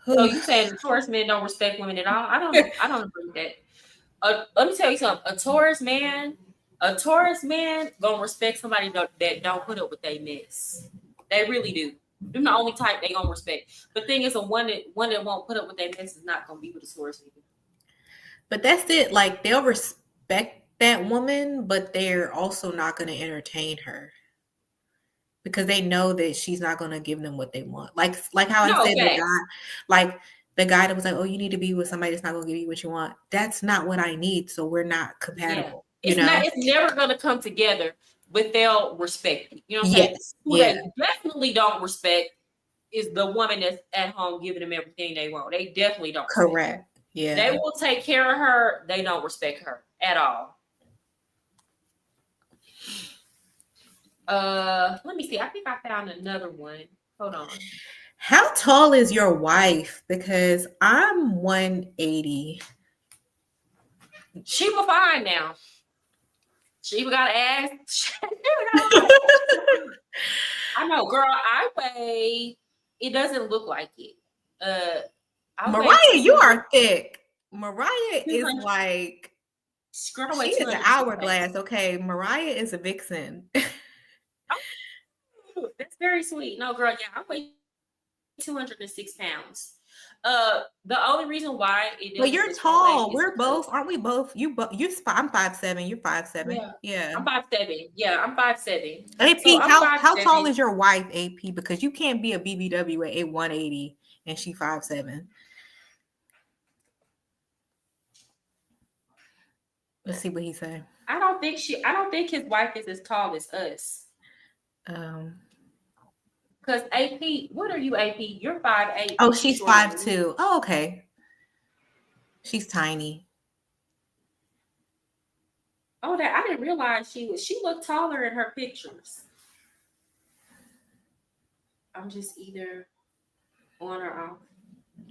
So you saying the Taurus men don't respect women at all? I don't agree with that. Let me tell you something. A Taurus man gonna respect somebody that don't put up with their mess. They really do. They're the only type they gonna respect. The thing is, one that won't put up with their mess is not gonna be with a Taurus man. But that's it. Like, they'll respect that woman, but they're also not going to entertain her because they know that she's not going to give them what they want. Like how I said, the guy that was like, oh, you need to be with somebody that's not going to give you what you want. That's not what I need. So we're not compatible. Yeah. It's never going to come together without respect. You know what I'm saying? Who they definitely don't respect is the woman that's at home giving them everything they want. They definitely don't. Correct. Yeah. They will take care of her. They don't respect her at all. Let me see. I think I found another one. Hold on. How tall is your wife? Because I'm 180. She was fine now. She got an ass. I know, girl. I weigh. It doesn't look like it. Mariah, you are thick. Mariah is like. Girl, she is an hourglass. Okay, Mariah is a vixen. Oh, that's very sweet. No, girl, yeah, I weigh 206 pounds. The only reason why it. But you're tall. We're both, aren't we both? I'm 5'7". You're 5'7". Yeah. I'm 5'7". Yeah, I'm 5'7". AP, so how tall is your wife, AP? Because you can't be a BBW at 180 and she 5'7". Let's see what he said. I don't think his wife is as tall as us. Because AP, what are you, AP? You're 5'8". Oh, she's 5'2". Oh, okay. She's tiny. Oh, that I didn't realize she looked taller in her pictures. I'm just either on or off.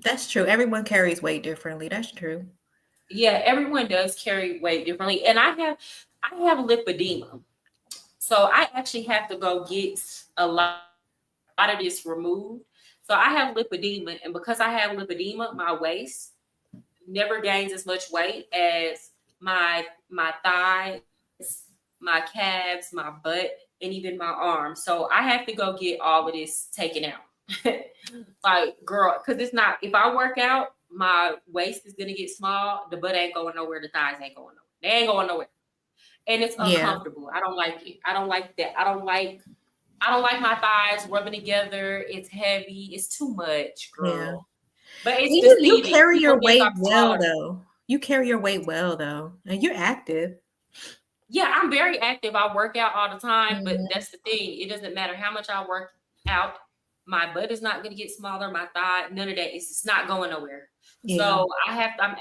That's true. Everyone carries weight differently. That's true. Yeah, everyone does carry weight differently. And I have lipedema. So I actually have to go get a lot of this removed. So I have lipedema, and because I have lipedema, my waist never gains as much weight as my thighs, my calves, my butt, and even my arms. So I have to go get all of this taken out. Like, girl, because it's not, if I work out, my waist is gonna get small, the butt ain't going nowhere, the thighs ain't going nowhere. They ain't going nowhere. And it's Yeah. uncomfortable. I don't like it. I don't like that. I don't like my thighs rubbing together. It's heavy. It's too much, Yeah. girl. But it's You deceiving. carry People your think weight I'm well, taller. though. You carry your weight well, though. And you're active. Yeah, I'm very active. I work out all the time, but Mhm. that's the thing. It doesn't matter how much I work out. My butt is not going to get smaller. My thigh, none of that. It's just not going nowhere. Yeah. So I'm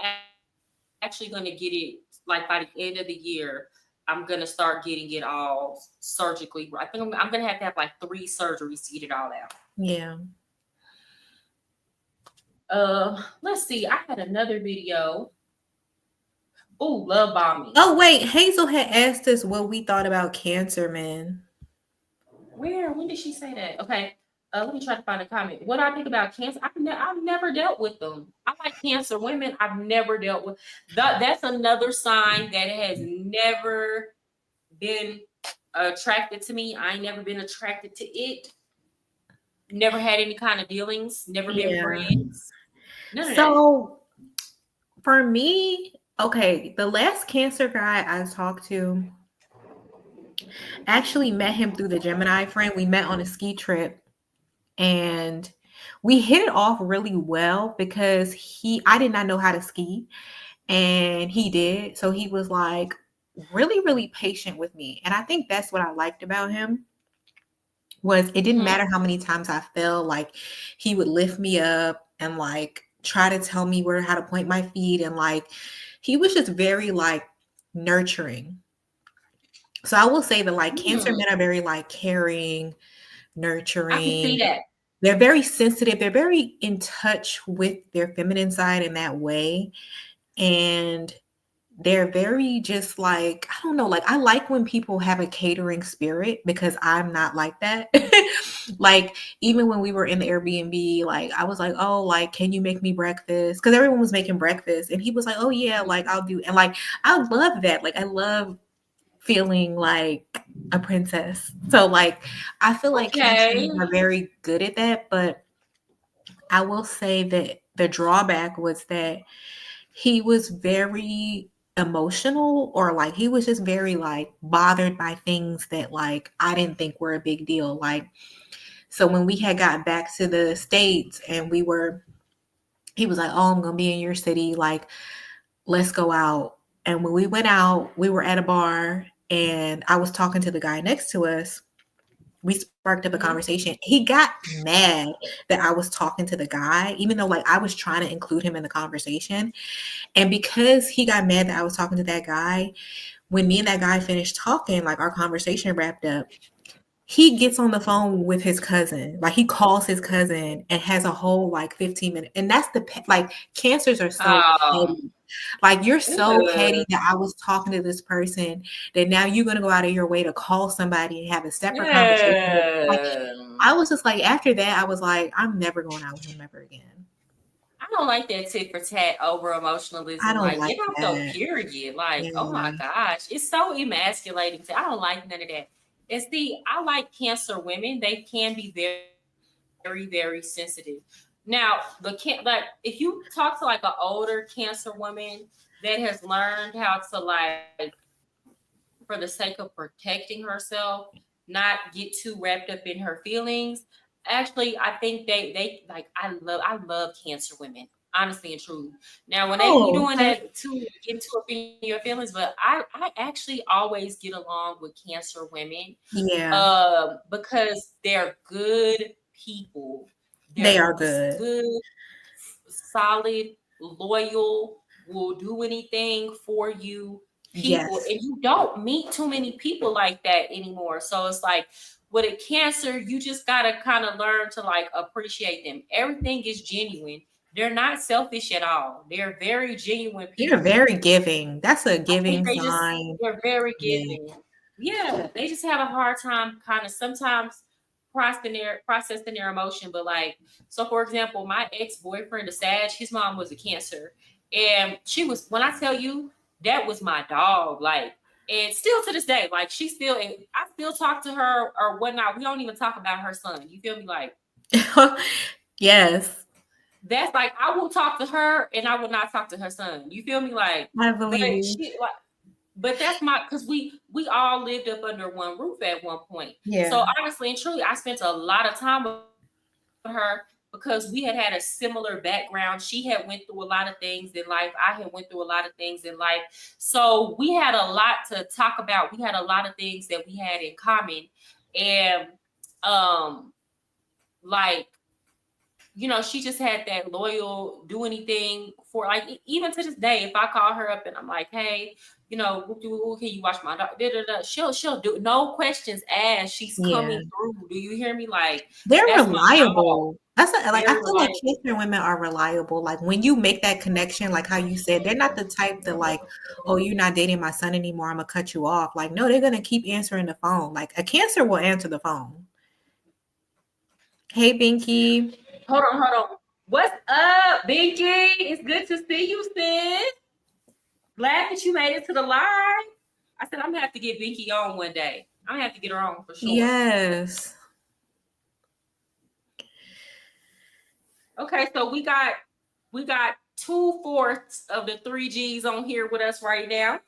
actually going to get it like by the end of the year. I'm going to start getting it all surgically. I think I'm going to have like 3 surgeries to get it all out. Yeah. Let's see. I had another video. Oh, love bombing. Oh, wait. Hazel had asked us what we thought about cancer men. Where? When did she say that? Okay. Let me try to find a comment. What do I think about cancer? I've never dealt with them. I like cancer women. I've never dealt with that's another sign that it has never been attracted to me. I ain't never been attracted to it. Never had any kind of dealings. Never been Yeah. friends. None of that. So for me, okay, the last cancer guy I talked to, actually met him through the Gemini friend. We met on a ski trip and we hit it off really well because I did not know how to ski and he did. So he was like really, really patient with me. And I think that's what I liked about him was it didn't matter how many times I fell, like he would lift me up and like try to tell me how to point my feet. And like, he was just very like nurturing. So I will say that like cancer men are very like caring, I can see nurturing. that. They're very sensitive. They're very in touch with their feminine side in that way. And they're very just like, I don't know, like I like when people have a catering spirit because I'm not like that. Like even when we were in the Airbnb, like I was like, oh, like, can you make me breakfast? Because everyone was making breakfast. And he was like, oh yeah, like I'll do. And like, I love that. Like I love feeling like a princess. So like I feel like cancer Okay. are very good at that, but I will say that the drawback was that he was very emotional or like he was just very like bothered by things that like I didn't think were a big deal. Like so when we had gotten back to the States and he was like, oh, I'm gonna be in your city, like let's go out. And when we went out, we were at a bar and I was talking to the guy next to us. We sparked up a conversation. He got mad that I was talking to the guy, even though like I was trying to include him in the conversation. And because he got mad that I was talking to that guy, when me and that guy finished talking, like our conversation wrapped up, he gets on the phone with his cousin. Like he calls his cousin and has a whole like 15 minutes. And that's like cancers are so petty. Like you're so petty that I was talking to this person that now you're gonna go out of your way to call somebody and have a separate conversation. Like, I was just like, after that, I was like, I'm never going out with him ever again. I don't like that tit for tat over I emotionalism. don't Like, like get out that. the period. Like, Yeah. oh my gosh, it's so emasculating. I don't like none of that. I like cancer women. They can be very, very, very sensitive. Now, like if you talk to like an older cancer woman that has learned how to like, for the sake of protecting herself, not get too wrapped up in her feelings. Actually, I think they like I love cancer women, honestly and truly. Now, when they be doing Okay. that to get into up in your feelings, but I actually always get along with cancer women, Yeah, because they're good people. they They're are good. good, solid, loyal, will do anything for you. people, Yes. and you don't meet too many people like that anymore. So it's like with a Cancer, you just gotta kind of learn to like appreciate them. Everything is genuine. They're not selfish at all. They're very genuine They're people. very giving. That's a I think giving sign. they're very Yeah. giving. Yeah, they just have a hard time kind of sometimes processing their emotion. But like, so for example, my ex-boyfriend, the Sag, his mom was a Cancer. And she was, when I tell you, that was my dog. Like, and still to this day, like she still, and I still talk to her or whatnot. We don't even talk about her son. You feel me? Like, Yes, that's like I will talk to her and I will not talk to her son. You feel me? Like, I but believe you. she like, but that's my, because we all lived up under one roof at one point. So Yeah. honestly and truly, I spent a lot of time with her because we had a similar background. She had went through a lot of things in life. I had went through a lot of things in life. So we had a lot to talk about. We had a lot of things that we had in common. And like, you know, she just had that loyal, do anything for, like, even to this day, if I call her up and I'm like, hey, you know, can you watch my dog? She'll do, no questions asked. She's Yeah. coming through. Do you hear me? Like, They're that's my dog. reliable. Like I Very feel like reliable. Cancer women are reliable. Like when you make that connection, like how you said, they're not the type that like, oh, you're not dating my son anymore, I'm gonna cut you off. Like, no, they're gonna keep answering the phone. Like a Cancer will answer the phone. Hey Binky. Hold on. What's up, Binky? It's good to see you, sis. Glad that you made it to the live. I said I'm gonna have to get Binky on one day. I'm gonna have to get her on for sure. Yes. Okay, so we got 2/4 of the 3Gs on here with us right now.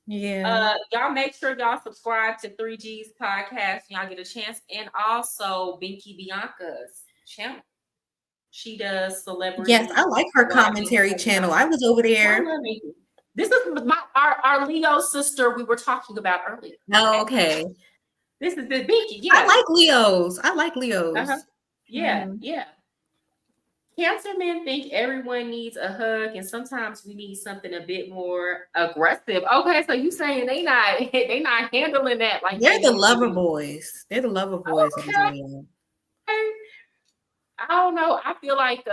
Yeah. Y'all make sure y'all subscribe to 3Gs podcast. Y'all get a chance, and also Binky Bianca's channel. She does celebrity. Yes, I like her commentary channel. I was over there. This is our Leo sister we were talking about earlier. Oh, okay. This is the Binky. Yeah, I like Leos. Yeah, Mhm. yeah. Cancer men think everyone needs a hug, and sometimes we need something a bit more aggressive. Okay, so you saying they not handling that like They're they the used to lover do. boys. They're the lover boys of the Okay. Zodiac. I don't know. I feel like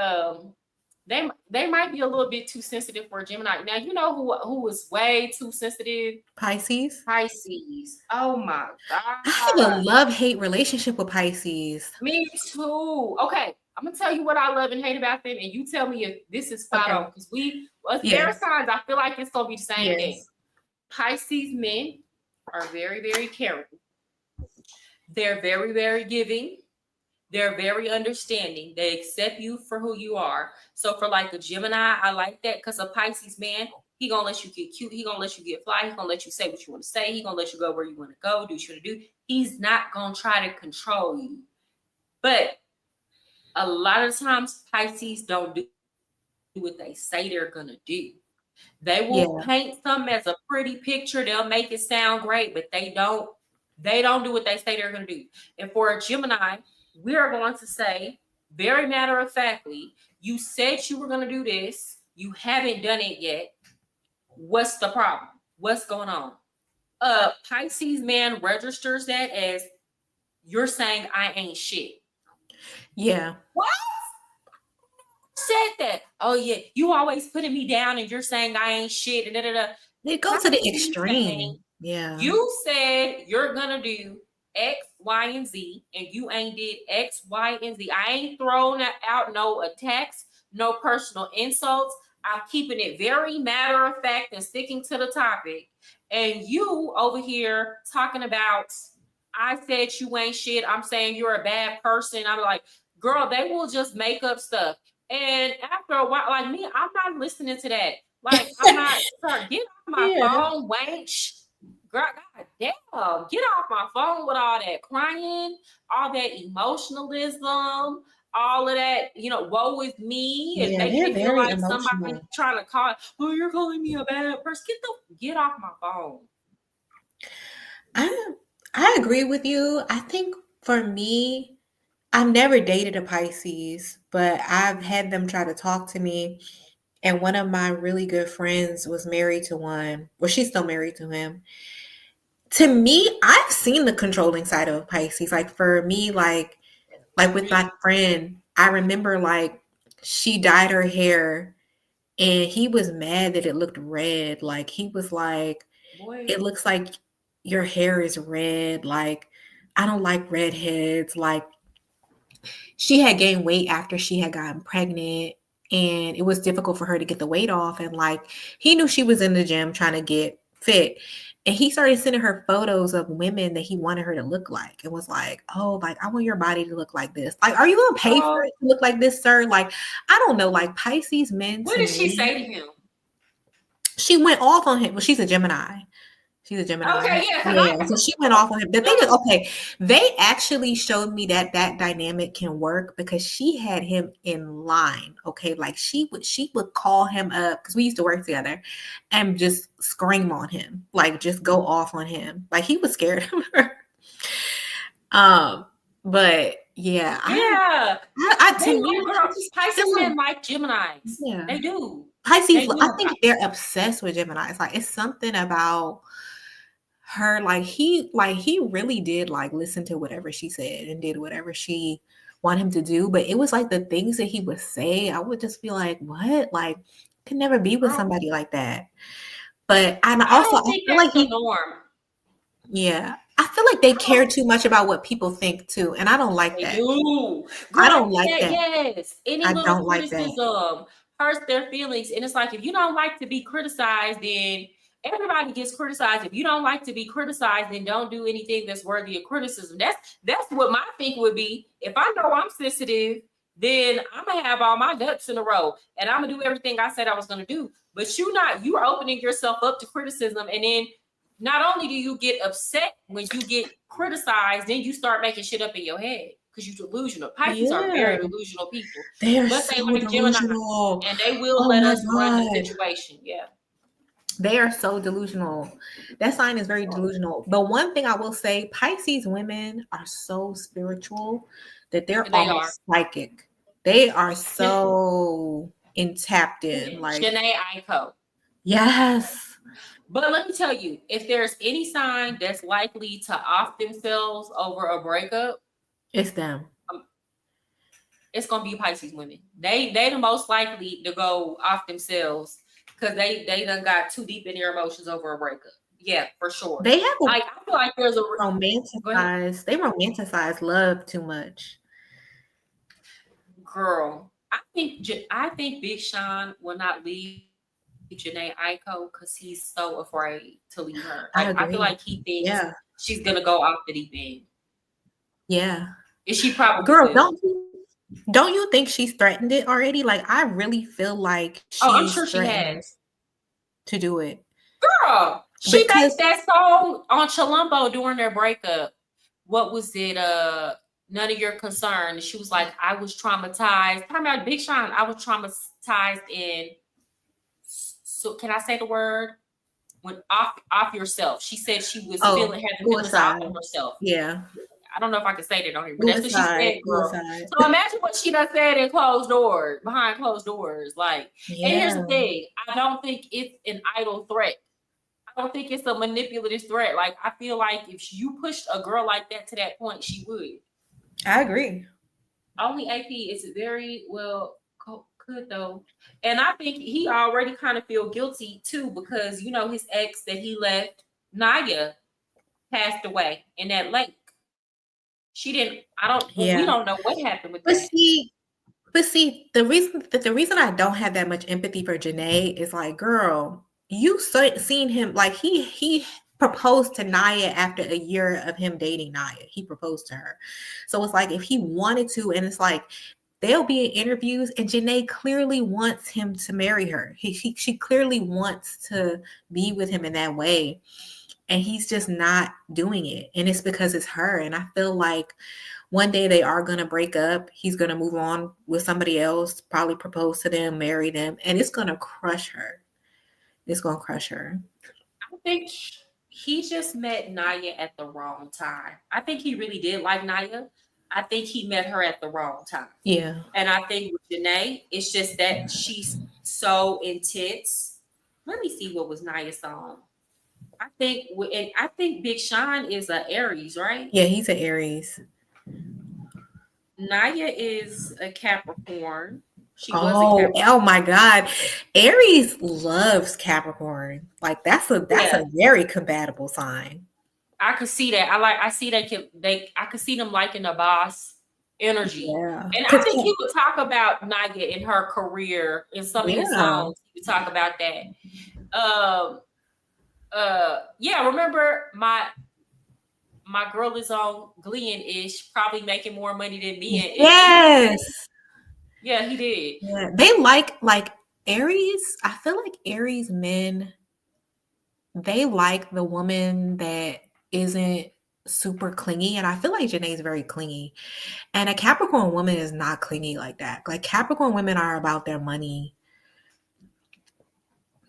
they might be a little bit too sensitive for a Gemini. Now you know who was way too sensitive? Pisces. Pisces. Oh my I have a god. love-hate relationship with Pisces. Me too. Okay, I'm gonna tell you what I love and hate about them, and you tell me if this is spot on. Because air signs, I feel like it's gonna be the same thing. Pisces men are very, very caring. They're very, very giving. They're very understanding. They accept you for who you are. So for like a Gemini, I like that because a Pisces man, he gonna let you get cute. He gonna let you get fly. He gonna let you say what you want to say. He gonna let you go where you want to go, do what you want to do. He's not gonna try to control you. But a lot of times Pisces don't do what they say they're gonna do. They will paint something as a pretty picture. They'll make it sound great, but they don't do what they say they're gonna do. And for a Gemini, we are going to say very matter of factly, you said you were gonna do this, you haven't done it yet. What's the problem? What's going on? Pisces man registers that as you're saying I ain't shit. Yeah. What? Said that? Oh yeah, you always putting me down and you're saying I ain't shit and They go to the extreme. Yeah. You said you're gonna do X, Y, and Z, and you ain't did X, Y, and Z. I ain't thrown out no attacks, no personal insults. I'm keeping it very matter of fact and sticking to the topic. And you over here talking about, I said you ain't shit. I'm saying you're a bad person. I'm like, girl, they will just make up stuff. And after a while, like me, I'm not listening to that. Like, I'm not, get off my phone, wench. Girl, God damn, get off my phone with all that crying, all that emotionalism, all of that, woe is me, and making it feel like somebody trying to call, oh, you're calling me a bad person. Get off my phone. I agree with you. I think for me, I've never dated a Pisces, but I've had them try to talk to me. and one of my really good friends was married to one. Well, she's still married to him. To me, I've seen the controlling side of a Pisces. Like for me, like with my friend, I remember like she dyed her hair and he was mad that it looked red. Like he was like, Boy, it looks like your hair is red. Like I don't like redheads. Like she had gained weight after she had gotten pregnant and it was difficult for her to get the weight off. And like he knew she was in the gym trying to get fit. And he started sending her photos of women that he wanted her to look like and was like, oh, like, I want your body to look like this. Like, are you going to pay for it to look like this, sir? Like, I don't know. Like, Pisces men what to did she me, say to him? she went off on him. Well, she's a Gemini. She's a Gemini. Okay, yeah, Yeah, so she went off on him. The thing is, okay, they actually showed me that that dynamic can work because she had him in line. Okay, like she would call him up because we used to work together, and just scream on him, like just go off on him, like he was scared of her. But yeah, yeah. I They to me, like girls. Pisces men like Geminis. yeah, They do. Pisces. They do. I think they're obsessed with Geminis. Like it's something about her, like he really did like listen to whatever she said and did whatever she wanted him to do. But it was like the things that he would say, I would just be like, what? Like, could never be with somebody like that. But and I also don't I think feel that's like the norm. yeah, I feel like they care too much about what people think too, and I don't like They that. do. I Girl, don't like that, that. yes. Any I little don't like that. criticism hurts their feelings. And it's like, if you don't like to be criticized, then everybody gets criticized. If you don't like to be criticized, then don't do anything that's worthy of criticism. That's what my think would be. If I know I'm sensitive, then I'm gonna have all my ducks in a row and I'm gonna do everything I said I was gonna do. But you're opening yourself up to criticism, and then not only do you get upset when you get criticized, then you start making shit up in your head because you're delusional. Pisces are Yeah, very delusional people, they are but so they like Gemini delusional. and they will Oh let my us run the god, situation. Yeah. they are so delusional. That sign is very delusional. But one thing I will say, Pisces women are so spiritual that they're They are. almost psychic. They are so tapped in. Like, Janae Aiko. yes. But let me tell you, if there's any sign that's likely to off themselves over a breakup, It's them. it's gonna be Pisces women. They the most likely to go off themselves because they done got too deep in their emotions over a breakup. Yeah, for sure. They have I feel like there's a they romanticize love too much. girl. I think Big Sean will not leave Janae Aiko because he's so afraid to leave her. I Like I feel agree. like he thinks Yeah. she's gonna go off the deep end. Yeah. And she probably Girl, will. don't you think she's threatened it already? Like I really feel like I'm she's sure she threatened has. to do it. Girl, she made Because that song on Chilumbo during their breakup. What was it? None of your concern. She was like, I was traumatized. Talking about Big Sean, I was traumatized in. So can I say the word? When off yourself. She said she was having feelings off of herself. Yeah. I don't know if I can say that on here, but that's what she said, girl. Suicide. So imagine what she done said in closed doors, behind closed doors. Like, and here's the thing: I don't think it's an idle threat. I don't think it's a manipulative threat. Like, I feel like if you pushed a girl like that to that point, she would. I agree. Only AP is very well could though, and I think he already kind of feel guilty too because his ex that he left, Naya, passed away in that lake. She didn't. We don't know what happened with that. But see, the reason I don't have that much empathy for Janae is like, girl, you seen him like he proposed to Naya after a year of him dating Naya. He proposed to her. So it's like if he wanted to, and it's like they'll be in interviews, and Janae clearly wants him to marry her. She clearly wants to be with him in that way. And he's just not doing it. And it's because it's her. And I feel like one day they are going to break up. He's going to move on with somebody else, probably propose to them, marry them. And it's going to crush her. It's going to crush her. I think he just met Naya at the wrong time. I think he really did like Naya, I think he met her at the wrong time. Yeah. And I think with Janae, it's just that she's so intense. Let me see what was Naya's song. I think Big Sean is a Aries, right? Yeah, he's an Aries. Naya is a Capricorn. She was a Oh, Capricorn. oh my God. Aries loves Capricorn. Like that's a very compatible sign. I could see that. I see I could see them liking the boss energy. Yeah. And I think he would talk about Naya in her career in some of his songs. He would talk about that. Yeah, remember my girl is on Glee and ish, probably making more money than me and ish. Yes. Yeah, he did. Yeah. They like Aries. I feel like Aries men, they like the woman that isn't super clingy. And I feel like Janae's very clingy. And a Capricorn woman is not clingy like that. Like Capricorn women are about their money.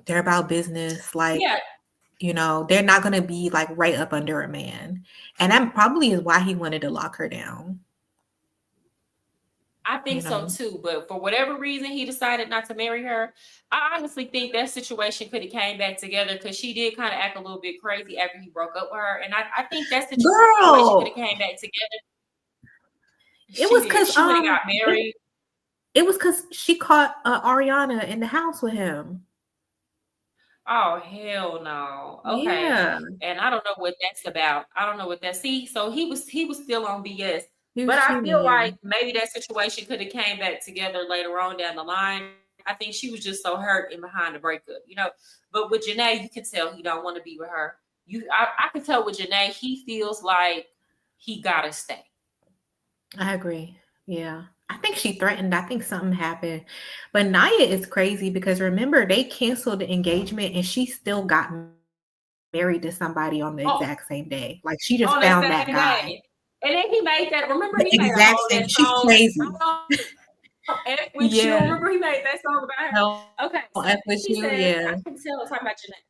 They're about business. Like, Yeah. you know, they're not going to be like right up under a man. And that probably is why he wanted to lock her down. I think so too, but for whatever reason, he decided not to marry her. I honestly think that situation could have came back together because she did kind of act a little bit crazy after he broke up with her, and I think that situation could have came back together. It was because she would have got married. It was because she caught Ariana in the house with him. Oh, hell no. Okay. Yeah. And I don't know what that's about. I don't know what that. See, so he was still on BS. But I feel like maybe that situation could have came back together later on down the line. I think she was just so hurt and behind the breakup, you know. But with Janae, you can tell he don't want to be with her. I can tell with Janae, he feels like he gotta stay. I agree. Yeah. I think she threatened. I think something happened. But Naya is crazy because remember, they canceled the engagement and she still got married to somebody on the exact same day. Like she just found that guy. Day. And then he made that. Remember, he made exact same. She's crazy. With you. Remember, he made that song about her. Okay. So F with you. Yeah. I can tell. Talking about Janae.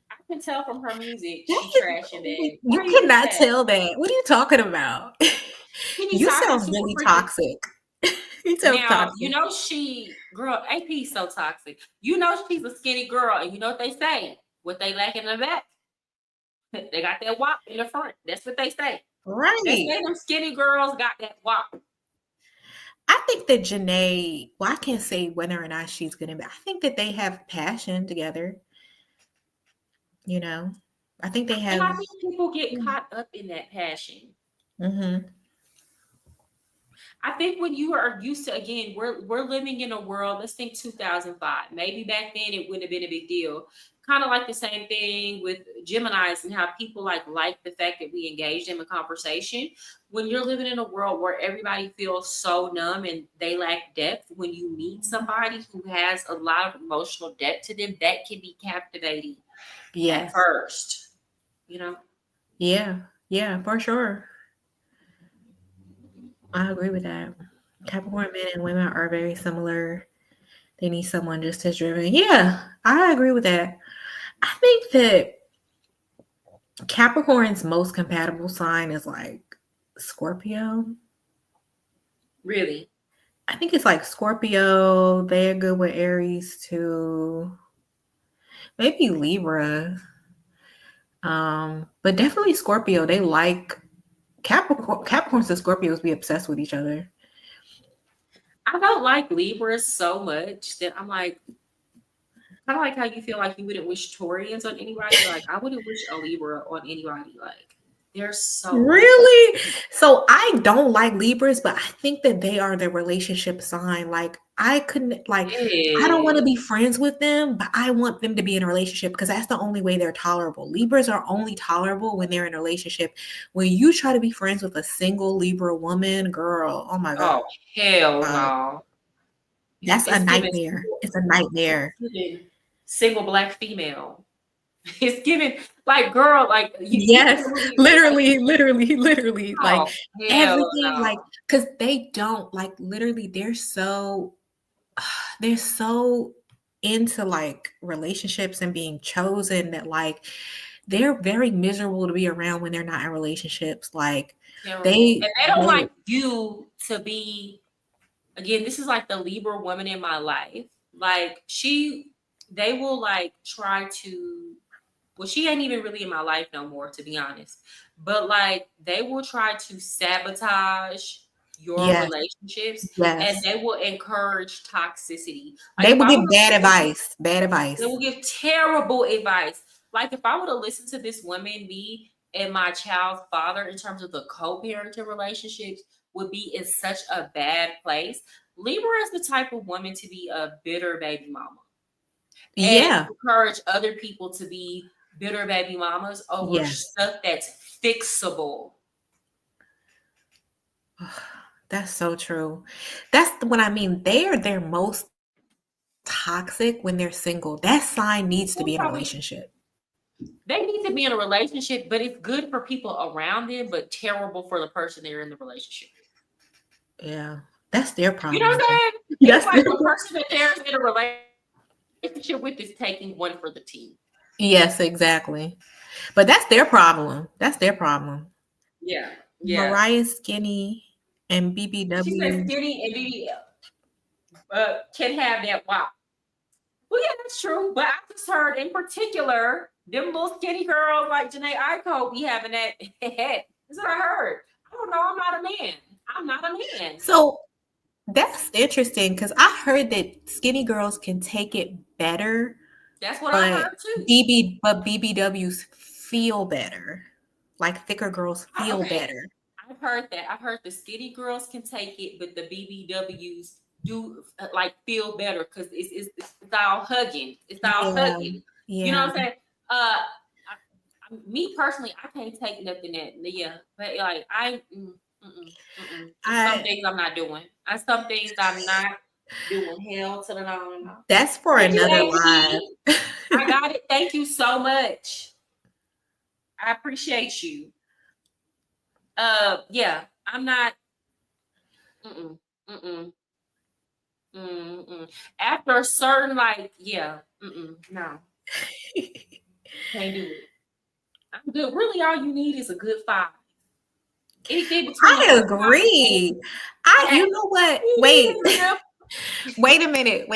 I can tell from her music she's trashing it. You cannot tell that. What are you talking about? You sound really toxic. You sound toxic. You know girl, AP so toxic. You know she's a skinny girl, and you know what they say? What they lack in the back? They got that wop in the front. That's what they say. Right. They say them skinny girls got that wop. I think that Janae, well, I can't say whether or not she's gonna be. I think that they have passion together. You know, I think they have. And I think people get caught up in that passion. Mm-hmm. I think when you are used to, again, we're living in a world, let's think 2005. Maybe back then it wouldn't have been a big deal. Kind of like the same thing with Geminis and how people like the fact that we engaged in a conversation. When you're living in a world where everybody feels so numb and they lack depth, when you meet somebody who has a lot of emotional depth to them, that can be captivating at first, you know? Yeah, for sure. I agree with that. Capricorn men and women are very similar. They need someone just as driven. Yeah, I agree with that. I think that Capricorn's most compatible sign is like Scorpio. Really? I think it's like Scorpio. They're good with Aries too. Maybe Libra. But definitely Scorpio. They like Capricorns and Scorpios be obsessed with each other. I don't like Libras so much that I'm like, kind of like how you feel like you wouldn't wish Taurians on anybody. Like I wouldn't wish a Libra on anybody. Like they're so really. So I don't like Libras, but I think that they are the relationship sign. Like I couldn't like. I don't want to be friends with them, but I want them to be in a relationship because that's the only way they're tolerable. Libras are only tolerable when they're in a relationship. When you try to be friends with a single Libra woman, girl, oh my god, oh hell no, that's a nightmare. It's a nightmare. Single black female. It's giving like girl, like yes, literally, like everything, like because they don't like literally. They're so into like relationships and being chosen that like they're very miserable to be around when they're not in relationships. Like Terrible. And they don't like you to be, again, this is like the Libra woman in my life. Like they will like try to, well, she ain't even really in my life no more, to be honest. But like they will try to sabotage your relationships, and they will encourage toxicity. Like, they will give bad advice. They will give terrible advice. Like if I were to listen to this woman, me and my child's father, in terms of the co-parenting relationships, would be in such a bad place. Libra is the type of woman to be a bitter baby mama. And encourage other people to be bitter baby mamas over stuff that's fixable. That's so true. That's what I mean. They are their most toxic when they're single. That sign needs to be in a relationship. They need to be in a relationship, but it's good for people around them, but terrible for the person they're in the relationship. Yeah, that's their problem. You know what I'm saying? It's like the person that they're in a relationship with is taking one for the team. Yes, exactly. But that's their problem. Yeah. Mariah's skinny and BBW. She said skinny and BBW can have that wow. Well, yeah, that's true. But I just heard in particular, them little skinny girls like Janae Aiko be having that head. That's what I heard. I don't know. I'm not a man. So that's interesting because I heard that skinny girls can take it better. That's what I heard too. BBWs feel better. Like thicker girls feel better. I've heard that. I've heard the skinny girls can take it, but the BBWs do like feel better because it's all hugging. It's all hugging. Yeah. You know what I'm saying? Me personally, I can't take nothing that but like some things I'm not doing. Some things I'm not doing. Hell to the no. That's for another live. I got it. Thank you so much. I appreciate you. I'm not. After a certain no. Can't do it. I'm good. Really, all you need is a good 5. Anything between I agree. You know what? Wait a minute.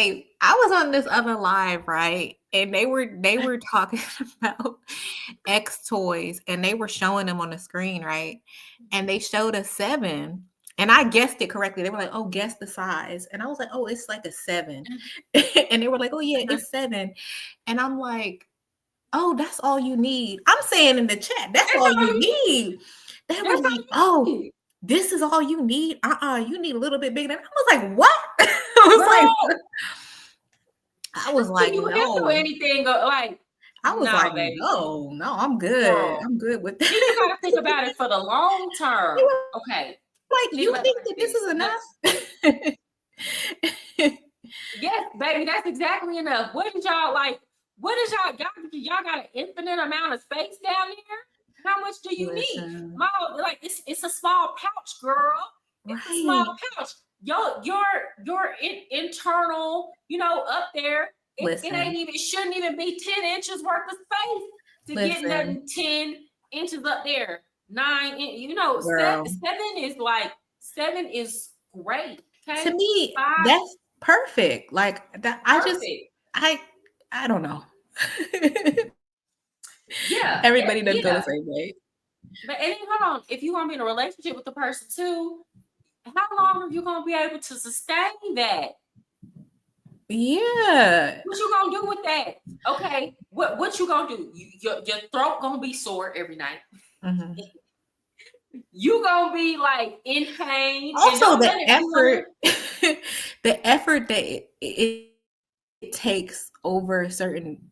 I was on this other live, right? And they were talking about X toys and they were showing them on the screen, right? And they showed a 7. And I guessed it correctly. They were like, oh, guess the size. And I was like, oh, it's like a 7. And they were like, oh, yeah, it's 7. And I'm like, oh, that's all you need. I'm saying in the chat, that's all you need. They were like, oh, this is all you need? You need a little bit bigger. And I was like, what? I was like, you no. Anything like I was like, baby. No, I'm good. Girl, I'm good with that. You gotta think about it for the long term. Okay. Like, you think that this is enough? Yes, baby, that's exactly enough. What is y'all got? Y'all got an infinite amount of space down there? How much do you need? Like it's a small pouch, girl. It's a small pouch. Your internal, up there. It shouldn't even be 10 inches worth of space to get nothing 10 inches up there. 9, 7 is great. Okay? To me, 5, that's perfect. Like that. I don't know. Yeah. Everybody doesn't feel the same way. But hold on, if you want to be in a relationship with the person too, how long are you gonna be able to sustain that? Yeah. What you gonna do with that? Okay. What you gonna do? Your throat gonna be sore every night. Mm-hmm. You gonna be like in pain. Also, the effort that it takes over a certain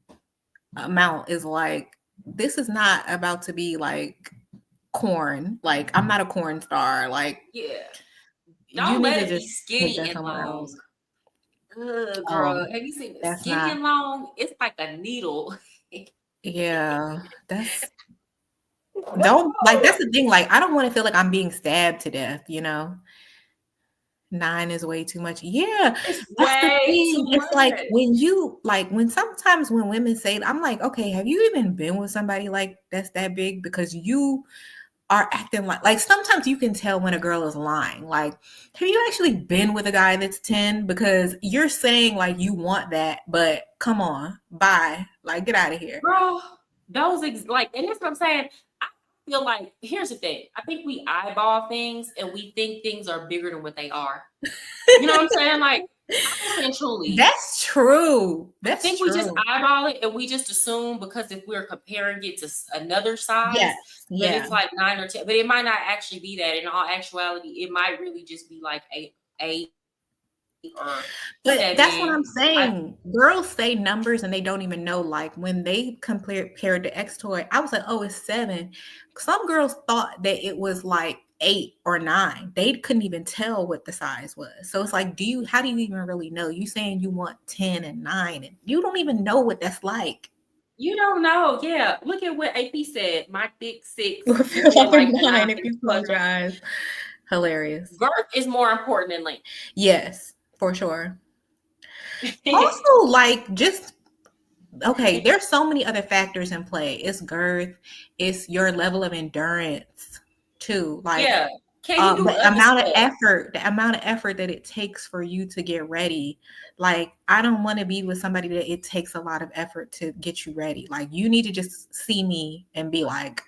amount is like, this is not about to be like corn. Like, I'm not a corn star. Like, don't let it be skinny and long. Girl, have you seen it? Skinny and long? It's like a needle. Yeah, that's the thing. Like, I don't want to feel like I'm being stabbed to death. 9 is way too much. Yeah, it's way thing. too It's like much. when sometimes when women say, I'm like, okay, have you even been with somebody like that's that big? Because you are acting like sometimes you can tell when a girl is lying. Like, have you actually been with a guy that's 10? Because you're saying like you want that, but come on, bye. Like, get out of here. Bro, like, and that's what I'm saying. I feel like, here's the thing. I think we eyeball things and we think things are bigger than what they are. You know what I'm saying? Like, honestly and truly. That's true. I That's think we just true. eyeball it and we just assume because if we're comparing it to another size, Yes. that Yeah. it's like 9 or 10, but it might not actually be that. In all actuality, it might really just be like 8 or But 7. that's what I'm saying. Girls say numbers and they don't even know. Like when they compared the X toy, I was like, oh, it's 7. Some girls thought that it was like 8 or 9. They couldn't even tell what the size was. So it's like, how do you even really know? You saying you want 10 and 9 and you don't even know what that's like. You don't know. Yeah. Look at what AP said. My thick 6 Will will feel feel like like 9 9 if you close your eyes. Hilarious. Girth is more important than length. Yes, for sure. Also, like, just okay, there's so many other factors in play. It's girth, it's your level of endurance too. Like, yeah. Can you do the other amount stuff? the amount of effort that it takes for you to get ready. Like, I don't want to be with somebody that it takes a lot of effort to get you ready. Like, you need to just see me and be like,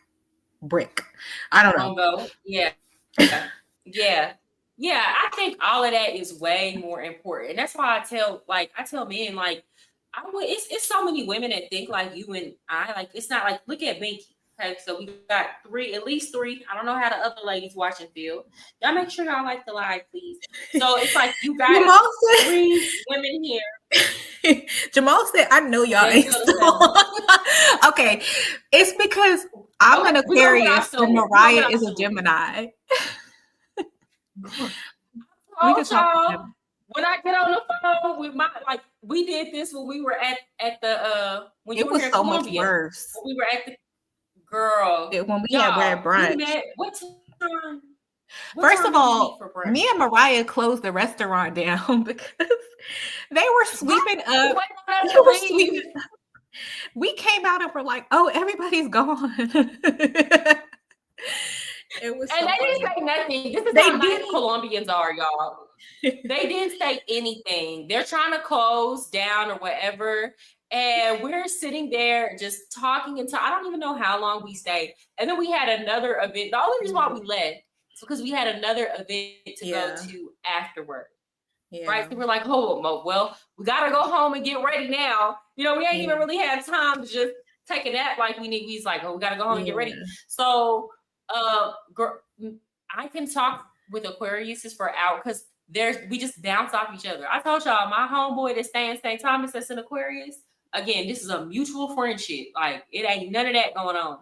brick. I don't know. Go. Yeah. Yeah. Yeah. I think all of that is way more important. And that's why I tell men, like, it's so many women that think like you and I, like, it's not like, look at Binky. Okay, so we got at least 3. I don't know how the other ladies watching feel. Y'all make sure y'all like the live, please. So it's like you got 3 women here. Jamal said, I know y'all ain't still. Okay, it's because I'm an Aquarius and Mariah is a Gemini. We can talk. When I get on the phone with we did this when we were at the when you were here in Columbia. Much worse. When we were at the girl. When we had red brunch. What time? First of all, me and Mariah closed the restaurant down because they were sweeping up. We came out and were like, oh, everybody's gone. It was and they didn't say nothing. This is how nice Colombians are, y'all. They didn't say anything. They're trying to close down or whatever. And we're sitting there just talking and I don't even know how long we stayed. And then we had another event. The only reason why we left is because we had another event to go to afterward. Yeah. Right? So we're like, oh, well, we got to go home and get ready now. You know, we ain't even really had time to just take a nap like we need. We was like, oh, we got to go home and get ready. So I can talk with Aquariuses for an hour because we just bounce off each other. I told y'all, my homeboy that's staying in St. Thomas that's an Aquarius, again, this is a mutual friendship. Like, it ain't none of that going on.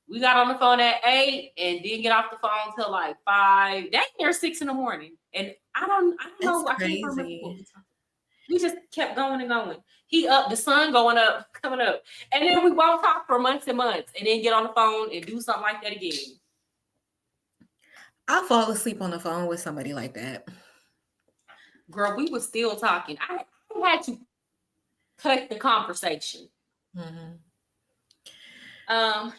We got on the phone at 8 and didn't get off the phone till like 5. That near 6 in the morning. And I don't know. I can't remember what we talked about. We just kept going and going. He up, the sun coming up. And then we won't talk for months and months and then get on the phone and do something like that again. I'll fall asleep on the phone with somebody like that. Girl, we were still talking. I had to cut the conversation. Mm-hmm.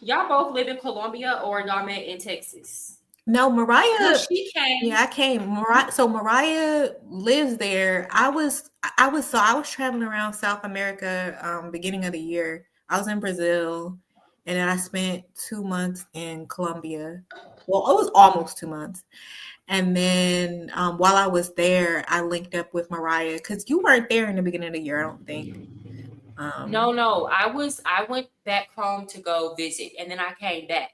Y'all both live in Colombia or y'all met in Texas? No, Mariah. No, she came. Yeah, I came. Mariah lives there. I was traveling around South America beginning of the year. I was in Brazil and then I spent 2 months in Colombia. Well, it was almost 2 months. And then while I was there, I linked up with Mariah because you weren't there in the beginning of the year, I don't think. No. I went back home to go visit and then I came back.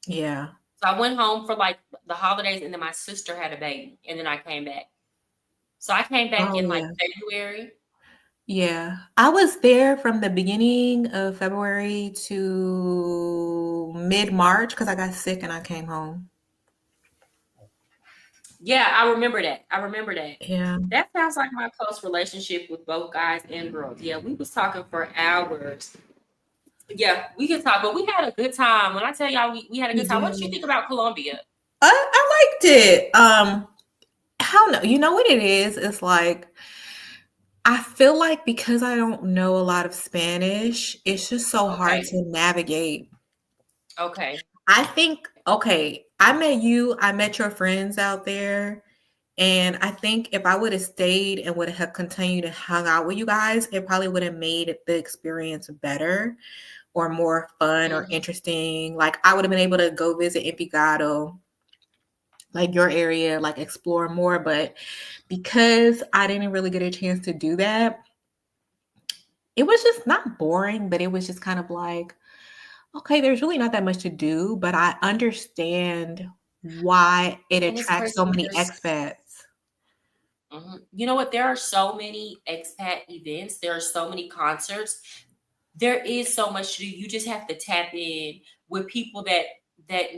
Yeah. So I went home for like the holidays and then my sister had a baby and then I came back. So I came back in like February. Yeah. I was there from the beginning of February to mid-March because I got sick and I came home. Yeah, I remember that. Yeah. That sounds like my close relationship with both guys and girls. Yeah, we was talking for hours. Yeah, we could talk, but we had a good time. When I tell y'all we had a good time, what did you think about Colombia? I liked it. How no? You know what it is? It's like I feel like because I don't know a lot of Spanish, it's just so hard Okay. to navigate. Okay. I think, okay, I met you, I met your friends out there, and I think if I would have stayed and would have continued to hang out with you guys, it probably would have made the experience better or more fun or Mhm. interesting. Like I would have been able to go visit Envigado, like your area, like explore more. But because I didn't really get a chance to do that, it was just not boring, but it was just kind of like, okay, there's really not that much to do, but I understand why it And it's attracts so crazy. many expats. You know what? There are so many expat events. There are so many concerts. There is so much to do. You just have to tap in with people that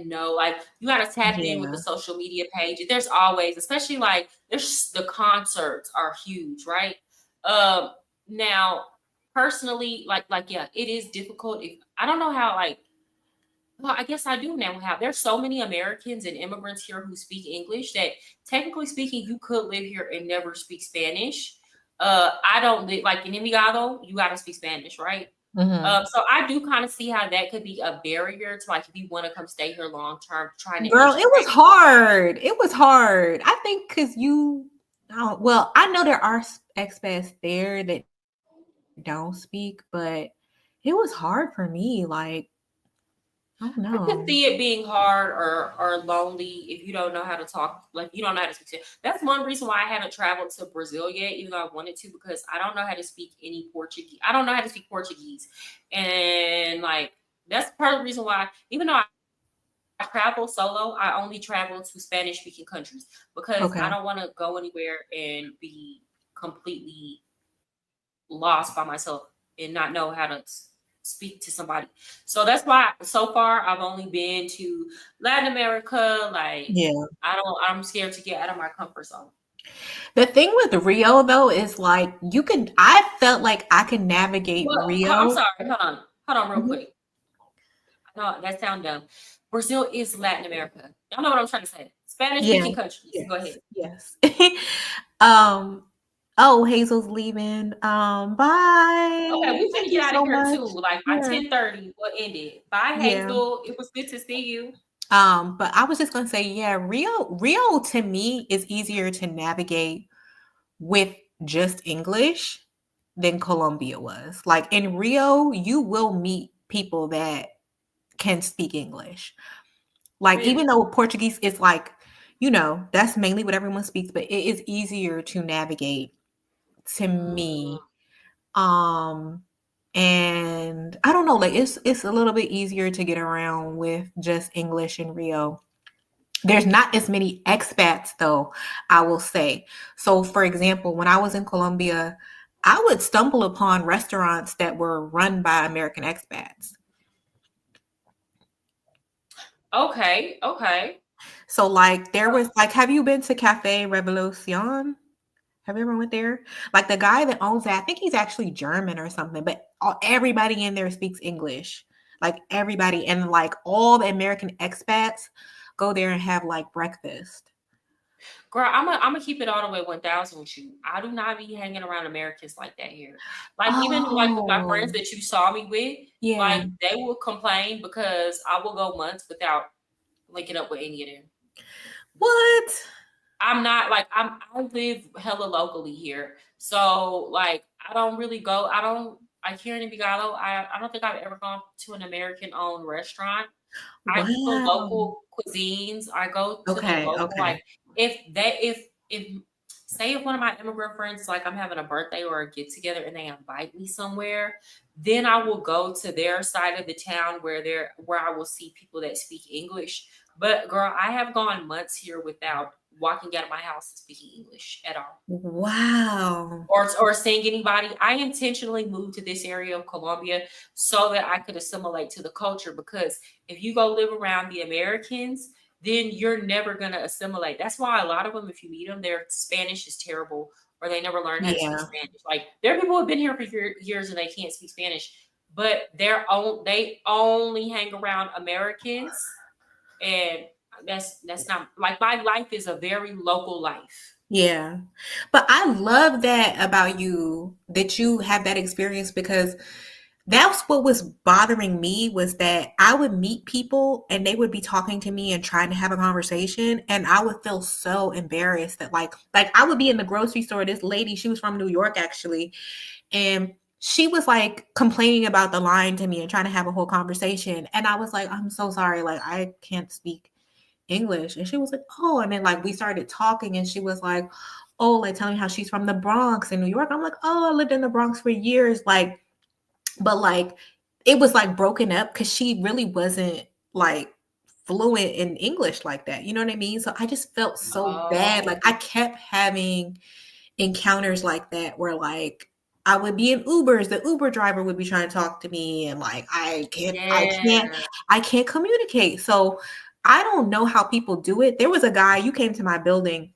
know. Like you got to tap it in with the Yeah. social media page. There's always, especially like there's the concerts are huge, right? Um, Now personally, like yeah, it is difficult. If I don't know how like well, I guess I do now have. There's so many Americans and immigrants here who speak English that, technically speaking, you could live here and never speak Spanish. I don't live like in Envigado. You got to speak Spanish, right? Mhm. So I do kind of see how that could be a barrier to like if you want to come stay here long term, trying to Girl, it was integrate. hard. It was hard. I think because well, I know there are expats there that don't speak, but it was hard for me. Like, I don't I could know. see it being hard or lonely if you don't know how to talk, like you don't know how to speak. That's one reason why I haven't traveled to Brazil yet, even though I wanted to, because I don't know how to speak any Portuguese. I don't know how to speak Portuguese, and like that's part of the reason why, even though I travel solo, I only travel to Spanish speaking countries because I Okay. don't want to go anywhere and be completely lost by myself and not know how to speak to somebody. So that's why so far I've only been to Latin America. Like Yeah. I'm scared to get out of my comfort zone. The thing with Rio though is like I felt like I could navigate Well, I'm Rio. sorry. Hold on, real Mhm. quick. No, that sounds dumb. Brazil is Latin America. Y'all know what I'm trying to say. Spanish Yeah. speaking countries. Go Yes. ahead. Yes. um oh, Hazel's leaving. Okay, Bye. we Thank finna get you out of so here much. too. Like my Yeah. 10:30 will end it. Bye, Yeah. Hazel. It was good to see you. But I was just gonna say, yeah, Rio to me is easier to navigate with just English than Colombia was. Like in Rio, you will meet people that can speak English. Like even Really. though Portuguese is like, that's mainly what everyone speaks, but it is easier to navigate to Mm. me. Um and I don't know, like it's a little bit easier to get around with just English in Rio. There's not as many expats though, I will say. So for example, when I was in Colombia, I would stumble upon restaurants that were run by American expats. Okay, okay. So like there was like, have you been to Cafe Revolucion? Have you ever went there? Like the guy that owns that, I think he's actually German or something, but everybody in there speaks English. Like everybody, and like all the American expats go there and have like breakfast. Girl, I'm gonna keep it all the way 1,000 with you. I do not be hanging around Americans like that here. Like even like with my friends Oh, that you saw me with, yeah. like they will complain because I will go months without linking up with any of them. What? I'm not like I live hella locally here. So like I don't really go, I don't like here in Envigado, I don't think I've ever gone to an American owned restaurant. I eat the Wow. local cuisines. I go to the Okay, local like okay. if say if one of my immigrant friends like I'm having a birthday or a get together and they invite me somewhere, then I will go to their side of the town where I will see people that speak English. But girl, I have gone months here without walking out of my house and speaking English at all Wow. or seeing anybody. I intentionally moved to this area of Colombia so that I could assimilate to the culture because if you go live around the Americans, then you're never going to assimilate. That's why a lot of them, if you meet them, their Spanish is terrible or they never learned how to speak Yeah. Spanish. Like there are people who have been here for years and they can't speak Spanish, but they only hang around Americans, and that's not like my life is a very local life. Yeah. But I love that about you, that you have that experience, because that's what was bothering me, was that I would meet people and they would be talking to me and trying to have a conversation, and I would feel so embarrassed that like I would be in the grocery store. This lady, she was from New York actually, and she was like complaining about the line to me and trying to have a whole conversation. And I was like, I'm so sorry, like I can't speak English. And she was like, oh, and then like we started talking and she was like, oh, like telling me how she's from the Bronx in New York. I'm like, oh, I lived in the Bronx for years. Like, but like it was like broken up because she really wasn't like fluent in English like that. You know what I mean? So I just felt so bad. Like Oh, I kept having encounters like that where like I would be in Ubers, the Uber driver would be trying to talk to me, and like yeah. I can't communicate. So I don't know how people do it. There was a guy, you came to my building,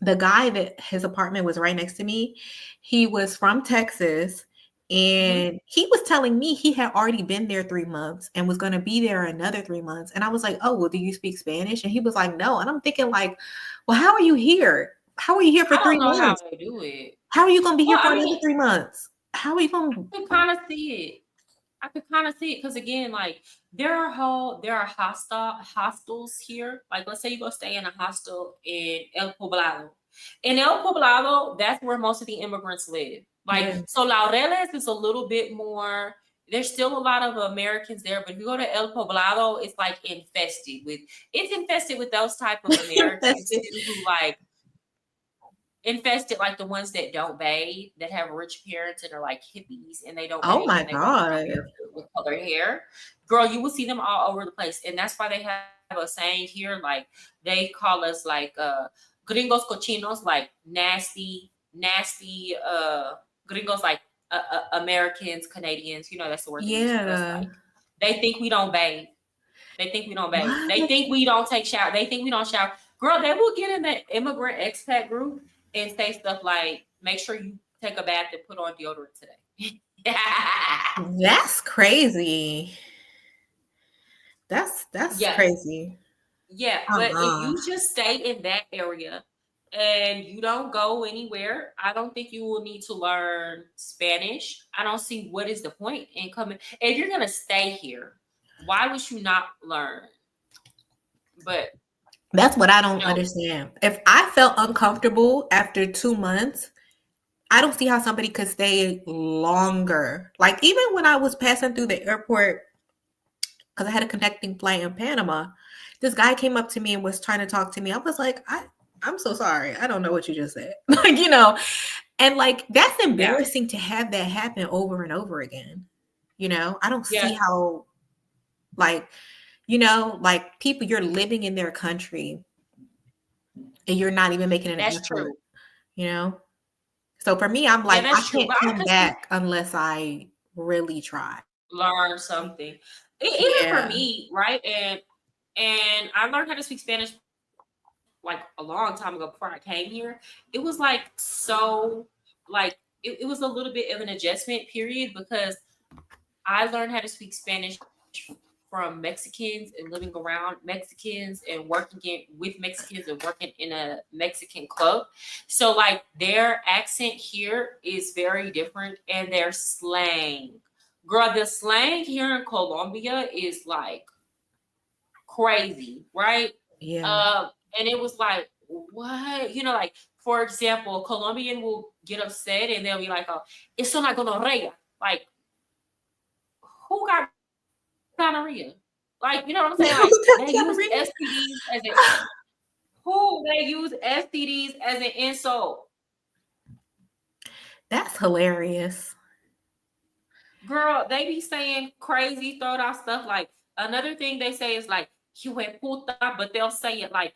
the guy that his apartment was right next to me, he was from Texas, Hmm. and he was telling me he had already been there 3 months and was going to be there another 3 months. And I was like, oh, well, do you speak Spanish? And he was like, no. And I'm thinking like, well, how are you here? How are you here for I three don't know how months? they do it. How are you going to be Well, here for I another mean, 3 months? How are you going to? I could kind of see it. I could kind of see it because again, like there are hostels here. Like let's say you go stay in a hostel in El Poblado. In El Poblado, that's where most of the immigrants live. Like Yeah. so, Laureles is a little bit more. There's still a lot of Americans there, but if you go to El Poblado, it's infested with those type of That's Americans it. too, who like infested like the ones that don't bathe, that have rich parents and are like hippies and they don't Oh bathe my and they walk around God. barefoot with colored hair. Girl, you will see them all over the place. And that's why they have a saying here, like they call us like gringos cochinos, like nasty gringos, like Americans, Canadians, that's the word they use for us. Yeah. Like they think we don't bathe. They think we don't bathe. They What? think we don't take shower. They think we don't shower. Girl, they will get in the immigrant expat group and say stuff like, make sure you take a bath and put on deodorant today. That's crazy. That's Yeah. crazy. Yeah. But if Uh-uh. you just stay in that area and you don't go anywhere, I don't think you will need to learn Spanish. I don't see what is the point in coming. If you're going to stay here, why would you not learn? But, That's what I you don't know, understand. If I felt uncomfortable after 2 months, I don't see how somebody could stay longer. Like even when I was passing through the airport, because I had a connecting flight in Panama, this guy came up to me and was trying to talk to me. I was like, I'm so sorry. I don't know what you just said. Like. And like that's yeah. embarrassing to have that happen over and over again. I don't see Yeah. how, like, like people, you're living in their country and you're not even making an That's effort, true. you know? So for me, I'm Yeah, like, I that's true. can't But I come could see back unless I really try. learn something. Even for Yeah. me, right? And I learned how to speak Spanish like a long time ago before I came here. It was like so like it was a little bit of an adjustment period because I learned how to speak Spanish from Mexicans and living around Mexicans and with Mexicans and working in a Mexican club. So like their accent here is very different and their slang. Girl, the slang here in Colombia is like crazy, right? Yeah. Um, and it was like, what? Like for example, a Colombian will get upset and they'll be like, "Oh, it's una gonorrea." Like, who got gonorrhea? Like, you know what I'm saying? Like they use STDs as an who they use STDs as an insult. That's hilarious. Girl, they be saying crazy, throwed out stuff. Like another thing they say is like "hijo puta," but they'll say it like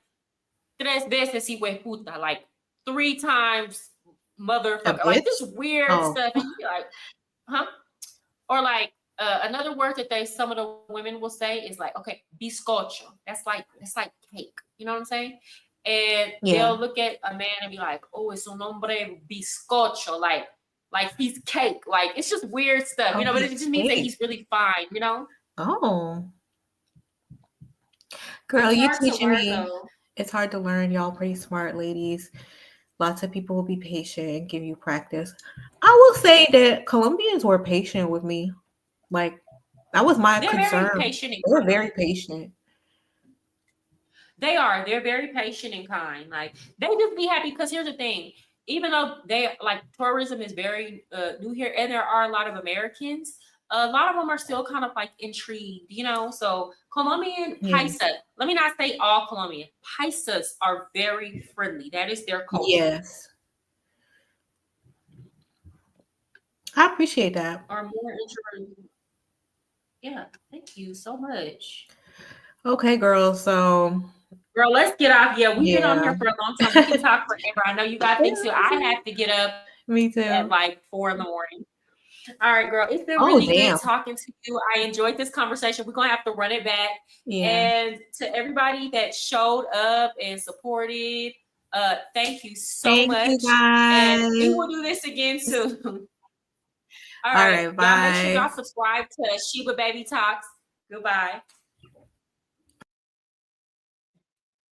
tres veces hijo puta, like 3 times A motherfucker, like this bitch? weird Oh, stuff, and you be like, huh? Or like another word that some of the women will say is like, okay, bizcocho. That's like cake. You know what I'm saying? And yeah. they'll look at a man and be like, oh, es un hombre bizcocho, like he's cake. Like it's just weird stuff, Oh, but it he's just means that cake. he's really fine. Oh, girl, It's you hard to teaching learn me. though. It's hard to learn. Y'all pretty smart ladies. Lots of people will be patient and give you practice. I will say that Colombians were patient with me. Like, that was my They're concern. very patient and They were kind. very patient. They are. They're very patient and kind. Like, they just be happy because here's the thing. Even though they like tourism is very new here, and there are a lot of Americans, a lot of them are still kind of like intrigued, you know. So Colombian Yeah. paisa, let me not say all Colombian paisas are very friendly. That is their culture. Yes. I appreciate that. Are more introverted. Yeah, thank you so much. Okay, girl. So, Girl, let's get off. Yeah, we've been on yeah. here for a long time. We can talk forever. I know you got things to. I have to get up Me too. at like 4 in the morning. All right, girl. It's been Oh, really damn. good talking to you. I enjoyed this conversation. We're gonna have to run it back. Yeah. And to everybody that showed up and supported, thank you so Thank much. you, guys. And we will do this again soon. All All right, right, y'all make sure bye. y'all subscribe to Sheba Baby Talks. Goodbye.